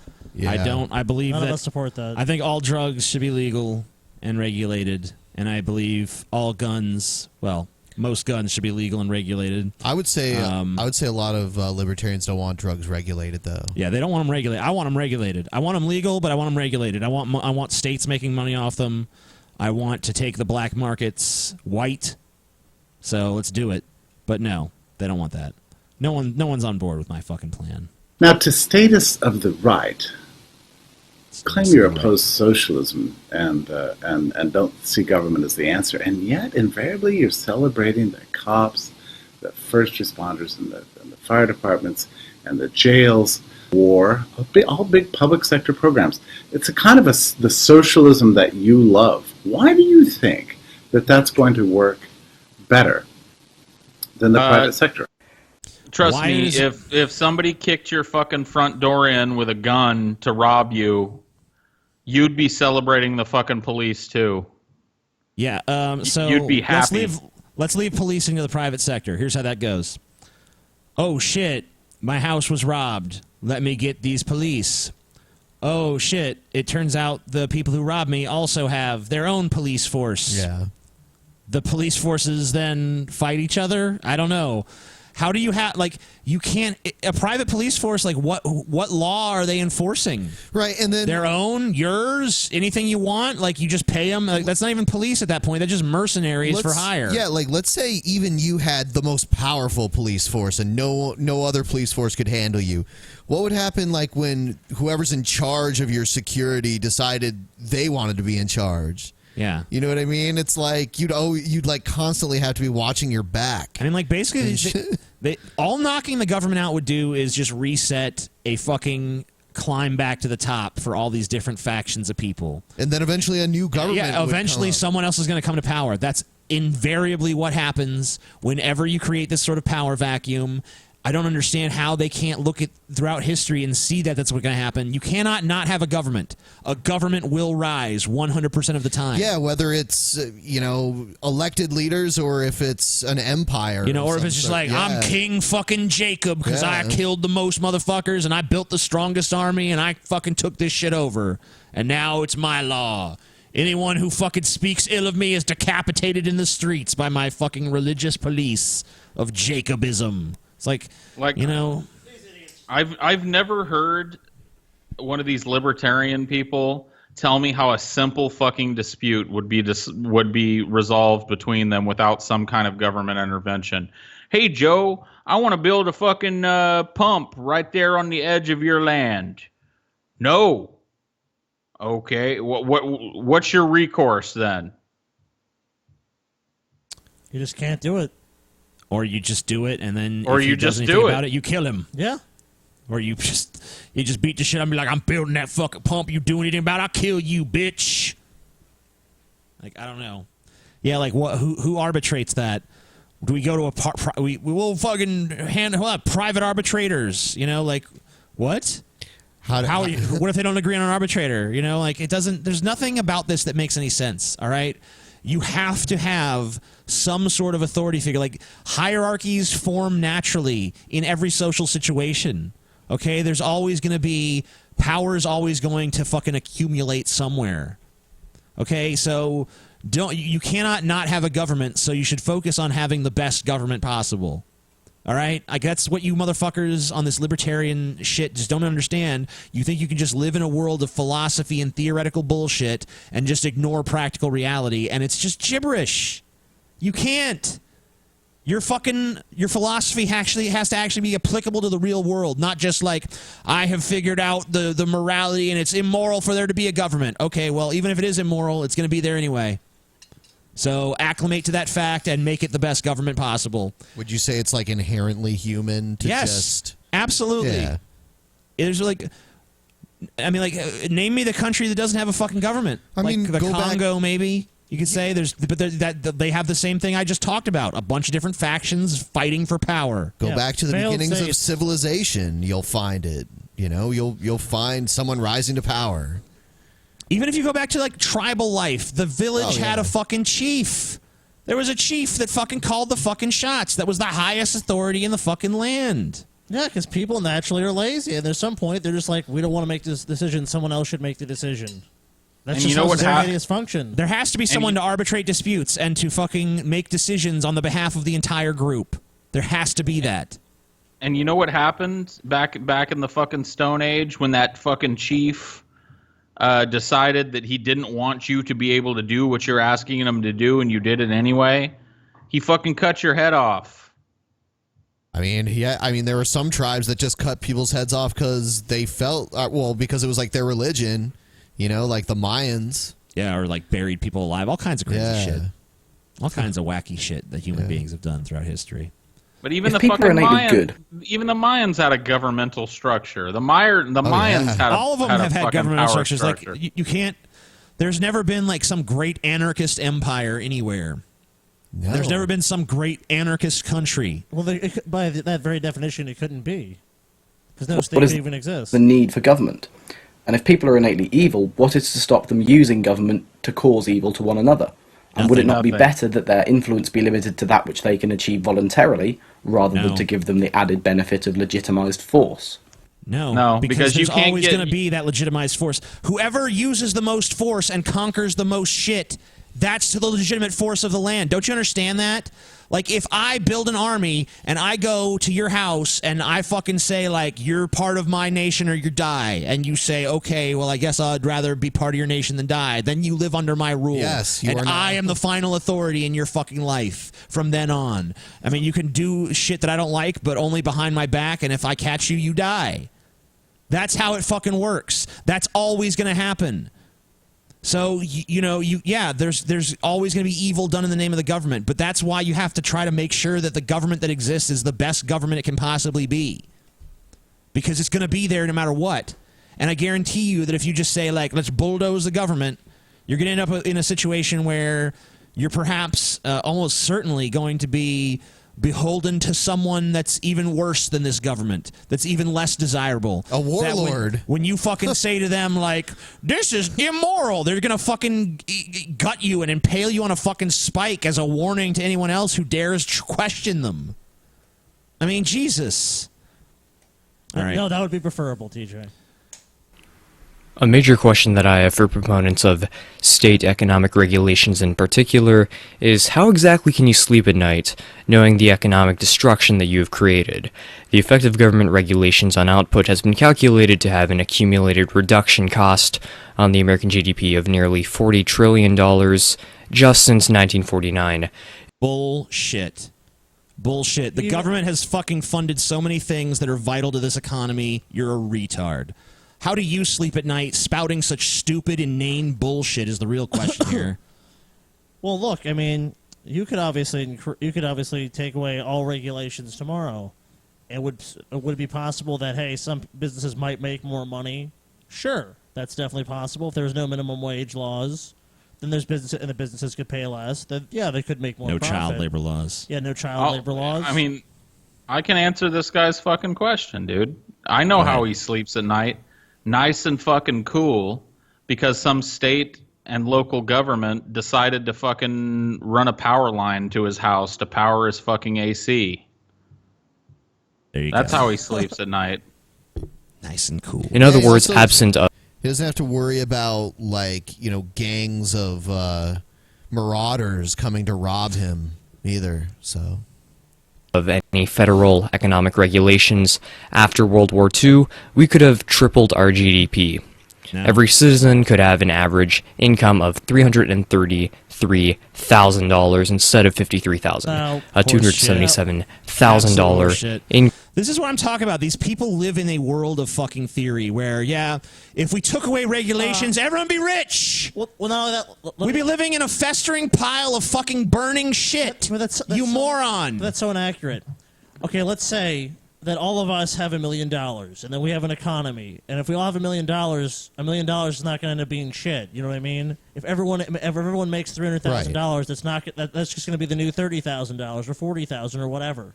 I don't. I believe None that... of us support that. I think all drugs should be legal and regulated, and I believe all guns... Well, most guns should be legal and regulated. I would say a lot of libertarians don't want drugs regulated, though. Yeah, they don't want them regulated. I want them regulated. I want them legal, but I want them regulated. I want states making money off them. I want to take the black markets white. So let's do it. But no, they don't want that. No one's on board with my fucking plan. Now, to statists of the right, claim you're opposed to socialism and don't see government as the answer, and yet invariably you're celebrating the cops, the first responders, and the fire departments, and the jails, war, all big public sector programs. It's a kind of the socialism that you love. Why do you think that that's going to work better than the private sector? Trust me, if somebody kicked your fucking front door in with a gun to rob you, you'd be celebrating the fucking police too. Yeah, so you'd be happy. Let's leave policing to the private sector. Here's how that goes. Oh shit, my house was robbed. Let me get these police. Oh shit, it turns out the people who robbed me also have their own police force. Yeah. The police forces then fight each other? I don't know. How do you have, like, you can't, a private police force, like, what law are they enforcing? Right, and then... Their own? Yours? Anything you want? Like, you just pay them? Like, that's not even police at that point. They're just mercenaries for hire. Yeah, like, let's say even you had the most powerful police force and no other police force could handle you. What would happen, like, when whoever's in charge of your security decided they wanted to be in charge? Yeah. You know what I mean? It's like you'd like constantly have to be watching your back. I mean, like, basically, all knocking the government out would do is just reset a fucking climb back to the top for all these different factions of people. And then eventually a new government Yeah, eventually someone else is going to come to power. That's invariably what happens whenever you create this sort of power vacuum. I don't understand how they can't look at throughout history and see that that's what's going to happen. You cannot not have a government. A government will rise 100% of the time. Yeah, whether it's, elected leaders or if it's an empire. Or if it's just like, I'm King fucking Jacob because I killed the most motherfuckers and I built the strongest army and I fucking took this shit over. And now it's my law. Anyone who fucking speaks ill of me is decapitated in the streets by my fucking religious police of Jacobism. It's like I've never heard one of these libertarian people tell me how a simple fucking dispute would be resolved between them without some kind of government intervention. Hey, Joe, I want to build a fucking pump right there on the edge of your land. No. Okay. What's your recourse then? You just can't do it. Or you just do it, and then or if you he does just anything do about it. it, you kill him. Yeah. Or you just beat the shit out of me like, I'm building that fucking pump. You do anything about it, I'll kill you, bitch. Like, I don't know. Yeah, like what? Who arbitrates that? Do we go to we will fucking private arbitrators? You know, like what? What if they don't agree on an arbitrator? You know, like it doesn't. There's nothing about this that makes any sense. All right, you have to have some sort of authority figure. Like hierarchies form naturally in every social situation. Okay, there's always going to be power is always going to fucking accumulate somewhere. Okay, so you cannot not have a government, so you should focus on having the best government possible. All right? Like that's what you motherfuckers on this libertarian shit just don't understand. You think you can just live in a world of philosophy and theoretical bullshit and just ignore practical reality, and it's just gibberish. You can't. Your philosophy actually has to be applicable to the real world, not just like, I have figured out the morality and it's immoral for there to be a government. Okay, well, even if it is immoral, it's going to be there anyway. So acclimate to that fact and make it the best government possible. Would you say it's like inherently human to yes, absolutely. Yeah. There's like, I mean, like, name me the country that doesn't have a fucking government. I mean, the go Congo, back. maybe. You could say they have the same thing I just talked about. A bunch of different factions fighting for power. Go back to the beginnings of civilization. You'll find it. You know, you'll find someone rising to power. Even if you go back to like tribal life, the village had a fucking chief. There was a chief that fucking called the fucking shots. That was the highest authority in the fucking land. Yeah, because people naturally are lazy, and there's some point they're just like, we don't want to make this decision. Someone else should make the decision. That's just how societies function. There has to be someone to arbitrate disputes and to fucking make decisions on the behalf of the entire group. There has to be that. And you know what happened back in the fucking Stone Age when that fucking chief decided that he didn't want you to be able to do what you're asking him to do, and you did it anyway? He fucking cut your head off. I mean, there were some tribes that just cut people's heads off because they felt, because it was like their religion. You know, like the Mayans. Yeah, or like buried people alive. All kinds of crazy shit. All kinds of wacky shit that human beings have done throughout history. But even the fucking Mayans, even the Mayans had a governmental structure. The Mayans had all of them have had governmental structures. Structure. Like you can't. There's never been like some great anarchist empire anywhere. No. There's never been some great anarchist country. Well, by that very definition, it couldn't be, because no state even exists. The need for government. And if people are innately evil, what is to stop them using government to cause evil to one another? And would it not be better that their influence be limited to that which they can achieve voluntarily, rather than to give them the added benefit of legitimized force? No, because there's always going to be that legitimized force. Whoever uses the most force and conquers the most shit, that's the legitimate force of the land. Don't you understand that? Like, if I build an army and I go to your house and I fucking say, like, you're part of my nation or you die, and you say, okay, well, I guess I'd rather be part of your nation than die, then you live under my rule. Yes, and I am the final authority in your fucking life from then on. I mean, you can do shit that I don't like, but only behind my back, and if I catch you, you die. That's how it fucking works. That's always going to happen. So, there's always going to be evil done in the name of the government, but that's why you have to try to make sure that the government that exists is the best government it can possibly be. Because it's going to be there no matter what. And I guarantee you that if you just say, like, let's bulldoze the government, you're going to end up in a situation where you're perhaps almost certainly going to be beholden to someone that's even worse than this government, that's even less desirable. A warlord. When you fucking say to them, like, this is immoral, they're going to fucking gut you and impale you on a fucking spike as a warning to anyone else who dares question them. I mean, Jesus. All right. No, that would be preferable, TJ. A major question that I have for proponents of state economic regulations in particular is how exactly can you sleep at night knowing the economic destruction that you have created? The effect of government regulations on output has been calculated to have an accumulated reduction cost on the American GDP of nearly $40 trillion just since 1949. Bullshit. Bullshit. The government has fucking funded so many things that are vital to this economy. You're a retard. How do you sleep at night? Spouting such stupid, inane bullshit is the real question here. Well, look, I mean, you could obviously take away all regulations tomorrow. And would it be possible that, hey, some businesses might make more money? Sure, that's definitely possible. If there's no minimum wage laws, then there's businesses, and the businesses could pay less. Then yeah, they could make more. No profit. child labor laws. Yeah, no child labor laws. I mean, I can answer this guy's fucking question, dude. I know how he sleeps at night. Nice and fucking cool, because some state and local government decided to fucking run a power line to his house to power his fucking AC. That's how he sleeps at night. Nice and cool. In other words, absent of... He doesn't have to worry about, like, you know, gangs of marauders coming to rob him either, so... of any federal economic regulations after World War II, we could have tripled our GDP. No. Every citizen could have an average income of $333,000 instead of $53,000. A $277,000 in. This is what I'm talking about. These people live in a world of fucking theory where, yeah, if we took away regulations, everyone would be rich. Well, no, we'd be living in a festering pile of fucking burning shit. You moron. That's so inaccurate. Okay, let's say that all of us have $1 million, and then we have an economy. And if we all have $1 million is not going to end up being shit. You know what I mean? If everyone makes $300,000, that's just going to be the new $30,000 or $40,000 or whatever.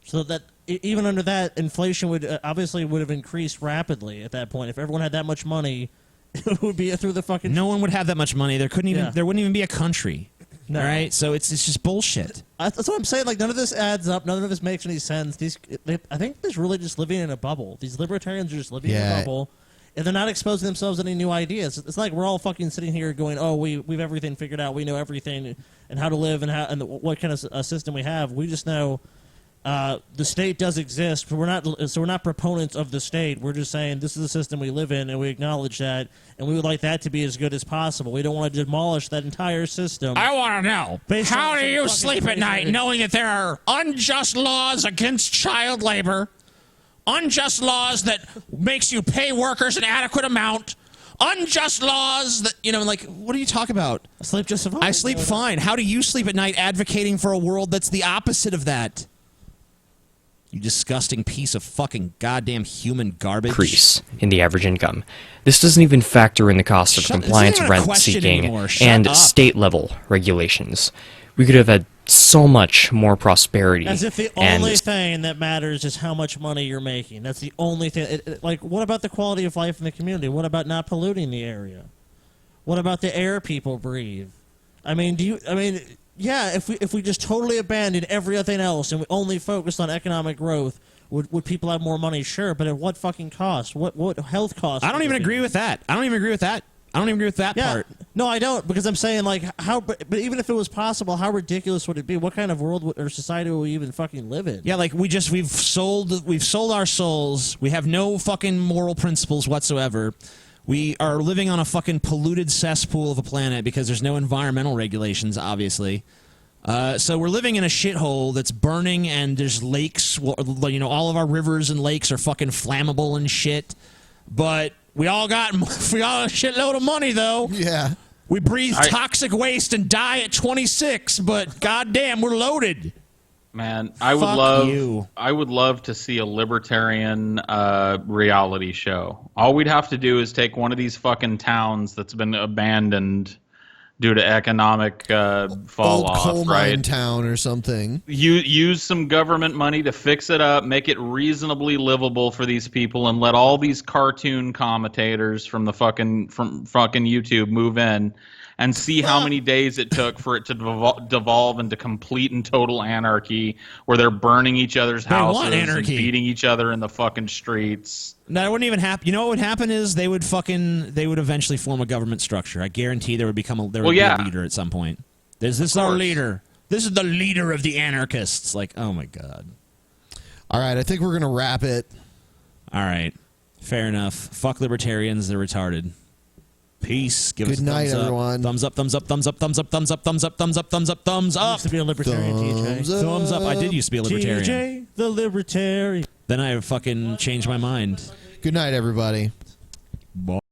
So that even under that, inflation would have increased rapidly at that point. If everyone had that much money, it would be through the fucking. No one would have that much money. There wouldn't even be a country. No. All right, so it's just bullshit. That's what I'm saying. Like, none of this adds up. None of this makes any sense. I think they're really just living in a bubble. These libertarians are just living in a bubble, and they're not exposing themselves to any new ideas. It's like we're all fucking sitting here going, "Oh, we've everything figured out. We know everything and how to live and what kind of system we have. We just know the state does exist, but we're not proponents of the state. We're just saying this is the system we live in, and we acknowledge that, and we would like that to be as good as possible. We don't want to demolish that entire system. I want to know, how do you sleep at night knowing that there are unjust laws against child labor, unjust laws that makes you pay workers an adequate amount, unjust laws that, like, what are you talking about? I sleep just fine. I sleep fine. How do you sleep at night advocating for a world that's the opposite of that? You disgusting piece of fucking goddamn human garbage. Increase in the average income. This doesn't even factor in the cost of compliance, rent seeking, and state-level regulations. We could have had so much more prosperity. As if the only thing that matters is how much money you're making. That's the only thing. Like, what about the quality of life in the community? What about not polluting the area? What about the air people breathe? Yeah, if we just totally abandoned everything else and we only focused on economic growth, would people have more money? Sure, but at what fucking cost? What health costs? I don't even agree with that. I don't even agree with that part. No, I don't, because I'm saying, like, how. But even if it was possible, how ridiculous would it be? What kind of world or society would we even fucking live in? Yeah, like we've sold our souls. We have no fucking moral principles whatsoever. We are living on a fucking polluted cesspool of a planet because there's no environmental regulations, obviously. So we're living in a shithole that's burning, and there's lakes. All of our rivers and lakes are fucking flammable and shit. But we all got a shitload of money, though. Yeah. We breathe toxic waste and die at 26, but goddamn, we're loaded. Man, I would love to see a libertarian reality show. All we'd have to do is take one of these fucking towns that's been abandoned due to economic fall off, coal right? mine town or something. Use some government money to fix it up, make it reasonably livable for these people, and let all these cartoon commentators from fucking YouTube move in and see how many days it took for it to devolve into complete and total anarchy, where they're burning each other's houses and beating each other in the fucking streets. No, it wouldn't even happen. You know what would happen is they would eventually form a government structure. I guarantee there would be a leader at some point. This is our leader. This is the leader of the anarchists. Like, oh my god. All right, I think we're gonna wrap it. All right, fair enough. Fuck libertarians, they're retarded. Peace. Give us a Good night, thumbs up. everyone. Thumbs up, thumbs up, thumbs up, thumbs up, thumbs up, thumbs up, thumbs up, thumbs up, thumbs up. Used to be a libertarian, TJ. Thumbs up. I did used to be a libertarian. TJ, the libertarian. Then I fucking changed my mind. Good night, everybody. Bye.